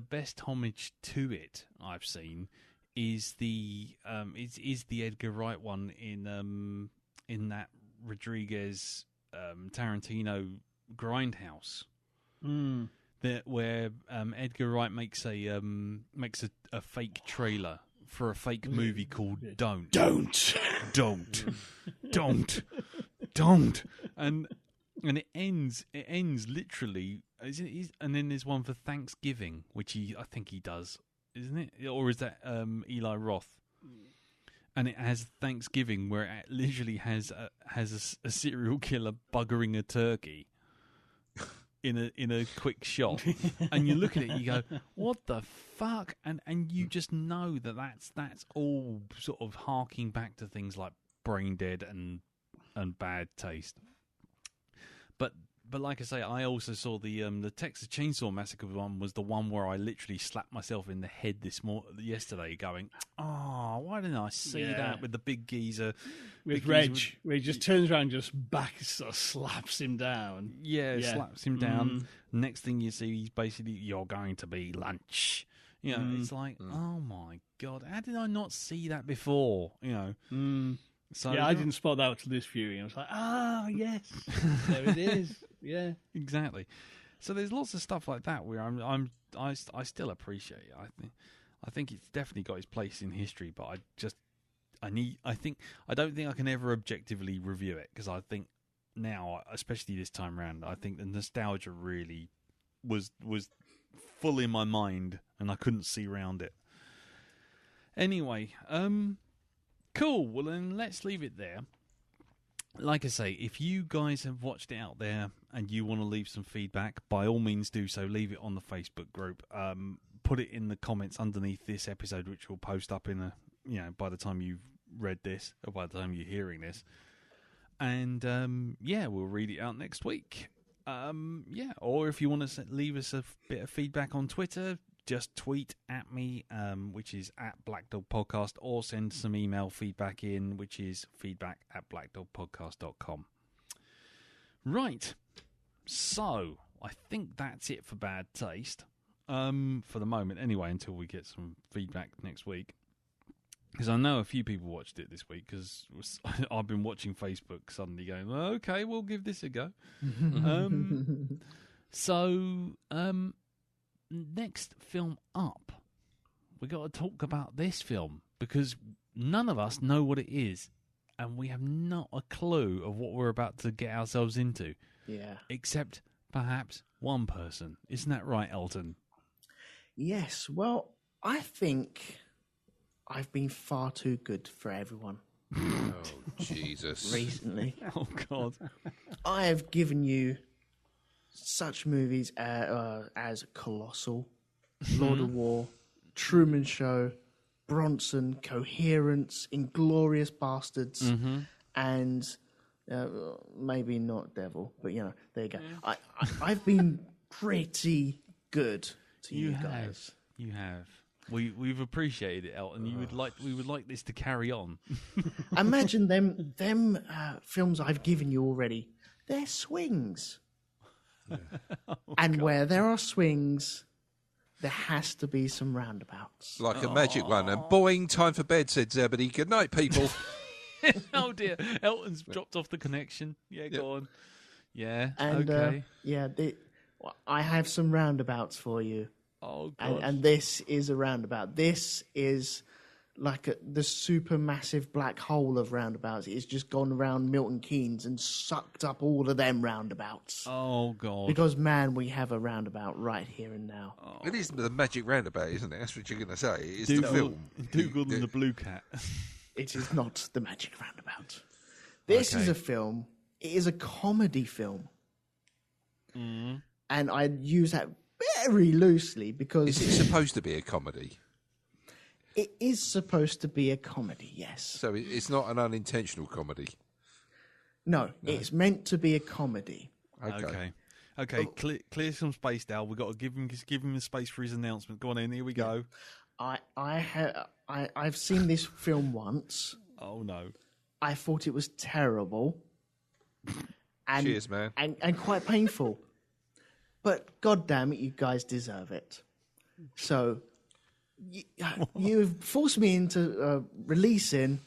Speaker 1: best homage to it I've seen is the Edgar Wright one in that Rodriguez Tarantino Grindhouse. Where Edgar Wright makes a fake trailer for a fake movie called Don't, and it ends literally, and then there's one for Thanksgiving, which I think he does, isn't it? Or is that Eli Roth? And it has Thanksgiving, where it literally has a serial killer buggering a turkey in a quick shot, and you look at it and you go, what the fuck? And you just know that's all sort of harking back to things like Brain Dead and Bad Taste. But like I say, I also saw the Texas Chainsaw Massacre one was the one where I literally slapped myself in the head yesterday, going, "Oh, why didn't I see that with the big geezer
Speaker 4: with Reg, where he just turns around, and just sort of slaps him down." Yeah,
Speaker 1: slaps him down. Next thing you see, he's basically, "You're going to be lunch." It's like, oh my god, how did I not see that before? So,
Speaker 4: I didn't spot that until this viewing. I was like, yes, there it is. Yeah,
Speaker 1: exactly. So there's lots of stuff like that where I still appreciate it. I think it's definitely got its place in history, but I don't think I can ever objectively review it, because I think now, especially this time round, I think the nostalgia really was full in my mind and I couldn't see around it. Anyway, cool. Well, then let's leave it there. Like I say, if you guys have watched it out there and you want to leave some feedback, by all means do so. Leave it on the Facebook group. Put it in the comments underneath this episode, which will post up in by the time you've read this, or by the time you're hearing this. And we'll read it out next week. Or if you want to leave us a bit of feedback on Twitter, just tweet at me, which is at Black Dog Podcast, or send some email feedback in, which is feedback@blackdogpodcast.com. Right. So, I think that's it for Bad Taste. For the moment, anyway, until we get some feedback next week. Because I know a few people watched it this week, because I've been watching Facebook suddenly going, okay, we'll give this a go. Next film up, we got to talk about this film, because none of us know what it is, and we have not a clue of what we're about to get ourselves into.
Speaker 2: Yeah.
Speaker 1: Except perhaps one person. Isn't that right, Elton?
Speaker 2: Yes. Well, I think I've been far too good for everyone.
Speaker 3: Oh, Jesus.
Speaker 2: Recently.
Speaker 1: Oh, God.
Speaker 2: I have given you such movies as Colossal, Lord of War, Truman Show, Bronson, Coherence, Inglourious Bastards, and maybe not Devil, but there you go. I've been pretty good to you guys.
Speaker 1: You have. We've appreciated it, Elton. We would like this to carry on.
Speaker 2: Imagine them films I've given you already. They're swings. And where there are swings, there has to be some roundabouts.
Speaker 3: Like a magic one. And boing, time for bed, said Zebedee. Good night, people.
Speaker 1: Oh, dear. Elton's dropped off the connection. Yeah, go on. Yeah,
Speaker 2: and,
Speaker 1: okay.
Speaker 2: I have some roundabouts for you.
Speaker 1: Oh, God.
Speaker 2: And this is a roundabout. This is like the supermassive black hole of roundabouts. It's just gone around Milton Keynes and sucked up all of them roundabouts.
Speaker 1: Oh, God.
Speaker 2: Because, man, we have a roundabout right here and now.
Speaker 3: Oh. It is the magic roundabout, isn't it? That's what you're going to say. It's the film.
Speaker 1: Dougal and the Blue Cat.
Speaker 2: It is not the magic roundabout. This is a film. It is a comedy film. And I use that very loosely because...
Speaker 3: Is it supposed to be a comedy?
Speaker 2: It is supposed to be a comedy, yes.
Speaker 3: So it's not an unintentional comedy?
Speaker 2: No, it's meant to be a comedy.
Speaker 1: Okay. Clear some space, Dal. We've got to give him the space for his announcement. Go on in. Here we go.
Speaker 2: I've seen this film once.
Speaker 1: Oh, no.
Speaker 2: I thought it was terrible. And,
Speaker 3: cheers, man.
Speaker 2: And quite painful. But God damn it, you guys deserve it. So you've forced me into releasing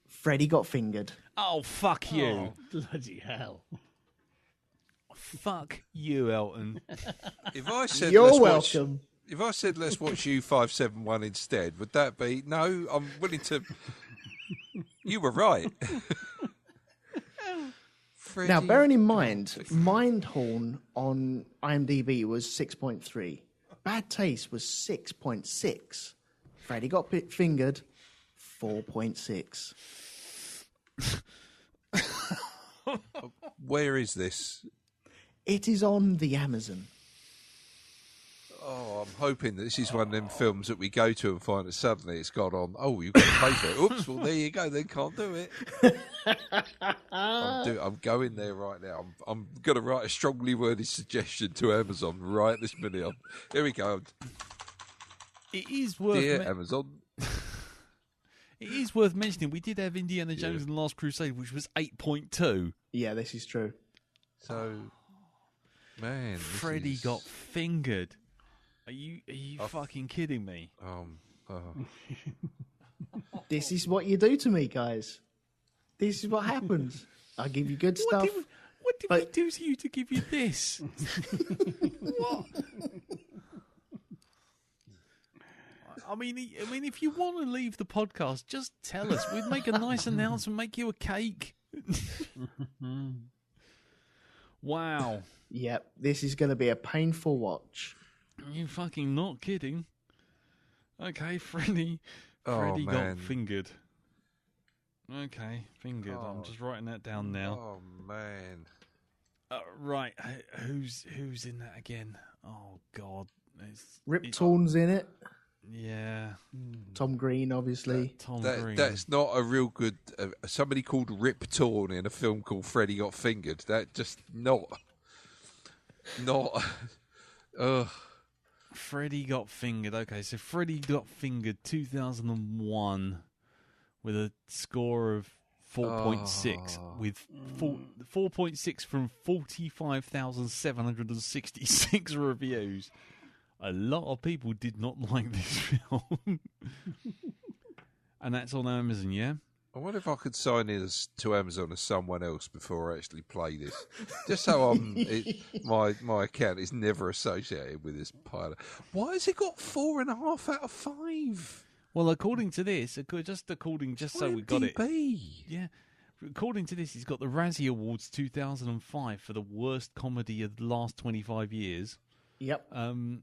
Speaker 2: Freddy Got Fingered.
Speaker 1: Oh, fuck you.
Speaker 4: Oh, bloody hell.
Speaker 1: Fuck you, Elton.
Speaker 3: If I said
Speaker 2: You're welcome.
Speaker 3: If I said let's watch U571 instead, would that be... No, I'm willing to... You were right.
Speaker 2: Now, bearing in mind, Mindhorn on IMDb was 6.3. Bad Taste was 6.6. Freddy Got Fingered, 4.6.
Speaker 3: Where is this?
Speaker 2: It is on the Amazon.
Speaker 3: Oh, I'm hoping that this is one of them films that we go to and find that suddenly it's got on. Oh, you've got to pay for it. Oops, well, there you go. Then can't do it. I'm going there right now. I'm going to write a strongly worded suggestion to Amazon right this minute. Here we go.
Speaker 1: It is worth...
Speaker 3: Dear Amazon.
Speaker 1: It is worth mentioning, we did have Indiana Jones and the Last Crusade, which was 8.2.
Speaker 2: Yeah, this is true.
Speaker 3: So, man...
Speaker 1: Freddy Got Fingered. Are you fucking kidding me?
Speaker 2: This is what you do to me, guys. This is what happens. I give you good stuff.
Speaker 1: What did we do to you to give you this? What? I mean, if you want to leave the podcast, just tell us. We'd make a nice announcement, make you a cake. Wow.
Speaker 2: Yep, this is going to be a painful watch.
Speaker 1: You fucking not kidding. Okay, Freddy got fingered. Okay, fingered.
Speaker 3: Oh.
Speaker 1: I'm just writing that down now.
Speaker 3: Oh man.
Speaker 1: Right, who's in that again? Oh God,
Speaker 2: Rip Torn's in it.
Speaker 1: Yeah,
Speaker 2: Tom Green, obviously.
Speaker 1: Tom Green.
Speaker 3: That's not a real good. Somebody called Rip Torn in a film called Freddy Got Fingered. That just not.
Speaker 1: Freddy Got Fingered. Okay, so Freddy Got Fingered 2001 with a score of 4.6 with 4.6 from 45,766 reviews. A lot of people did not like this film. And that's on Amazon, yeah?
Speaker 3: I wonder if I could sign in to Amazon as someone else before I actually play this, just so my account is never associated with this pilot. Why has it got 4.5 out of 5?
Speaker 1: Well, according to this, so we got it. Yeah. According to this, he's got the Razzie Awards 2005 for the worst comedy of the last 25 years.
Speaker 2: Yep.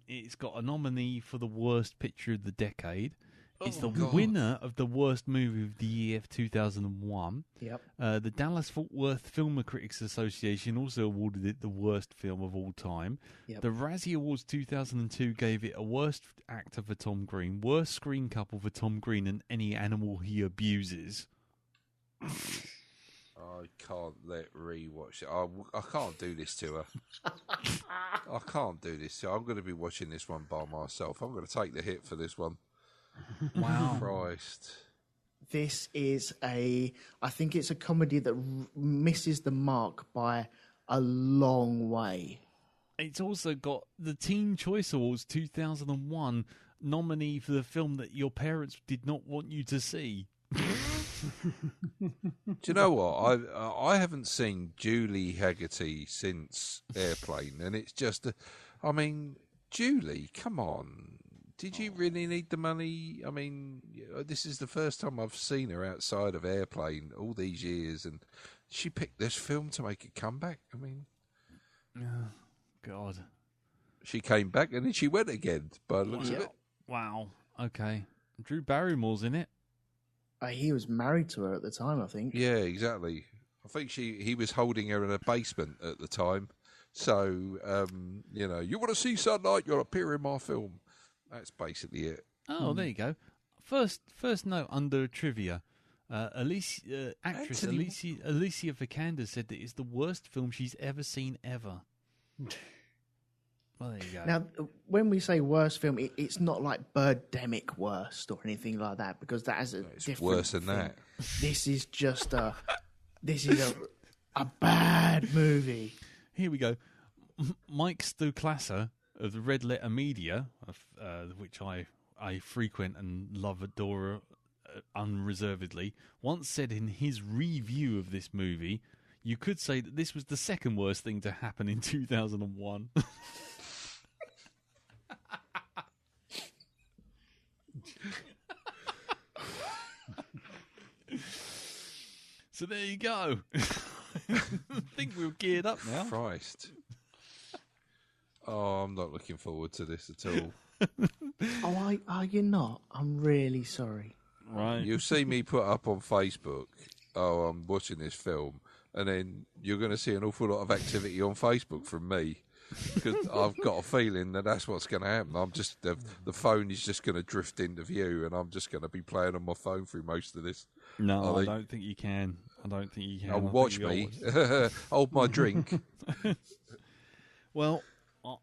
Speaker 1: It's got a nominee for the worst picture of the decade. It's the
Speaker 3: God.
Speaker 1: winner of the worst movie of the year of 2001.
Speaker 2: Yep.
Speaker 1: The Dallas-Fort Worth Film Critics Association also awarded it the worst film of all time.
Speaker 2: Yep.
Speaker 1: The Razzie Awards 2002 gave it a worst actor for Tom Green, worst screen couple for Tom Green, and any animal he abuses.
Speaker 3: I can't let rewatch it. I can't do this to her. I can't do this to her. I'm going to be watching this one by myself. I'm going to take the hit for this one.
Speaker 1: Wow.
Speaker 3: Christ.
Speaker 2: This is I think it's a comedy that misses the mark by a long way.
Speaker 1: It's also got the Teen Choice Awards 2001 nominee for the film that your parents did not want you to see.
Speaker 3: Do you know what? I haven't seen Julie Haggerty since Airplane, and it's just, I mean, Julie, come on. Did you really need the money? I mean, this is the first time I've seen her outside of Airplane all these years, and she picked this film to make a comeback. I mean,
Speaker 1: Oh, God.
Speaker 3: she came back and then she went again. By the looks of it.
Speaker 1: Wow. Okay. Drew Barrymore's in it.
Speaker 2: He was married to her at the time, I think.
Speaker 3: Yeah, exactly. I think he was holding her in a basement at the time. So, you want to see sunlight, you'll appear in my film. That's basically it.
Speaker 1: Oh, there you go. First note under trivia. Actress Alicia Vikander said that it's the worst film she's ever seen ever. Well, there you go.
Speaker 2: Now, when we say worst film, it's not like Birdemic worst or anything like that, because that has a different
Speaker 3: Worse than
Speaker 2: thing.
Speaker 3: that.
Speaker 2: This is just a bad movie.
Speaker 1: Here we go. Mike Stoklasser of the Red Letter Media, which I frequent and love, adore unreservedly, once said in his review of this movie, you could say that this was the second worst thing to happen in 2001. So there you go. I think we're geared up now.
Speaker 3: Christ. Oh, I'm not looking forward to this at all.
Speaker 2: Oh, are you not? I'm really sorry.
Speaker 1: Right.
Speaker 3: You'll see me put up on Facebook, I'm watching this film, and then you're going to see an awful lot of activity on Facebook from me, because I've got a feeling that that's what's going to happen. I'm just the phone is just going to drift into view, and I'm just going to be playing on my phone through most of this.
Speaker 1: No, I don't think you can.
Speaker 3: Oh, watch me. Hold my drink.
Speaker 1: Well,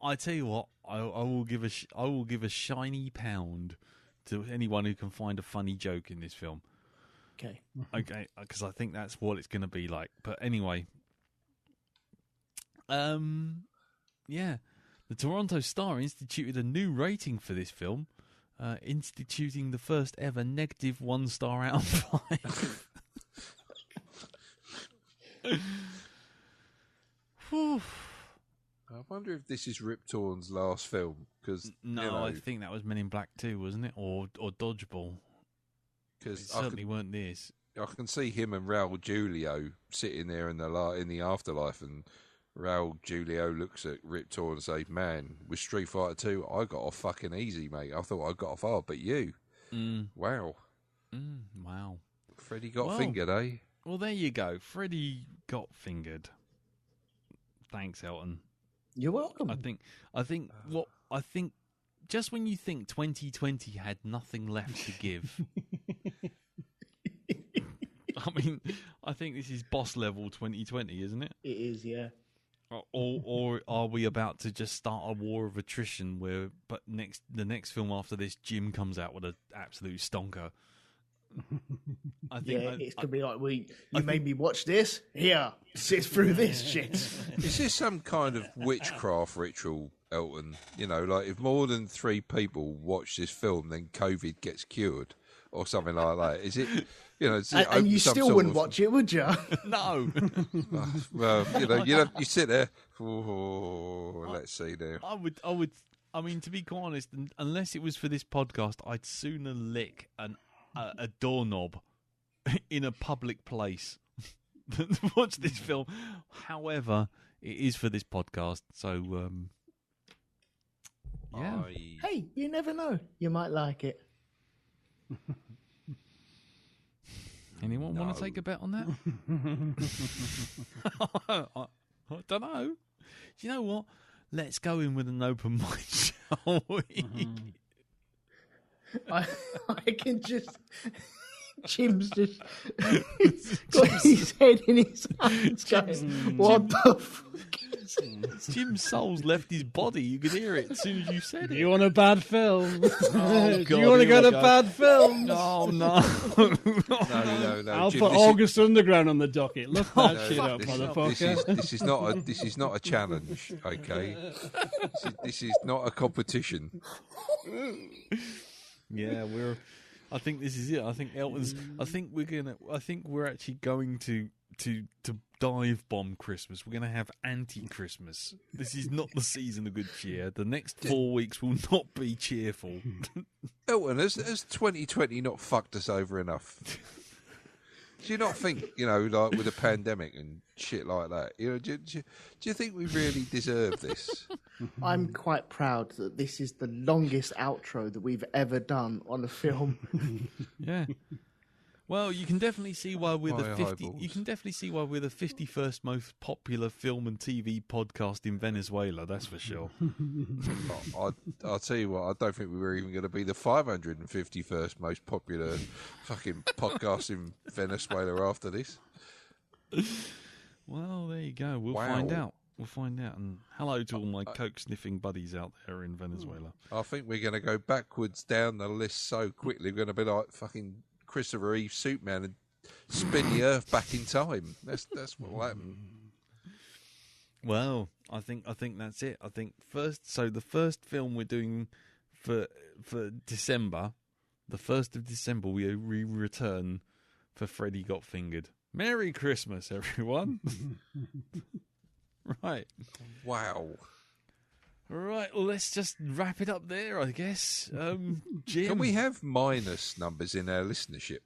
Speaker 1: I tell you what, I will give a shiny pound to anyone who can find a funny joke in this film.
Speaker 2: Okay.
Speaker 1: Okay, because I think that's what it's going to be like. But anyway, yeah, the Toronto Star instituted a new rating for this film, instituting the first ever negative 1 star out of 5.
Speaker 3: wonder if this is Rip Torn's last film. Cause,
Speaker 1: no, I think that was Men in Black 2, wasn't it? Or Dodgeball. Because it certainly weren't this.
Speaker 3: I can see him and Raul Julia sitting there in the afterlife, and Raul Julia looks at Rip Torn and says, "Man, with Street Fighter 2, I got off fucking easy, mate. I thought I got off hard, but you, wow,
Speaker 1: wow,
Speaker 3: Freddie got fingered, eh?"
Speaker 1: Well, there you go. Freddie got fingered. Thanks, Elton.
Speaker 2: You're welcome.
Speaker 1: I think just when you think 2020 had nothing left to give. I mean, I think this is boss level 2020, isn't it?
Speaker 2: It is, yeah.
Speaker 1: Or are we about to just start a war of attrition where, the next film after this, Jim comes out with an absolute stonker? I think
Speaker 2: it's gonna be like you made me watch this. Here, sit through this shit.
Speaker 3: Is this some kind of witchcraft ritual, Elton? Like if more than 3 people watch this film, then COVID gets cured, or something like that. Is it?
Speaker 2: And you still wouldn't watch it, would you?
Speaker 1: No.
Speaker 3: Well, you sit there. Oh, let's see there.
Speaker 1: I would. I mean, to be quite honest, unless it was for this podcast, I'd sooner lick a doorknob in a public place than watch this film. However, it is for this podcast, so yeah.
Speaker 2: Hey, you never know. You might like it.
Speaker 1: Anyone want to take a bet on that? I don't know. Do you know what? Let's go in with an open mind, shall we?
Speaker 2: I can just... Jim's just got his head in his hands going, what the fuck is this?
Speaker 1: Jim's soul's left his body. You could hear it as soon as you said it.
Speaker 4: You want a bad film?
Speaker 1: Oh,
Speaker 4: Do you want to go to bad films?
Speaker 1: Oh, no.
Speaker 3: No.
Speaker 4: I'll
Speaker 3: Jim,
Speaker 4: put August Underground on the docket. Look that shit up, motherfucker.
Speaker 3: This is not a challenge, okay? This is not a competition.
Speaker 1: Yeah, I think this is it. I think Elton's. I think we're actually going to dive bomb Christmas. We're going to have anti-Christmas. This is not the season of good cheer. The next 4 weeks will not be cheerful.
Speaker 3: Elton, has 2020 not fucked us over enough? Do you not think, like with a pandemic and shit like that, do you think we really deserve this?
Speaker 2: I'm quite proud that this is the longest outro that we've ever done on a film.
Speaker 1: Yeah. Well, you can definitely see why we're the 51st most popular film and TV podcast in Venezuela. That's for sure.
Speaker 3: I'll tell you what. I don't think we were even going to be the 551st most popular fucking podcast in Venezuela after this.
Speaker 1: Well, there you go. We'll find out. We'll find out. And hello to all my coke sniffing buddies out there in Venezuela.
Speaker 3: I think we're going to go backwards down the list so quickly. We're going to be like fucking Christopher Reeve Superman and spin the earth back in time. That's what will happen.
Speaker 1: Well, I think that's it. I think the first film we're doing for December, the 1st of December, we return for Freddie Got Fingered. Merry Christmas, everyone. Right.
Speaker 3: Wow.
Speaker 1: Right, well, let's just wrap it up there, I guess. Jim,
Speaker 3: can we have minus numbers in our listenership?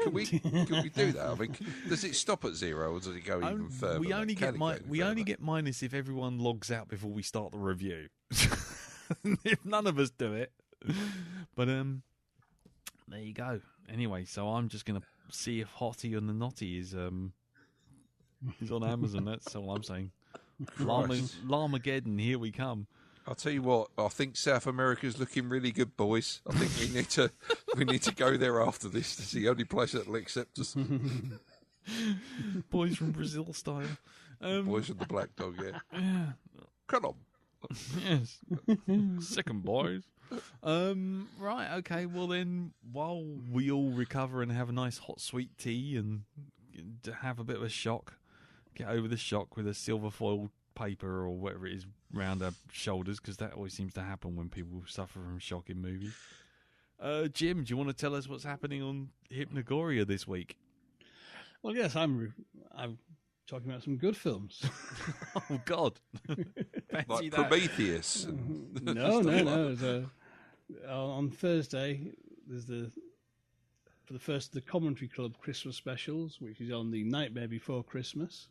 Speaker 3: Can we do that? I mean, does it stop at 0 or does it go even further?
Speaker 1: We only get minus if everyone logs out before we start the review. If none of us do it, but there you go. Anyway, so I'm just gonna see if Hottie and the Nottie is on Amazon. That's all I'm saying. Llamageddon, here we come.
Speaker 3: I'll tell you what. I think South America's looking really good, boys. I think we need to go there after this. It's the only place that'll accept us.
Speaker 1: Boys from Brazil style.
Speaker 3: Boys from the Black Dog, yeah. Come on.
Speaker 1: Yes. Second, boys. Right, okay. Well then, while we all recover and have a nice hot sweet tea and have a bit of a shock, get over the shock with a silver foil paper or whatever it is round our shoulders, because that always seems to happen when people suffer from shock in movies. Jim, do you want to tell us what's happening on Hypnagoria this week?
Speaker 4: Well, yes, I'm talking about some good films.
Speaker 1: Oh God. Fancy
Speaker 3: like
Speaker 1: that.
Speaker 3: Prometheus. And
Speaker 4: No. There's on Thursday, there's the Commentary Club Christmas specials, which is on the Nightmare Before Christmas.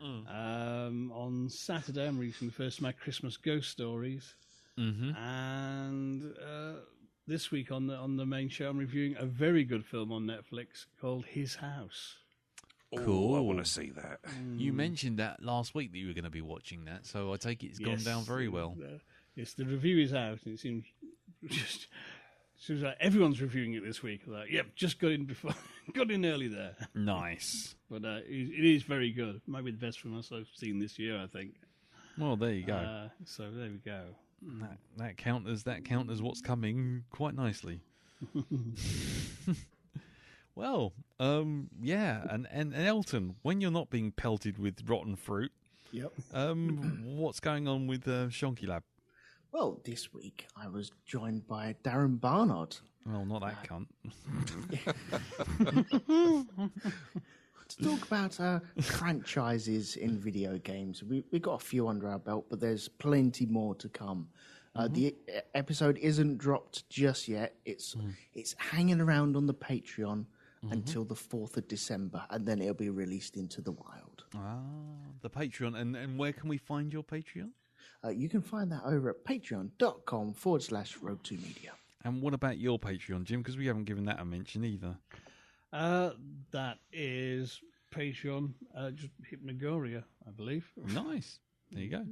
Speaker 4: On Saturday, I'm releasing the first of my Christmas ghost stories, and this week on the main show, I'm reviewing a very good film on Netflix called His House.
Speaker 1: Cool.
Speaker 3: I want to see that.
Speaker 1: You mentioned that last week that you were going to be watching that, so I take it it's gone down very well.
Speaker 4: Yes, the review is out, and it seems like everyone's reviewing it this week. Like, yep, just got in early there.
Speaker 1: Nice.
Speaker 4: But it is very good. Might be the best film I've seen this year, I think.
Speaker 1: Well, there you go.
Speaker 4: So there we go.
Speaker 1: That counters what's coming quite nicely. Well, yeah, and Elton, when you're not being pelted with rotten fruit,
Speaker 2: Yep.
Speaker 1: what's going on with Shonky Lab?
Speaker 2: Well, this week I was joined by Darren Barnard
Speaker 1: Well, not that cunt.
Speaker 2: to talk about franchises in video games. We got a few under our belt, but there's plenty more to come. The episode isn't dropped just yet. It's hanging around on the Patreon until the 4th of December, and then it'll be released into the wild.
Speaker 1: Ah, the Patreon. And where can we find your Patreon?
Speaker 2: You can find that over at patreon.com/Road2Media.
Speaker 1: And what about your Patreon, Jim? Because we haven't given that a mention either.
Speaker 4: That is Patreon, just Hypnagoria, I believe.
Speaker 1: Nice. There you go.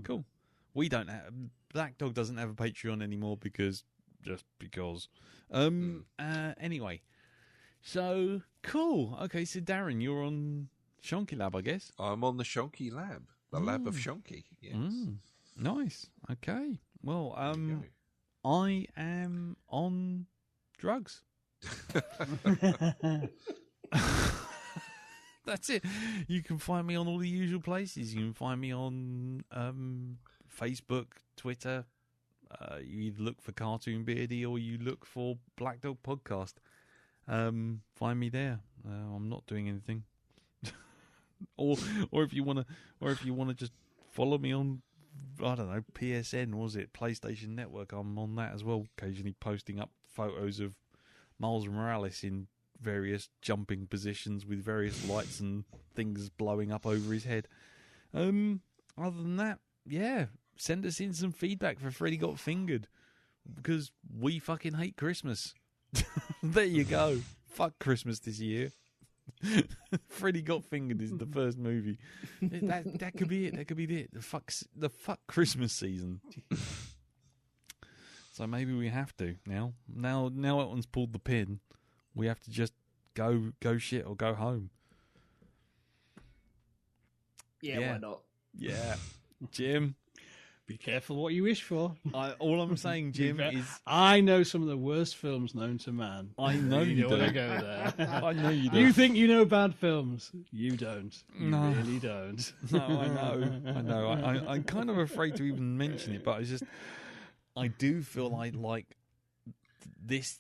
Speaker 1: Cool. We don't have... Black Dog doesn't have a Patreon anymore because... Anyway. So, cool. Okay, so Darren, you're on Shonky Lab, I guess?
Speaker 3: I'm on the Shonky Lab. The Lab of Shonky, yes.
Speaker 1: Nice. Okay. Well,
Speaker 3: There you go.
Speaker 1: I am on drugs. That's it. You can find me on all the usual places. You can find me on Facebook, Twitter. You either look for Cartoon Beardy or you look for Black Dog Podcast. Find me there. I'm not doing anything. or if you want to just follow me on, I don't know, PSN, was it PlayStation Network? I'm on that as well, occasionally posting up photos of Miles Morales in various jumping positions with various lights and things blowing up over his head. Other than that, yeah, send us in some feedback for Freddy Got Fingered, because we fucking hate Christmas. There you go. Fuck Christmas this year. Freddy Got Fingered is the first movie. That could be it. That could be it. The fuck Christmas season. So maybe we have to now. Now Elton's pulled the pin. We have to just go shit or go home.
Speaker 2: Yeah, why not?
Speaker 1: Yeah, Jim.
Speaker 4: Be careful what you wish for.
Speaker 1: All I'm saying, Jim, is
Speaker 4: I know some of the worst films known to man.
Speaker 1: I know you
Speaker 4: don't want to
Speaker 1: do.
Speaker 4: go there.
Speaker 1: I know you do.
Speaker 4: You think you know bad films? You don't. You
Speaker 1: No.
Speaker 4: really don't.
Speaker 1: No, I know. I'm kind of afraid to even mention it, but I do feel like this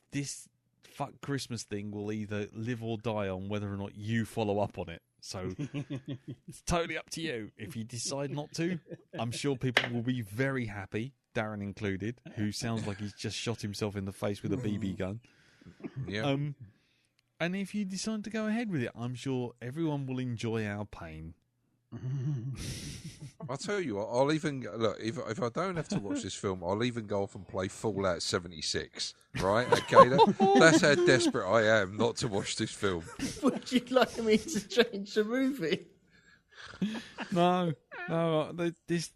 Speaker 1: fuck Christmas thing will either live or die on whether or not you follow up on it. So it's totally up to you. If you decide not to, I'm sure people will be very happy, Darren included, who sounds like he's just shot himself in the face with a BB gun.
Speaker 3: Yeah.
Speaker 1: And if you decide to go ahead with it, I'm sure everyone will enjoy our pain.
Speaker 3: I'll tell you what, I'll even look if I don't have to watch this film, I'll even go off and play Fallout 76. Right? Okay, that's how desperate I am not to watch this film.
Speaker 2: Would you like me to change the movie?
Speaker 1: No. This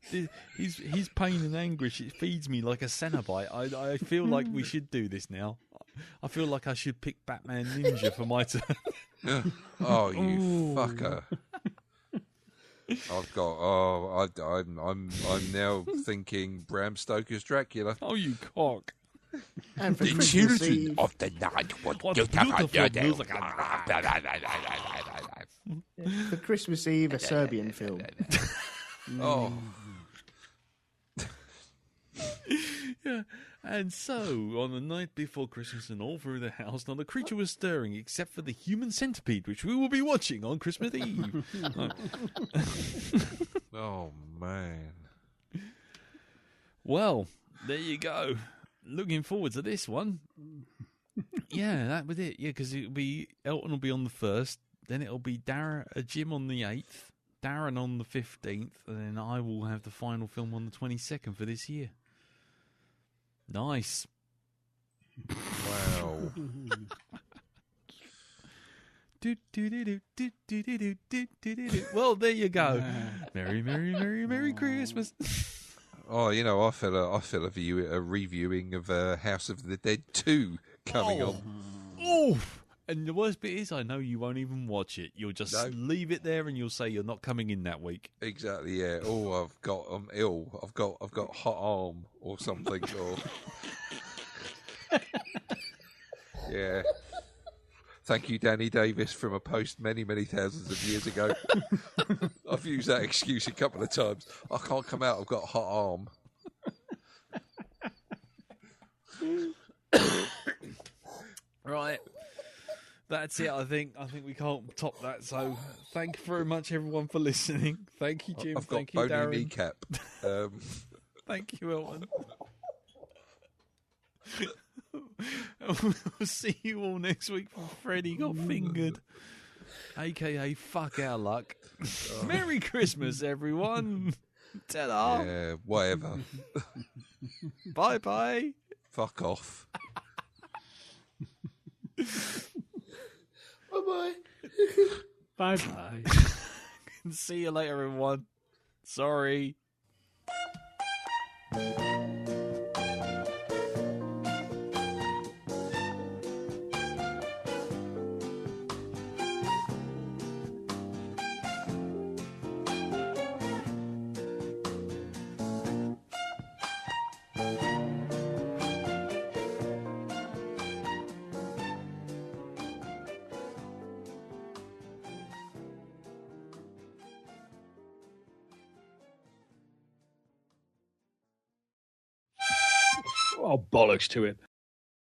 Speaker 1: his pain and anguish, it feeds me like a Cenobite. I feel like we should do this now. I feel like I should pick Batman Ninja for my turn.
Speaker 3: Oh, you fucker! I've got. I'm now thinking Bram Stoker's Dracula.
Speaker 1: Oh, you cock!
Speaker 2: And for Christmas Eve,
Speaker 5: of the night
Speaker 1: What beautiful music!
Speaker 2: for Christmas Eve, a Serbian film.
Speaker 3: Oh,
Speaker 1: Yeah. And so, on the night before Christmas and all through the house, not a creature was stirring except for the human centipede, which we will be watching on Christmas Eve.
Speaker 3: oh man!
Speaker 1: Well, there you go. Looking forward to this one. Yeah, that was it. Yeah, because Elton will be on the 1st, then it'll be Jim on the 8th, Darren on the 15th, and then I will have the final film on the 22nd for this year. Nice.
Speaker 3: Wow.
Speaker 1: Well, there you go. Merry, merry, merry, merry Christmas.
Speaker 3: Oh, you know, I feel a reviewing of House of the Dead 2 coming on.
Speaker 1: Oh, and the worst bit is, I know you won't even watch it. You'll just leave it there, and you'll say you're not coming in that week.
Speaker 3: Exactly. Yeah. Oh, I'm ill. I've got hot arm or something. Or yeah. Thank you, Danny Davis, from a post many, many thousands of years ago. I've used that excuse a couple of times. I can't come out. I've got a hot arm.
Speaker 1: Right. That's it, I think. I think we can't top that. So thank you very much, everyone, for listening. Thank you, Jim.
Speaker 3: I've got
Speaker 1: Thank you,
Speaker 3: bony
Speaker 1: Darren.
Speaker 3: kneecap.
Speaker 1: Thank you, Elton. We'll see you all next week for Freddy Got Fingered, a.k.a. Fuck Our Luck. Merry Christmas, everyone. Ta-da.
Speaker 3: Yeah, whatever.
Speaker 1: Bye-bye.
Speaker 3: Fuck off.
Speaker 2: Bye-bye.
Speaker 4: Bye-bye.
Speaker 1: See you later, everyone. Sorry.
Speaker 4: Oh, bollocks to it.